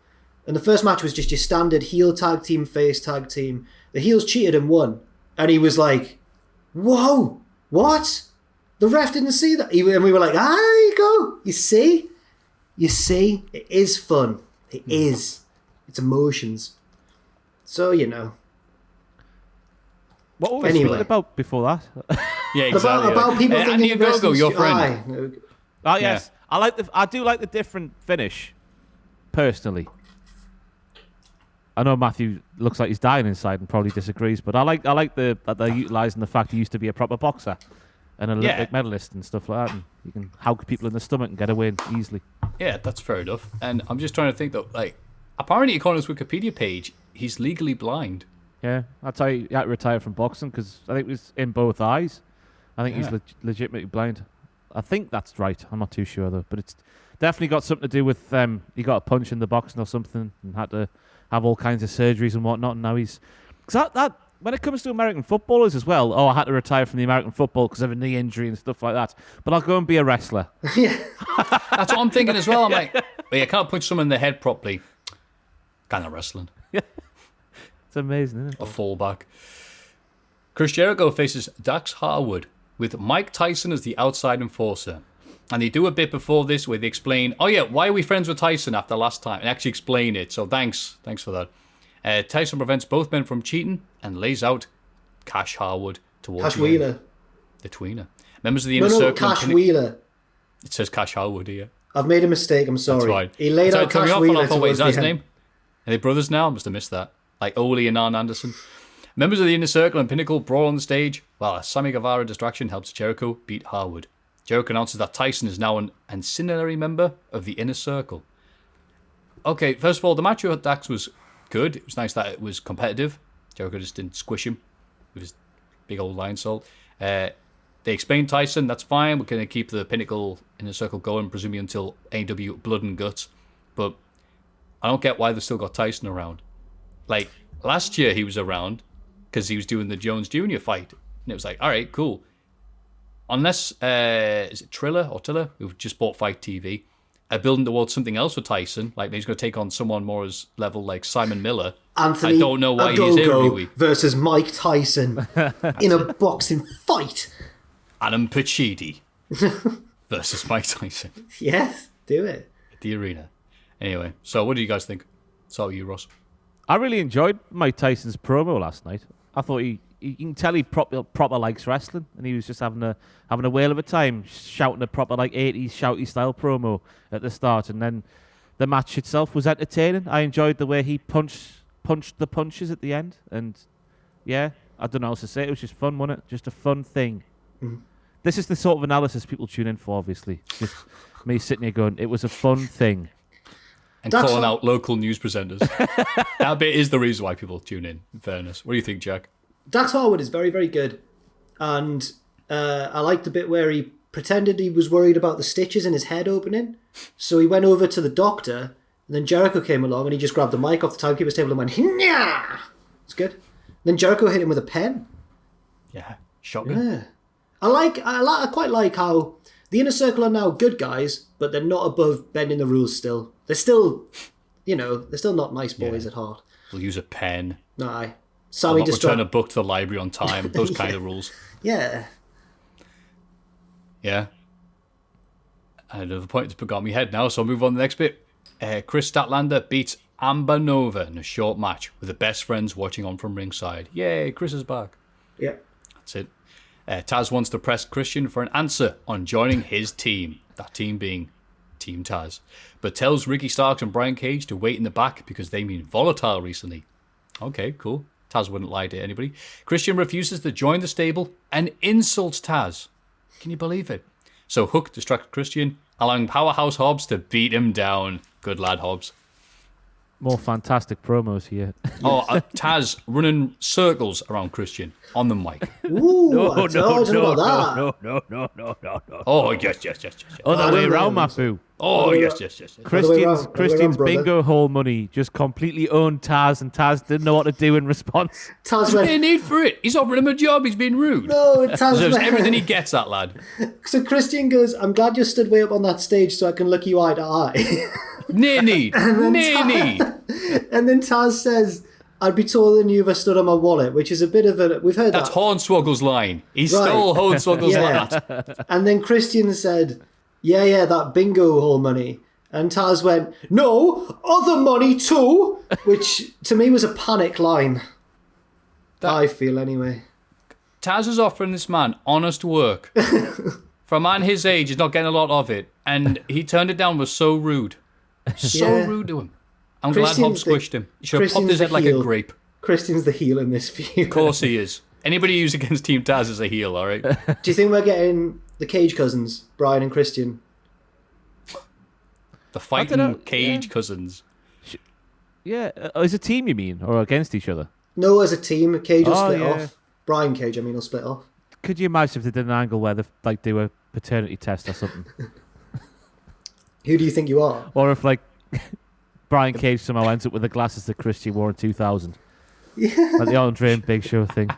And the first match was just your standard heel tag team, face tag team. The heels cheated and won. And he was like, whoa, what? The ref didn't see that. And we were like, there you go. You see? It is fun. It is. It's emotions. So, What was it about before that? Yeah, exactly. About people thinking Go, your friend. Oh, yes. Yeah. I do like the different finish, personally. I know Maffew looks like he's dying inside and probably disagrees, but I like that they're utilising the fact he used to be a proper boxer and an Olympic medalist and stuff like that. And you can hug people in the stomach and get a win easily. Yeah, that's fair enough. And I'm just trying to think, though, like, apparently, according to his Wikipedia page, he's legally blind. Yeah, that's how he had to retire from boxing, because I think it was in both eyes. I think he's legitimately blind. I think that's right. I'm not too sure, though. But it's definitely got something to do with he got a punch in the boxing or something and had to have all kinds of surgeries and whatnot. And now he's... Cause that when it comes to American footballers as well, I had to retire from the American football because of a knee injury and stuff like that. But I'll go and be a wrestler. Yeah. That's what I'm thinking as well. I'm like, well, you can't punch someone in the head properly. Kind of wrestling. It's amazing, isn't it? A fallback. Chris Jericho faces Dax Harwood with Mike Tyson as the outside enforcer. And they do a bit before this where they explain, why are we friends with Tyson after last time? And actually explain it. So thanks for that. Tyson prevents both men from cheating and lays out Cash Harwood towards Cash Wheeler. The tweener. Members of the Inner Circle. Cash Wheeler. It says Cash Harwood here. I've made a mistake, I'm sorry. That's right. He laid out Cash Wheeler towards is that his the name? Are they brothers now? I must have missed that. Like Ole and Arn Anderson. Members of the Inner Circle and Pinnacle brawl on the stage, while a Sammy Guevara distraction helps Jericho beat Harwood. Jericho announces that Tyson is now an ancillary member of the Inner Circle. Okay, first of all, the match with Dax was good. It was nice that it was competitive. Jericho just didn't squish him with his big old lion salt. They explained Tyson, that's fine. We're going to keep the Pinnacle Inner Circle going, presumably until AEW Blood and Guts. But I don't get why they still got Tyson around. Like, last year he was around because he was doing the Jones Jr. fight. And it was like, all right, cool. Unless, is it Triller, who just bought Fight TV, are building towards something else with Tyson. Like, he's going to take on someone more as level like Simon Miller. Anthony I don't know why he's here every week. Versus Mike Tyson in a boxing fight. Adam Pachidi versus Mike Tyson. Yes, do it. At the arena. Anyway, so what do you guys think? So you, Ross. I really enjoyed Mike Tyson's promo last night. I thought you can tell he proper likes wrestling, and he was just having a whale of a time shouting a proper like 80s shouty style promo at the start, and then the match itself was entertaining. I enjoyed the way he punched the punches at the end, and yeah, I don't know what else to say. It was just fun, wasn't it? Just a fun thing. Mm-hmm. This is the sort of analysis people tune in for, obviously. Just me sitting here going, it was a fun thing. And calling out local news presenters. That bit is the reason why people tune in fairness. What do you think, Jack? Dax Harwood is very, very good. And I liked the bit where he pretended he was worried about the stitches in his head opening. So he went over to the doctor, and then Jericho came along and he just grabbed the mic off the timekeeper's table and went, "Nya!" It's good. Then Jericho hit him with a pen. Yeah, shotgun. Yeah. I quite like how the Inner Circle are now good guys, but they're not above bending the rules still. They're still, they're still not nice boys at heart. We'll use a pen. Aye. Sammy just return a book to the library on time. Those kind of rules. Yeah. Yeah. I have a point to put on my head now, so I'll move on to the next bit. Chris Statlander beats Amber Nova in a short match with the best friends watching on from ringside. Yay, Chris is back. Yeah. That's it. Taz wants to press Christian for an answer on joining his team. That team being Team Taz. But tells Ricky Starks and Brian Cage to wait in the back because they've been volatile recently. Okay, cool. Taz wouldn't lie to anybody. Christian refuses to join the stable and insults Taz. Can you believe it? So Hook distracted Christian, allowing Powerhouse Hobbs to beat him down. Good lad, Hobbs. More fantastic promos here. Oh, Taz running circles around Christian on the mic. Ooh, I don't know about that. No. Oh, yes. Other way around, Maffew. Oh, yes. Christian's brother. bingo hall money just completely owned Taz, and Taz didn't know what to do in response. Taz There's no went, need for it. He's offering him a job. He's being rude. no, Taz Deserves went. everything he gets, that lad. So Christian goes, I'm glad you stood way up on that stage so I can look you eye to eye. No need. No need. And then Taz says, I'd be taller than you if I stood on my wallet, which is a bit of a... We've heard That's that. Hornswoggle's line. He Right. stole Hornswoggle's Yeah. line. And then Christian said, yeah, that bingo hall money. And Taz went, no, other money too, which to me was a panic line. I feel anyway. Taz is offering this man honest work. For a man his age, he's not getting a lot of it. And he turned it down, was so rude. So Yeah. rude to him. I'm glad Christian's Hobbs squished him. He should have popped Christian's his head the like a heel. grape. Christian's the heel in this feud. Of course he is. Anybody who's against Team Taz is a heel, all right? Do you think we're getting the Cage cousins, Brian and Christian? The fighting Cage cousins. Yeah, as a team, you mean, or against each other? No, as a team, Cage will Oh, split yeah. off. Brian Cage, will split off. Could you imagine if they did an angle where they do a paternity test or something, Who do you think you are? or if Brian Cage somehow ends up with the glasses that Christian wore in 2000, like the Andre and Big Show thing.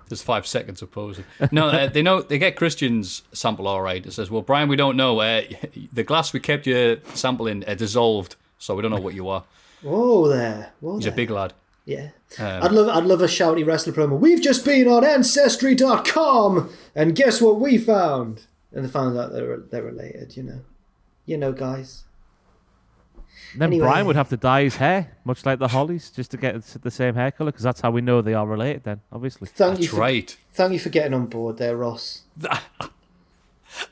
There's 5 seconds of posing. No, they get Christian's sample all right. It says, well, Brian, we don't know. The glass we kept your sample in dissolved, so we don't know what you are. Whoa there. He's a big lad. Yeah. I'd love a shouty wrestler promo. We've just been on Ancestry.com and guess what we found? And they found out they're related, you know. You know, guys. Then Anyway. Brian would have to dye his hair, much like the Hollies, just to get the same hair colour, because that's how we know they are related then, obviously. Thank That's right. Thank you for getting on board there, Ross.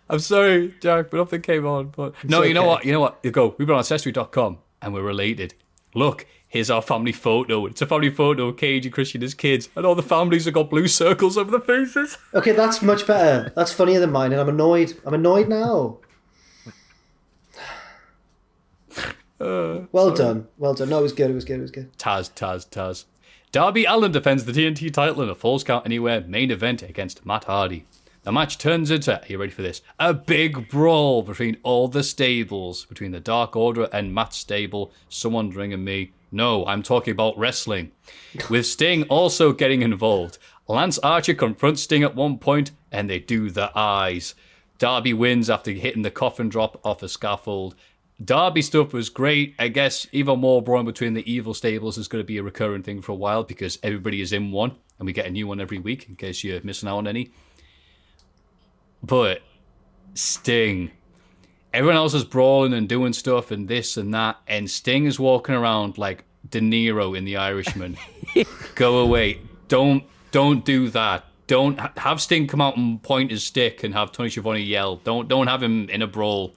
I'm sorry, Jack, but nothing came on. But no, you know what? You go. We've been on Ancestry.com and we're related. Look, here's our family photo. It's a family photo of Cage and Christian as kids, and all the families have got blue circles over their faces. Okay, that's much better. That's funnier than mine, and I'm annoyed. I'm annoyed now. Well done. No, it was good. Taz. Darby Allin defends the TNT title in a Falls Count Anywhere main event against Matt Hardy. The match turns into, are you ready for this? A big brawl between all the stables, between the Dark Order and Matt's stable. Someone's ringing me. No, I'm talking about wrestling. With Sting also getting involved. Lance Archer confronts Sting at one point, and they do the eyes. Darby wins after hitting the coffin drop off a scaffold. Darby stuff was great. I guess even more brawn between the evil stables is going to be a recurring thing for a while because everybody is in one, and we get a new one every week in case you're missing out on any. But Sting, everyone else is brawling and doing stuff and this and that, and Sting is walking around like De Niro in The Irishman. Go away. Don't do that. Don't have Sting come out and point his stick and have Tony Schiavone yell. Don't have him in a brawl.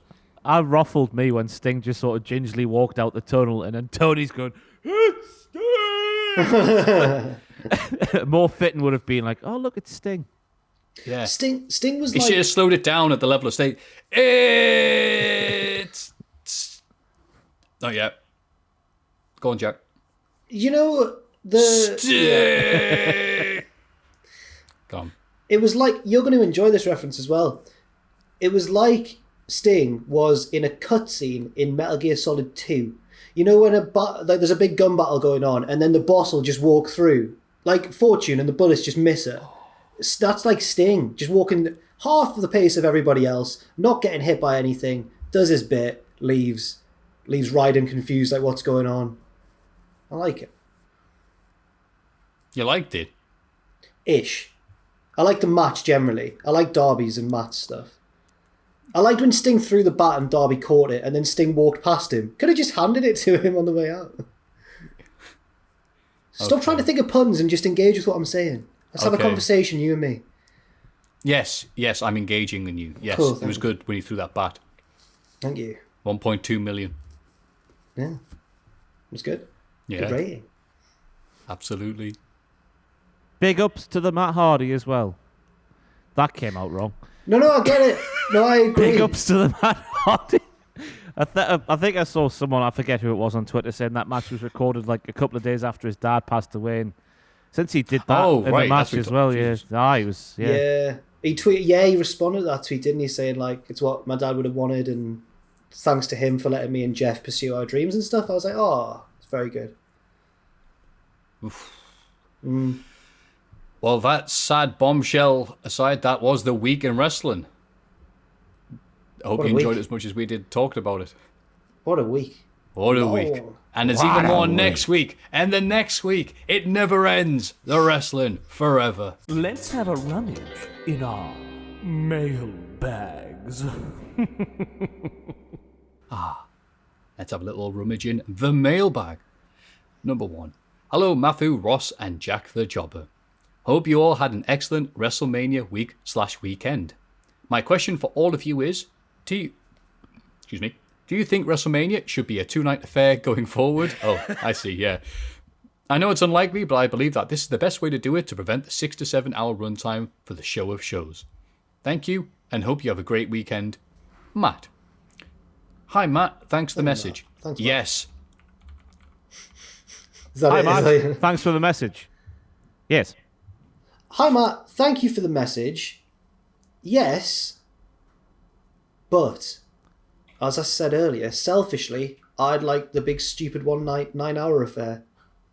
I ruffled me when Sting just sort of gingerly walked out the tunnel, and then Tony's going, "It's Sting!" More fitting would have been like, "Oh, look, it's Sting." Yeah. Sting was He like... should have slowed it down at the level of state. It's not yet. Go on, Jack. You know, Sting. Go on. It was like... You're going to enjoy this reference as well. It was like Sting was in a cutscene in Metal Gear Solid 2. You know when there's a big gun battle going on and then the boss will just walk through, like Fortune, and the bullets just miss her. That's like Sting, just walking half the pace of everybody else, not getting hit by anything, does his bit, leaves Raiden confused like what's going on. I like it. You liked it? Ish. I like the match generally. I like Darby's and Matt's stuff. I liked when Sting threw the bat and Darby caught it and then Sting walked past him. Could have just handed it to him on the way out. Stop trying to think of puns and just engage with what I'm saying. Let's have a conversation, you and me. Yes, I'm engaging in you. Yes, Cool, it was good when you threw that bat. Thank you. 1.2 million. Yeah. It was good. Yeah, Good rating. absolutely. Big ups to the Matt Hardy as well. That came out wrong. No, I get it. No, I agree. Big ups to the Matt Hardy. I think I saw someone, I forget who it was on Twitter, saying that match was recorded like a couple of days after his dad passed away. And since he did that in the match as well, he was. Yeah. He responded to that tweet, didn't he? Saying like, it's what my dad would have wanted, and thanks to him for letting me and Jeff pursue our dreams and stuff. I was like, oh, it's very good. Well, that sad bombshell aside, that was the week in wrestling. I hope you enjoyed it as much as we did talking about it. What a week. What a week. And there's even more next week. And the next week. It never ends. The wrestling forever. Let's have a rummage in our mail bags. Let's have a little rummage in the mailbag. Number 1. Hello, Maffew, Ross, and Jack the Jobber. Hope you all had an excellent WrestleMania week/weekend. My question for all of you is, do you think WrestleMania should be a 2-night affair going forward? Oh, I see, yeah. I know it's unlikely, but I believe that this is the best way to do it to prevent the 6 to 7 hour runtime for the show of shows. Thank you, and hope you have a great weekend. Matt. Hi, Matt. Thanks for the message. Thanks, Matt. Yes. Hi, Matt. Thanks for the message. Yes. Hi, Matt. Thank you for the message. Yes. But, as I said earlier, selfishly, I'd like the big stupid 1-night, 9-hour affair.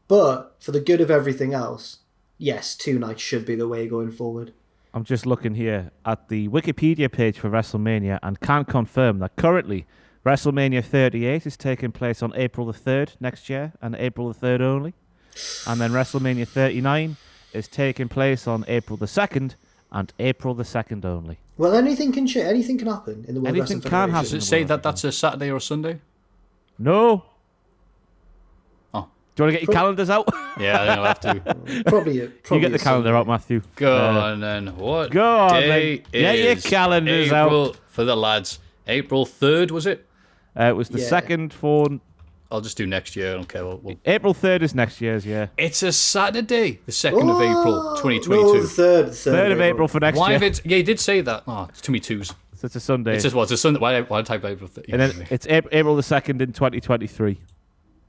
But, for the good of everything else, yes, 2 nights should be the way going forward. I'm just looking here at the Wikipedia page for WrestleMania and can confirm that currently WrestleMania 38 is taking place on April the 3rd next year, and April the 3rd only. And then WrestleMania 39 is taking place on April the 2nd and April the 2nd only. Well, anything can happen in the World Anything Wrestling can Federation. happen. Does it say that that's a Saturday or a Sunday? No. Oh. Do you want to get your calendars out? Yeah, I think I'll have to. Probably You get the calendar out, Maffew. Go on then. What Go on day then. Get your is calendars April out. for the lads? April 3rd, was it? It was the 2nd for... I'll just do next year. I don't care. We'll... April 3rd is next year's, yeah. It's a Saturday, the 2nd of April, 2022. No, the 3rd. 3rd of April for next Why year. if it's... Yeah, you did say that. Oh, it's too many twos. So it's a Sunday. It's just what? It's a Sunday. Why type April 3rd? And then it's April the 2nd in 2023.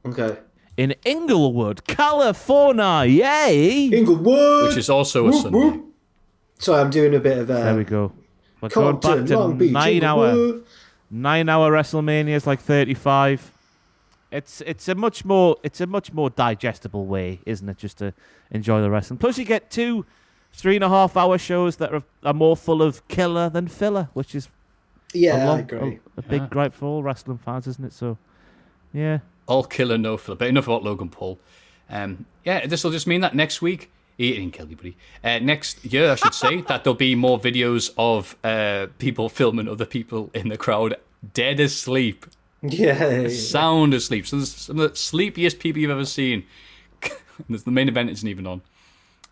Okay. In Inglewood, California. Yay! Inglewood! Which is also a Sunday. Sorry, I'm doing a bit of... There we go. We're going back Compton, to Long Beach, 9-hour Inglewood. WrestleManias, like 35. It's a much more digestible way, isn't it, just to enjoy the wrestling. Plus, you get 2 3.5-hour shows that are more full of killer than filler, which is I agree. a big gripe for all wrestling fans, isn't it? So, yeah. All killer, no filler. But enough about Logan Paul. This will just mean that next week, he didn't kill anybody. Next year, I should say, that there'll be more videos of people filming other people in the crowd dead asleep. Yeah. Sound asleep. So there's some of the sleepiest people you've ever seen. The main event isn't even on.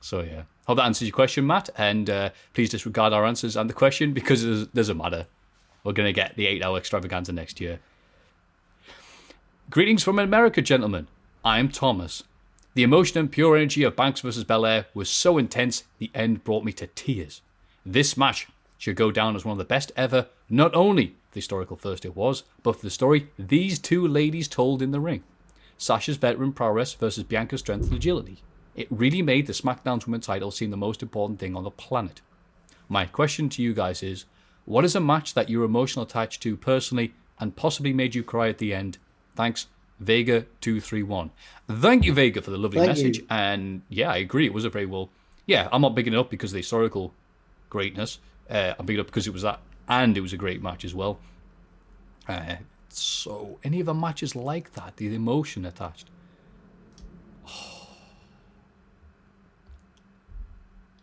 So, yeah. Hope that answers your question, Matt. And please disregard our answers and the question because it doesn't matter. We're going to get the 8-hour extravaganza next year. Greetings from America, gentlemen. I'm Thomas. The emotion and pure energy of Banks vs. Belair was so intense, the end brought me to tears. This match should go down as one of the best ever, not only for the historical first it was, but for the story these two ladies told in the ring. Sasha's veteran prowess versus Bianca's strength and agility. It really made the SmackDown's women's title seem the most important thing on the planet. My question to you guys is, what is a match that you're emotionally attached to personally and possibly made you cry at the end? Thanks, Vega231. Thank you, Vega, for the lovely message. And yeah, I agree. It was a very well... Yeah, I'm not bigging it up because of the historical greatness. I'm bigging it up because it was that, and it was a great match as well. So, any other matches like that? The emotion attached?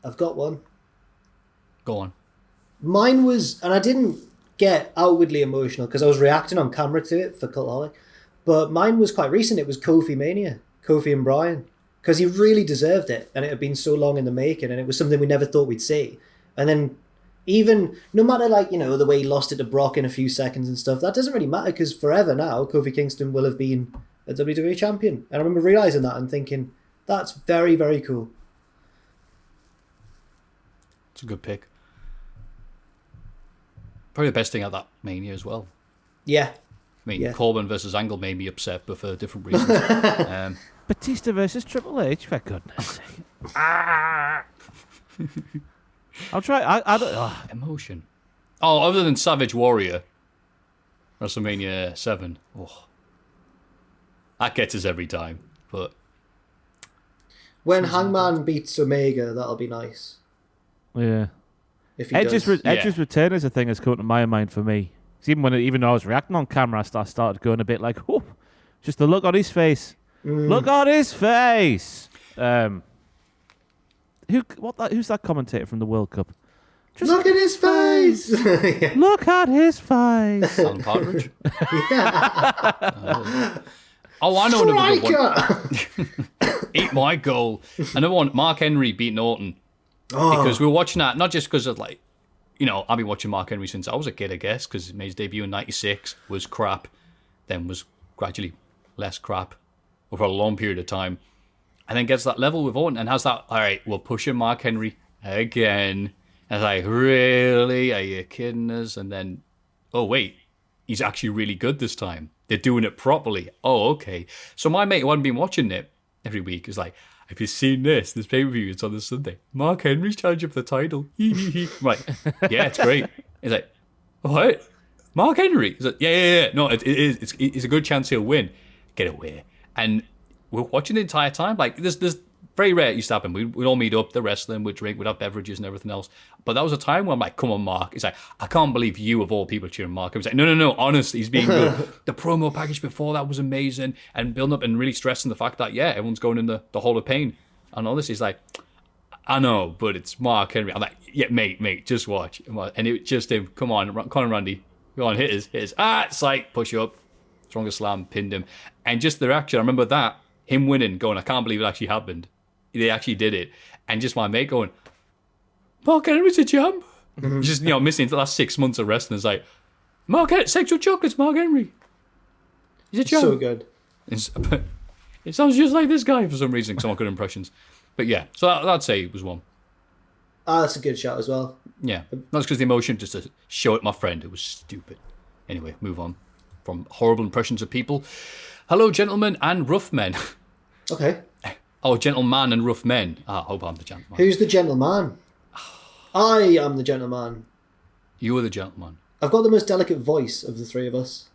I've got one. Go on. Mine was, and I didn't get outwardly emotional because I was reacting on camera to it for Cultaholic, but mine was quite recent. It was Kofi Mania, Kofi and Brian, because he really deserved it, and it had been so long in the making, and it was something we never thought we'd see. And then even, no matter the way he lost it to Brock in a few seconds and stuff, that doesn't really matter because forever now, Kofi Kingston will have been a WWE champion. And I remember realising that and thinking, that's very, very cool. It's a good pick. Probably the best thing at that Mania as well. Yeah. I mean, Yeah. Corbin versus Angle made me upset, but for different reasons. Batista versus Triple H, for goodness sake. I'll try. I don't. Emotion. Oh, other than Savage Warrior, WrestleMania 7. Oh, that gets us every time. But When Hangman beats Omega, that'll be nice. Yeah. If he Edge's does. Edge's return is a thing that's come to my mind for me. 'Cause even though I was reacting on camera, I started going a bit like, oh, just the look on his face. Look on his face. Who's that commentator from the World Cup? Just Look at his face! Yeah. look at his face. Alan Partridge. Oh, I know another good one. Eat my goal. Another one, Mark Henry beating Orton. Because we were watching that, not just because of like, I've been watching Mark Henry since I was a kid, I guess, because he made his debut in 96, was crap, then was gradually less crap over a long period of time, and then gets that level with Orton and has that, all right, we're pushing Mark Henry again. And it's like, really? Are you kidding us? And then, oh, wait, he's actually really good this time. They're doing it properly. Oh, okay. So my mate who hadn't been watching it every week is like, have you seen this? This pay-per-view, it's on this Sunday. Mark Henry's challenging for the title. I'm like, yeah, it's great. He's like, what? Mark Henry? He's like, yeah. No, it's a good chance he'll win. Get away. And we're watching the entire time. Like, there's very rare it used to happen. We'd all meet up, the wrestling, we'd drink, we'd have beverages and everything else. But that was a time where I'm like, come on, Mark. It's like, I can't believe you, of all people, cheering Mark. I was like, no, honestly, he's being good. The promo package before that was amazing. And building up and really stressing the fact that, yeah, everyone's going in the Hall of Pain. And all this is like, I know, but it's Mark Henry. I'm like, yeah, mate, just watch. And it just him, come on, Conor Randy, go on, hit us. It's like, push you up. Strongest slam, pinned him. And just the reaction, I remember that, him winning, going, I can't believe it actually happened. They actually did it. And just my mate going, Mark Henry's a champ. Just, missing the last 6 months of wrestling. It's like, Mark Henry, sexual chocolates, Mark Henry. He's a champ. So good. It sounds just like this guy for some reason, some good impressions. But yeah, so I'd say it was one. That's a good shot as well. Yeah, that's because the emotion, just to show it my friend, it was stupid. Anyway, move on from horrible impressions of people. Hello, gentlemen and rough men. Okay. Oh, gentleman and rough men. I hope I'm the gentleman. Who's the gentleman? I am the gentleman. You are the gentleman. I've got the most delicate voice of the three of us.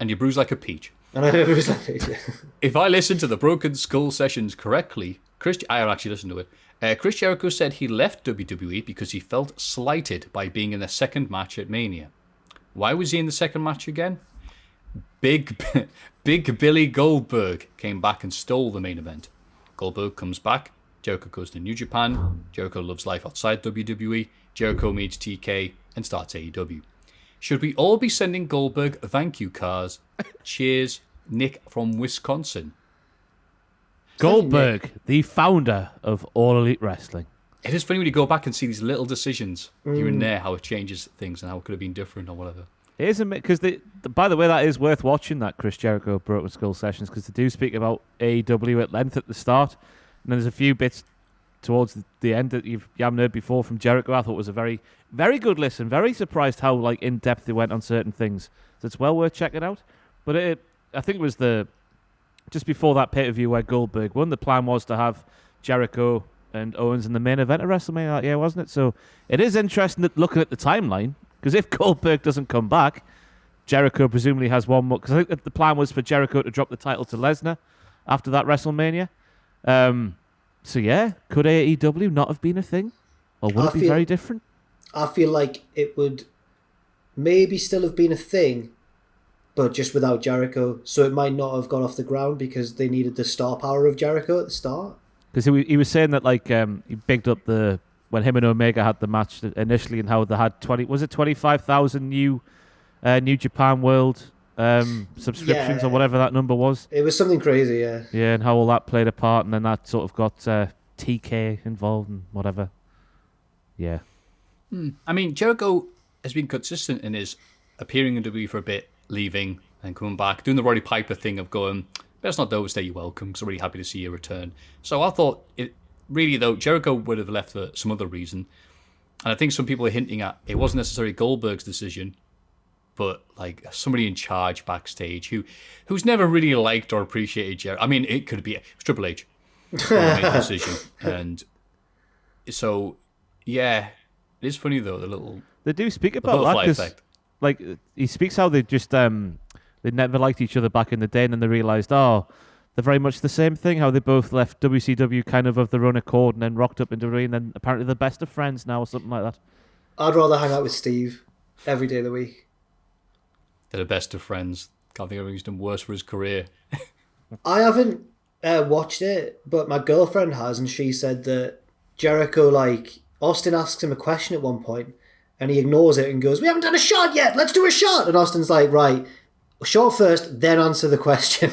And you bruise like a peach. And I was like, If I listened to the Broken Skull sessions correctly, I actually listened to it. Chris Jericho said he left WWE because he felt slighted by being in the second match at Mania. Why was he in the second match again? Big Billy Goldberg came back and stole the main event. Goldberg comes back. Jericho goes to New Japan. Jericho loves life outside WWE. Jericho meets TK and starts AEW. Should we all be sending Goldberg thank you cards? Cheers, Nick from Wisconsin. Goldberg, the founder of All Elite Wrestling. It is funny when you go back and see these little decisions here and there, how it changes things and how it could have been different or whatever. It is, because by the way, that is worth watching, that Chris Jericho Broken Skull sessions, because they do speak about AEW at length at the start, and then there's a few bits towards the end that you haven't heard before from Jericho. I thought was a very, very good listen. Very surprised how in depth they went on certain things. So it's well worth checking out. But I think it was just before that pay-per-view where Goldberg won. The plan was to have Jericho and Owens in the main event of WrestleMania that year, wasn't it? So it is interesting looking at the timeline. Because if Goldberg doesn't come back, Jericho presumably has one more. Because I think the plan was for Jericho to drop the title to Lesnar after that WrestleMania. So yeah, could AEW not have been a thing? Or would it be very different? I feel like it would maybe still have been a thing, but just without Jericho. So it might not have gone off the ground because they needed the star power of Jericho at the start. Because he was saying that he bigged up when him and Omega had the match initially, and how they had 25,000 new New Japan World subscriptions or whatever that number was. It was something crazy, yeah. Yeah, and how all that played a part, and then that sort of got TK involved and whatever. Yeah. I mean, Jericho has been consistent in his appearing in WWE for a bit, leaving and coming back, doing the Roddy Piper thing of going, best not overstay your welcome, because I'm really happy to see your return. So I thought, Jericho would have left for some other reason. And I think some people are hinting at it wasn't necessarily Goldberg's decision, but like somebody in charge backstage who's never really liked or appreciated Jericho. I mean, it could be Triple H who made the decision. And so, yeah, it is funny though, the little... They do speak the about butterfly that, effect. like, he speaks how they just, they never liked each other back in the day, and then they realised, they're very much the same thing, how they both left WCW kind of their own accord and then rocked up into WWE, and then apparently they're best of friends now or something like that. I'd rather hang out with Steve every day of the week. They're the best of friends. Can't think of anything he's done worse for his career. I haven't watched it, but my girlfriend has, and she said that Jericho, like, Austin asks him a question at one point, and he ignores it and goes, "We haven't done a shot yet, let's do a shot!" And Austin's like, "Right, shot first, then answer the question."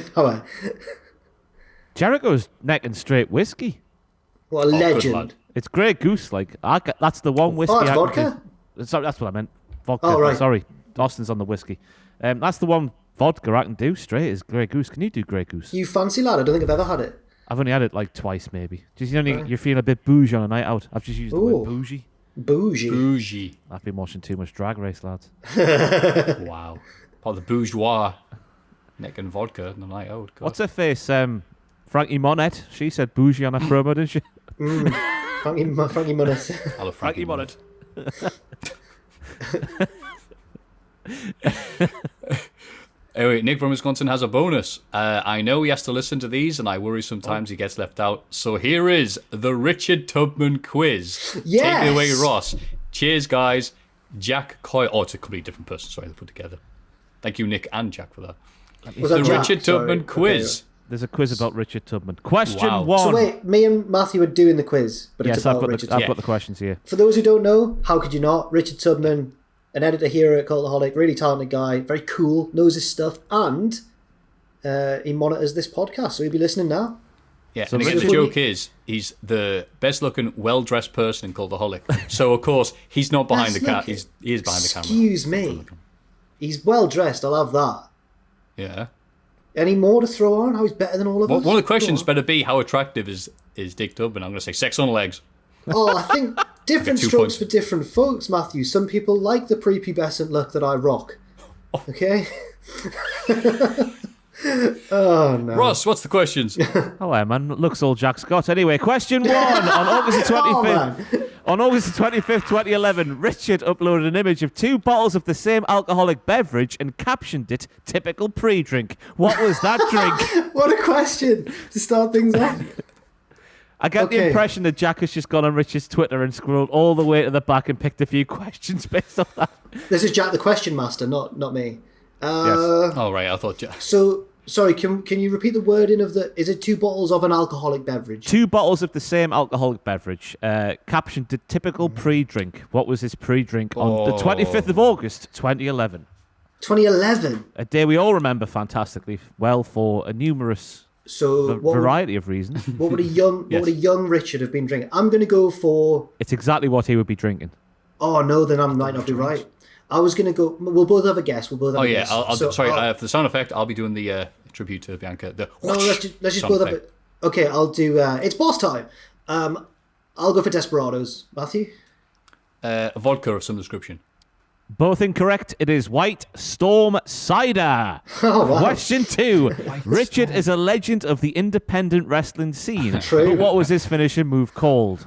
Jericho's necking straight whiskey. What a Good legend. lad. It's Grey Goose, like, that's the one whiskey Oh, it's I can vodka? do. Sorry, that's what I meant. Vodka. Oh, right. Sorry, Austin's on the whiskey. That's the one vodka I can do straight is Grey Goose. Can you do Grey Goose? You fancy lad? I don't think I've ever had it. I've only had it like twice, maybe. Just you're feeling a bit bougie on a night out. I've just used the Ooh. word bougie. Bougie. Bougie. I've been watching too much Drag Race, lads. Wow. Part of the bourgeois. Neck and vodka on the night out. God. What's her face? Frankie Monette. She said bougie on her promo, didn't she? Frankie Munnis. I love Frankie Monette. Anyway, Nick from Wisconsin has a bonus. I know he has to listen to these, and I worry sometimes he gets left out. So here is the Richard Tubman quiz. Yes! Take it away, Ross. Cheers, guys. Jack Coy. Oh, it's a completely different person. Sorry, they put together. Thank you, Nick and Jack, for that. Was that The Jack? Richard Sorry. Tubman quiz. There's a quiz about Richard Tubman. Question Wow. one. So wait, me and Matthew are doing the quiz, but Yes, it's I've about got Richard I've Tubman. got the questions here. For those who don't know, how could you not? Richard Tubman, an editor here at Cultaholic, really talented guy, very cool, knows his stuff, and he monitors this podcast, so he'll be listening now. Yeah, So and again, the Richard- joke is he's the best-looking, well-dressed person in Cultaholic. So, of course, he's not behind the camera. Best He is behind the camera. Excuse me. He's well dressed, I'll have that. Yeah. Any more to throw on? How he's better than all of Well, us? one of the questions Go on. better be how attractive is Dick Tubman. I'm going to say sex on legs. Oh, I think different Okay, 2 strokes points. for different folks, Matthew. Some people like the prepubescent look that I rock. Okay? Oh, no. Ross, what's the questions? Oh, yeah, man. Looks all Jack Scott. Anyway, question one. On August the 25th, Oh, man. on August the 25th, 2011, Richard uploaded an image of 2 bottles of the same alcoholic beverage and captioned it, typical pre-drink. What was that drink? What a question to start things off. I get the Okay. impression that Jack has just gone on Richard's Twitter and scrolled all the way to the back and picked a few questions based on that. This is Jack the Question Master, not me. Oh, right. I thought... So, sorry, can you repeat the wording of the... Is it 2 bottles of an alcoholic beverage? 2 bottles of the same alcoholic beverage, captioned it, typical pre-drink. What was his pre-drink on the 25th of August, 2011? 2011. A day we all remember fantastically well for a numerous So what variety of reasons. would a young Yes. what would a young Richard have been drinking? I'm going to go for... It's exactly what he would be drinking. Oh, no, then I might not be right. I was going to go... We'll both have a guess. We'll both have Oh, a yeah. guess. For the sound effect, I'll be doing the tribute to Bianca. The No, let's just sound both have effect. it. Okay, I'll do... it's boss time. I'll go for Desperados. Matthew? A vodka of some description. Both incorrect. It is White Storm Cider. Oh, wow. Question 2. Richard is a legend of the independent wrestling scene. True. But what was his finishing move called?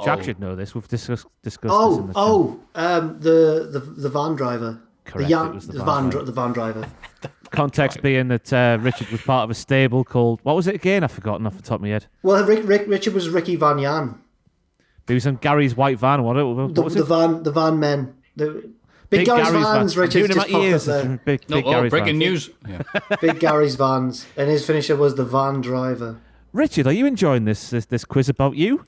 Jack Oh. should know this. We've discussed this in the chat. The van driver. Correct, it was the van driver. The van driver. Context being that Richard was part of a stable called... What was it again? I've forgotten off the top of my head. Well, Richard was Ricky Van Yan. He was in Gary's white van. What was it? The van men. The Big Gary's vans. van. Richard's Doing him just at popped ears. up there. Big No, Gary's breaking van. news. Yeah. Big Gary's vans, and his finisher was the van driver. Richard, are you enjoying this quiz about you?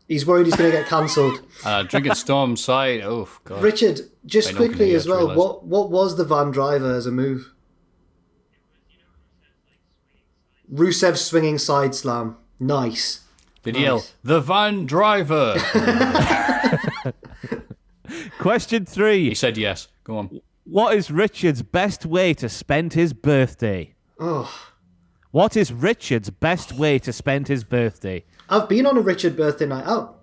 He's worried he's going to get cancelled. Drinking Storm Cider. Oh, God. Richard, just I know, quickly yeah, as well, realised. what was the van driver as a move? Rusev's swinging side slam. Nice. Did he yell, the van driver? Question 3. He said yes. Go on. What is Richard's best way to spend his birthday? Oh, What is Richard's best way to spend his birthday? I've been on a Richard birthday night out.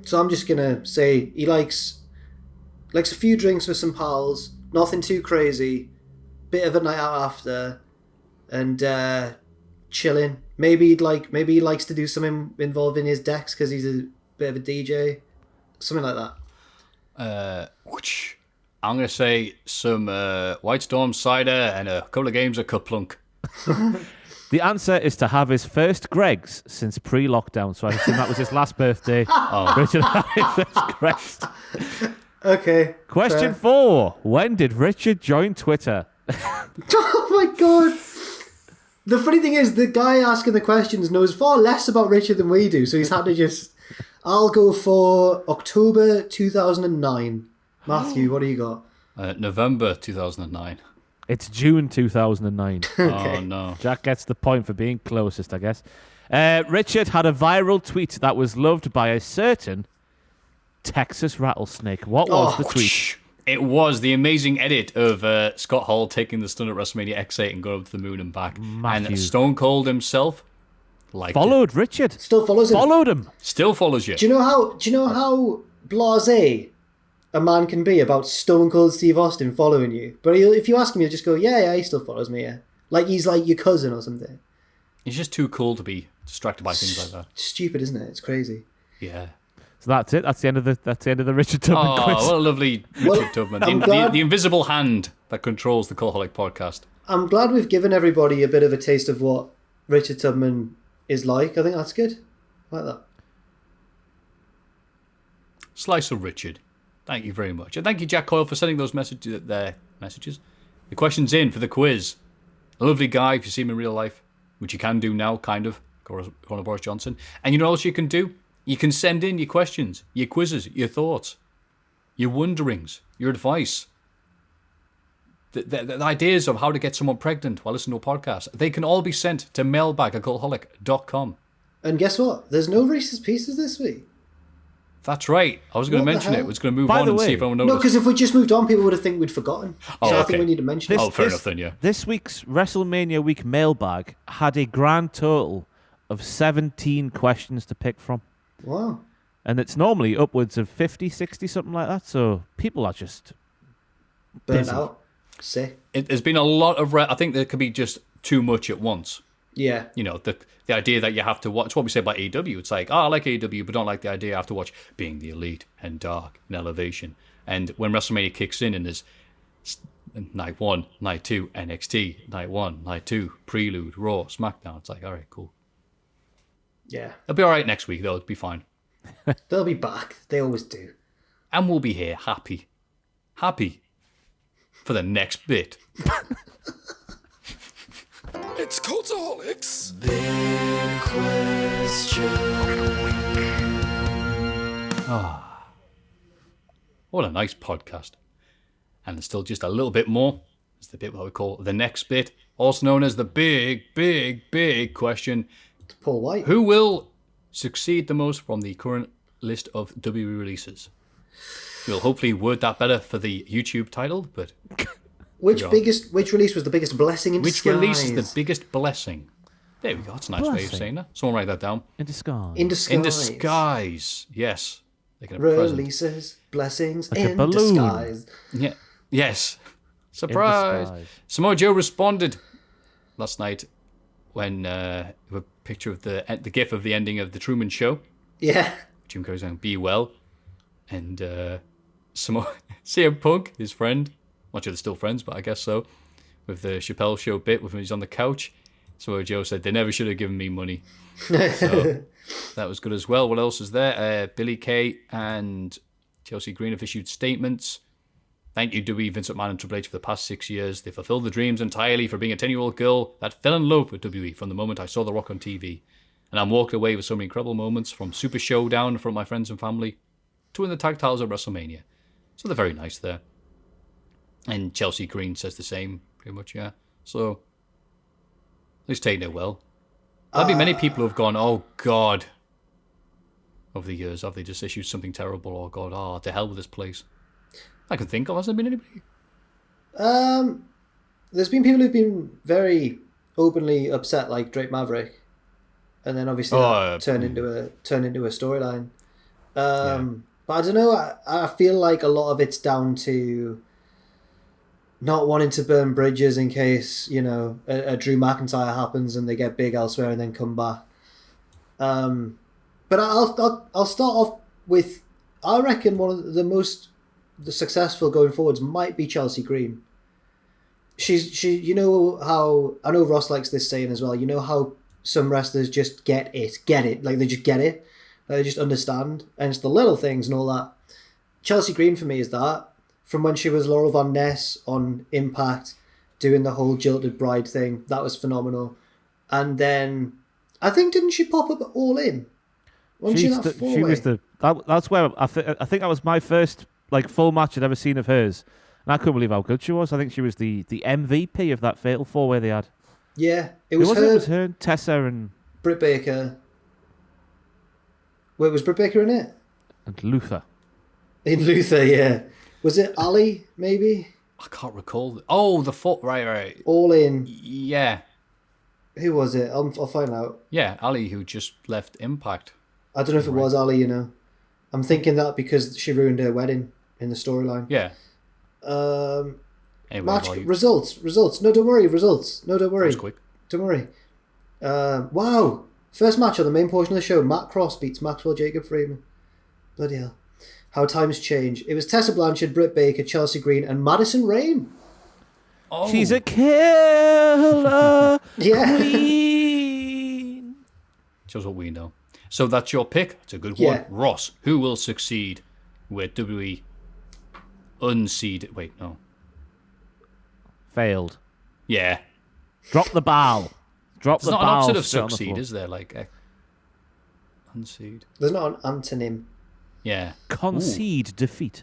So I'm just going to say he likes a few drinks with some pals, nothing too crazy, bit of a night out after, and chilling. Maybe he likes to do something involving his decks because he's a bit of a DJ. Something like that. I'm going to say some White Storm cider and a couple of games of Cuplunk. The answer is to have his first Greg's since pre-lockdown. So I assume that was his last birthday. Richard had his first Greg's. Okay. Question 4. When did Richard join Twitter? Oh my god. The funny thing is, the guy asking the questions knows far less about Richard than we do, so he's had to just... I'll go for October 2009. Maffew, what do you got? November 2009. It's June 2009. Oh, no. Jack gets the point for being closest, I guess. Richard had a viral tweet that was loved by a certain Texas rattlesnake. What was the tweet? It was the amazing edit of Scott Hall taking the stun at WrestleMania X8 and going up to the moon and back. Maffew. And Stone Cold himself followed Richard. Still follows him. Followed him. Still follows you. Do you know how blasé a man can be about Stone Cold Steve Austin following you? But if you ask him, he'll just go, yeah, he still follows me, yeah. Like he's like your cousin or something. He's just too cool to be distracted by things like that. Stupid, isn't it? It's crazy. Yeah. So that's it. That's the end of the Richard Tubman quiz. Oh, what a lovely Richard Tubman. The invisible hand that controls the Cultaholic podcast. I'm glad we've given everybody a bit of a taste of what Richard Tubman is like. I think that's good. I like that. Slice of Richard. Thank you very much. And thank you, Jack Coyle, for sending those messages. The questions in for the quiz. A lovely guy, if you see him in real life, which you can do now, kind of, Conor Boris Johnson. And you know what else you can do? You can send in your questions, your quizzes, your thoughts, your wonderings, your advice, the ideas of how to get someone pregnant while listening to a podcast. They can all be sent to mailbag@cultaholic.com. And guess what? There's no Reese's Pieces this week. That's right. I was going to mention it. I was going to move on and see if anyone noticed. No, because if we just moved on, people would have think we'd forgotten. I think we need to mention it. Fair enough then, yeah. This week's WrestleMania week mailbag had a grand total of 17 questions to pick from. Wow. And it's normally upwards of 50, 60, something like that. So people are just burnt out. Sick. There's been a lot of... I think there could be just too much at once. Yeah. You know, the idea that you have to watch... It's what we say about AEW. It's like, I like AEW, but don't like the idea I have to watch Being the Elite and Dark and Elevation. And when WrestleMania kicks in and there's Night 1, Night 2, NXT, Night 1, Night 2, Prelude, Raw, SmackDown. It's like, all right, cool. Yeah. It'll be all right next week, though. It'll be fine. They'll be back. They always do. And we'll be here, happy. Happy for the next bit. It's Cultaholics. Big question. What a nice podcast. And there's still just a little bit more. It's the bit what we call the next bit, also known as the big question. Paul White. Who will succeed the most from the current list of WWE releases? We'll hopefully word that better for the YouTube title, but... Which release was the biggest blessing in disguise? Which release is the biggest blessing? There we go. That's a nice way of saying that. Someone write that down. In disguise. In disguise. In disguise. Yes. Releases, blessings like in disguise. Yeah. Yes. Surprise. Samoa Joe responded last night when a picture of the gif of the ending of the Truman Show. Yeah. Jim Carrey's going, be well. And CM Punk, his friend, not sure they're still friends, but I guess so, with the Chappelle Show bit with him, he's on the couch. Samoa Joe said, they never should have given me money. So that was good as well. What else is there? Billy Kay and Chelsea Green have issued statements. Thank you, WWE, Vince McMahon and Triple H for the past 6 years. They fulfilled the dreams entirely for being a 10-year-old girl that fell in love with WWE from the moment I saw The Rock on TV. And I'm walking away with so many incredible moments, from Super Showdown from my friends and family to winning the tag titles at WrestleMania. So they're very nice there. And Chelsea Green says the same, pretty much, yeah. So, he's taking it well. There'll be many people who have gone, oh, God, over the years. Have they just issued something terrible? Oh, God, to hell with this place. I can think of. Has there been anybody? There's been people who've been very openly upset like Drake Maverick, and then obviously that turned into a storyline. But I don't know. I feel like a lot of it's down to not wanting to burn bridges in case a Drew McIntyre happens and they get big elsewhere and then come back. But I'll start off with, I reckon one of the successful going forwards might be Chelsea Green. She how I know Ross likes this saying as well. You know how some wrestlers just get it, like they just get it, like they just understand, and it's the little things and all that. Chelsea Green for me is that, from when she was Laurel Van Ness on Impact, doing the whole jilted bride thing, that was phenomenal. And then I think, didn't she pop up at All In? That's where I think that was my first like full match I'd ever seen of hers. And I couldn't believe how good she was. I think she was the MVP of that Fatal 4-Way they had. Yeah, it was her. It was her, Tessa, and Britt Baker. Wait, was Britt Baker in it? And Luther. In Luther, yeah. Was it Ali, maybe? I can't recall. Oh, the foot. Right. All In. Yeah. Who was it? I'll find out. Yeah, Ali, who just left Impact. I don't know if it was Ali, I'm thinking that because she ruined her wedding in the storyline. Yeah. Anyway, match results. No, don't worry. Results. No, don't worry. That was quick. Don't worry. Wow. First match on the main portion of the show. Matt Cross beats Maxwell Jacob Freeman. Bloody hell. How times change. It was Tessa Blanchard, Britt Baker, Chelsea Green, and Madison Rayne. Oh. She's a killer Yeah. queen. Shows what we know. So that's your pick. It's a good one. Ross, who will succeed with WWE unseeded? Wait, no. Failed. Yeah. Drop the ball. Drop There's the not ball. an opposite of straight on the succeed, floor. is there? Like, unseed. There's not an antonym. Yeah. Concede defeat.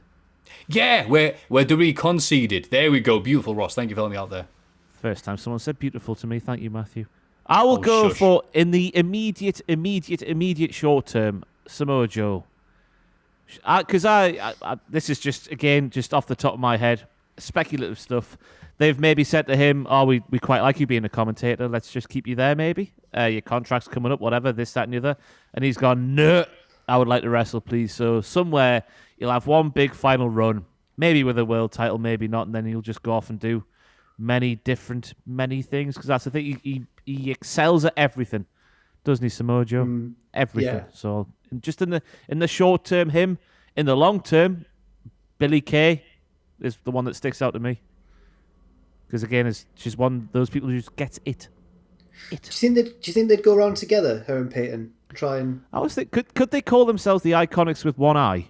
Yeah, where WWE conceded. There we go. Beautiful, Ross. Thank you for helping me out there. First time someone said beautiful to me. Thank you, Maffew. I will go shush. for, in the immediate short term, Samoa Joe. Because this is just off the top of my head, speculative stuff. They've maybe said to him, we quite like you being a commentator. Let's just keep you there, maybe. Your contract's coming up, whatever, this, that, and the other. And he's gone, no, I would like to wrestle, please. So somewhere you'll have one big final run, maybe with a world title, maybe not, and then he'll just go off and do many things. Because that's the thing, he excels at everything, doesn't he, Samoa Joe? Everything. Yeah. So just in the short term, him. In the long term, Billie Kay is the one that sticks out to me. Because again, she's one of those people who just gets it. Do you think they'd go around together, her and Peyton, and try and? I was thinking, could they call themselves the Iconics with one eye?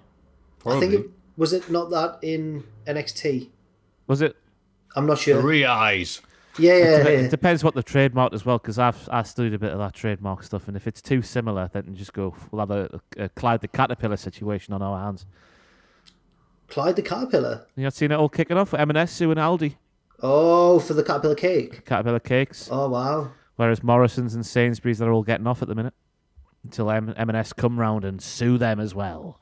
Probably. I think was it not that in NXT? Was it? I'm not sure. 3 eyes. Yeah. It depends what they've trademarked as well. Because I studied a bit of that trademark stuff, and if it's too similar, then just go. We'll have a Clyde the Caterpillar situation on our hands. Clyde the Caterpillar. You have seen it all kicking off with M&S, Sue and Aldi. Oh, for the Caterpillar cake. Caterpillar cakes. Oh wow. Whereas Morrison's and Sainsbury's, they're all getting off at the minute. Until M&S come round and sue them as well.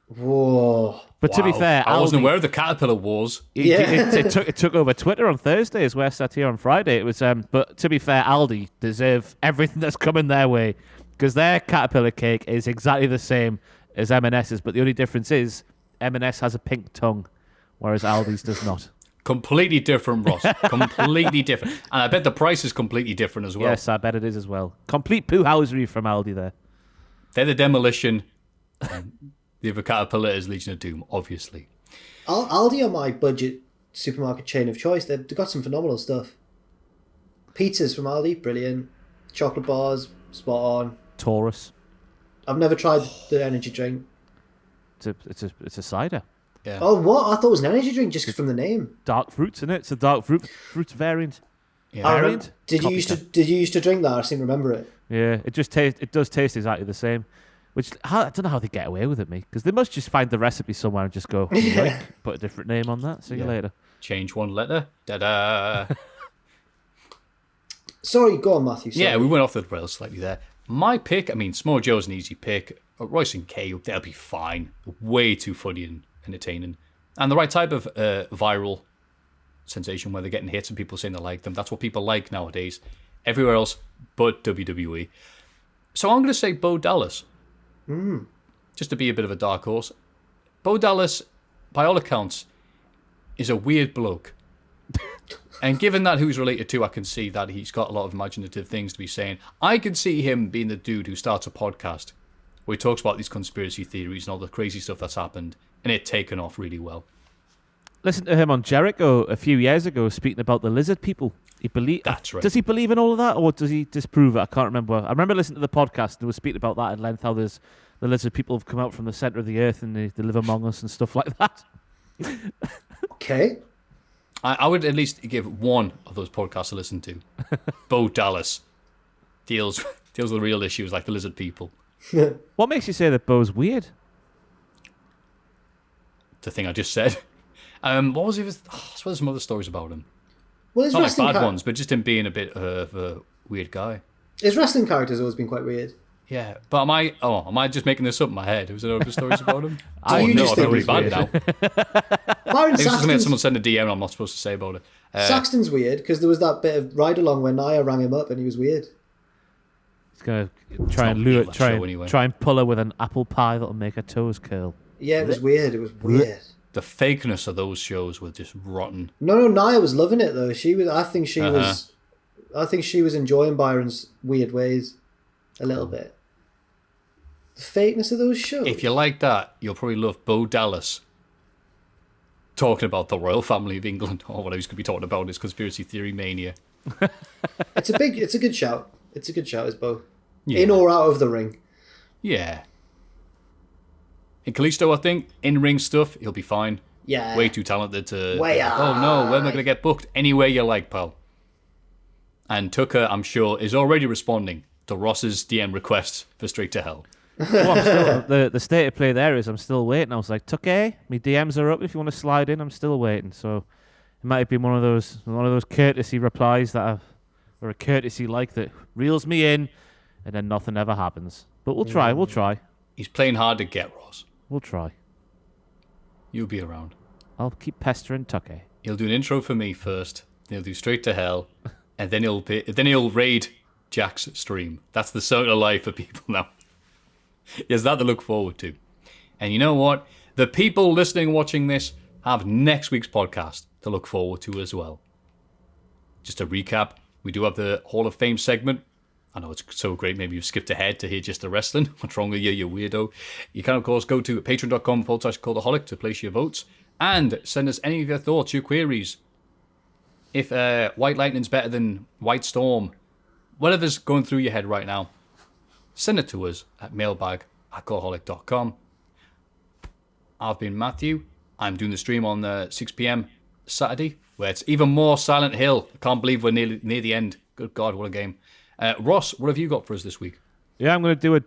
Whoa. But to be fair, I wasn't Aldi, aware of the Caterpillar Wars. it took over Twitter on Thursday as we're sat here on Friday. It was, but to be fair, Aldi deserve everything that's coming their way because their Caterpillar cake is exactly the same as M&S's, but the only difference is M&S has a pink tongue, whereas Aldi's does not. Completely different, Ross. Completely different. And I bet the price is completely different as well. Yes, I bet it is as well. Complete poo-housery from Aldi there. They're the Demolition. The other Caterpillar is Legion of Doom, obviously. Aldi are my budget supermarket chain of choice. They've got some phenomenal stuff. Pizzas from Aldi, brilliant. Chocolate bars, spot on. Taurus. I've never tried the energy drink. It's a cider. Yeah. Oh, what? I thought it was an energy drink just from the name. Dark fruits in it. It's a dark fruit variant. Yeah. I Variant? Did you used to drink that? I seem to remember it. Yeah, it does taste exactly the same. Which I don't know how they get away with it, me, because they must just find the recipe somewhere and just go, put a different name on that. See you later. Change one letter. Da-da. Sorry, go on, Maffew. Sorry. Yeah, we went off the rails slightly there. My pick, Samoa Joe's an easy pick. Royce and Kay, they'll be fine. Way too funny and entertaining. And the right type of viral sensation where they're getting hits and people saying they like them. That's what people like nowadays. Everywhere else but WWE. So I'm going to say Bo Dallas. Just to be a bit of a dark horse. Bo Dallas, by all accounts, is a weird bloke. And given that who he's related to, I can see that he's got a lot of imaginative things to be saying. I can see him being the dude who starts a podcast where he talks about these conspiracy theories and all the crazy stuff that's happened, and it taken off really well. Listen to him on Jericho a few years ago speaking about the lizard people. That's right. Does he believe in all of that, or does he disprove it? I can't remember. I remember listening to the podcast and they were speaking about that at length, how the lizard people have come out from the centre of the earth and they live among us and stuff like that. Okay. I would at least give one of those podcasts to listen to. Bo Dallas deals with real issues like the lizard people. What makes you say that Bo's weird? The thing I just said. What was it? I suppose there's some other stories about him. Well, his Not like wrestling bad ones, but just him being a bit of a weird guy. His wrestling character's always been quite weird. Yeah, but am I just making this up in my head? Was there other stories about him? You just think really he's bad weird. now. Byron Maybe it's something that Saxton's, someone sent a DM and I'm not supposed to say about it. Saxton's weird because there was that bit of ride along where Nia rang him up and he was weird. He's going to try and not lure real, it, that try show and, anyway. try and pull her with an apple pie that'll make her toes curl. Yeah, it was weird. It was weird. The fakeness of those shows was just rotten. No, Nia was loving it though. She was. I think she was enjoying Byron's weird ways a little bit. The fakeness of those shows. If you like that, you'll probably love Bo Dallas talking about the royal family of England, or whatever he's going to be talking about in his conspiracy theory mania. It's a good shout. It's a good shout, is Bo. Yeah. In or out of the ring. Yeah. In Kalisto, I think, in-ring stuff, he'll be fine. Yeah. Way too talented to... Way oh no, when am I going to get booked? Anywhere you like, pal. And Tucker, I'm sure, is already responding to Ross's DM requests for Straight to Hell. Well, I'm still, the state of play there is I'm still waiting. I was like, Tucker, my DMs are up. If you want to slide in, I'm still waiting. So it might have been one of those courtesy replies or a courtesy like that reels me in, and then nothing ever happens. But we'll try. We'll try. He's playing hard to get, Ross. We'll try. You'll be around. I'll keep pestering Tucker. He'll do an intro for me first. He'll do Straight to Hell, and then he'll raid Jack's stream. That's the sort of life for people now. Yes, that to look forward to. And you know what? The people listening and watching this have next week's podcast to look forward to as well. Just to recap, we do have the Hall of Fame segment. I know it's so great, maybe you've skipped ahead to hear just the wrestling. What's wrong with you, you weirdo? You can, of course, go to patreon.com/Cultaholic to place your votes and send us any of your thoughts, your queries. If White Lightning's better than White Storm, whatever's going through your head right now, send it to us at mailbag@cultaholic.com. I've been Maffew. I'm doing the stream on 6 p.m. Saturday, where it's even more Silent Hill. I can't believe we're near the end. Good God, what a game. Ross, what have you got for us this week? Yeah, I'm going to do a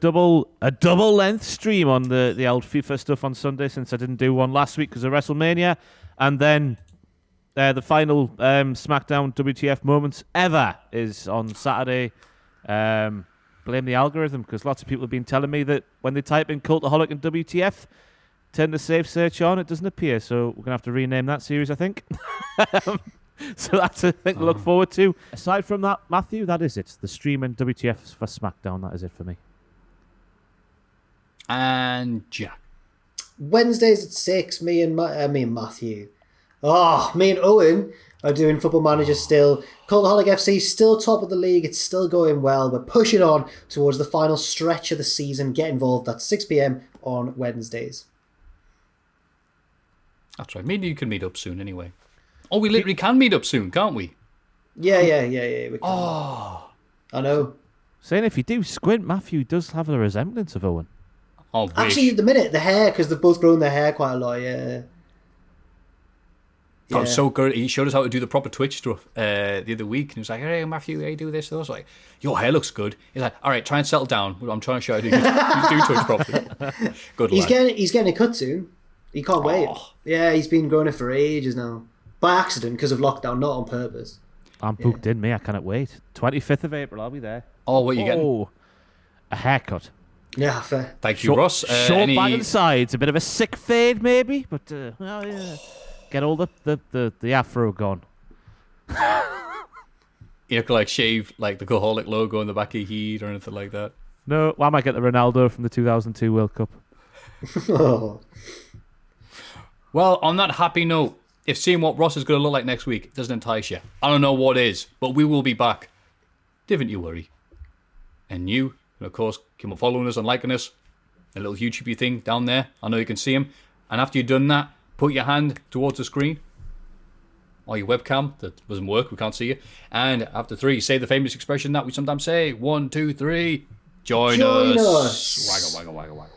double length stream on the old FIFA stuff on Sunday, since I didn't do one last week because of WrestleMania, and then the final SmackDown WTF moments ever is on Saturday. Blame the algorithm, because lots of people have been telling me that when they type in Cultaholic and WTF, turn the safe search on, it doesn't appear. So we're going to have to rename that series, I think. So that's a thing to look forward to. Aside from that, Maffew, that is it. The stream and WTF for SmackDown, that is it for me. And Jack. Wednesdays at 6, me and Maffew. Me and Owen are doing Football Manager still. Cultaholic FC still top of the league. It's still going well. We're pushing on towards the final stretch of the season. Get involved at 6 p.m. on Wednesdays. That's right. Maybe you can meet up soon anyway. Oh, we literally can meet up soon, can't we? Yeah. We can. I know. Saying if you do squint, Maffew does have a resemblance of Owen. Oh, actually, at the minute, the hair, because they've both grown their hair quite a lot, yeah. God, it's so good. He showed us how to do the proper Twitch stuff the other week. And he was like, hey, Maffew, how you do this? And I was like, your hair looks good. He's like, all right, try and settle down. I'm trying to show you how to do Twitch properly. Good lad. He's getting a cut soon. He can't wait. Yeah, he's been growing it for ages now. By accident, because of lockdown, not on purpose. I'm booked in, me. I cannot wait. 25th of April, I'll be there. Oh, what are you getting? A haircut. Yeah, fair. Thank you, Ross. Short back and sides. A bit of a sick fade, maybe. But, well, yeah. Get all the afro gone. You know, like shave like the Cultaholic logo on the back of your head or anything like that. No, well, I might get the Ronaldo from the 2002 World Cup. Oh. Well, on that happy note, if seeing what Ross is going to look like next week doesn't entice you, I don't know what is, but we will be back. Don't you worry. And you, of course, keep on following us and liking us. A little YouTube thing down there. I know you can see them. And after you've done that, put your hand towards the screen. Or your webcam. That doesn't work. We can't see you. And after 3, say the famous expression that we sometimes say. 1, 2, 3. Join us. Us. Waggle, waggle, waggle, waggle.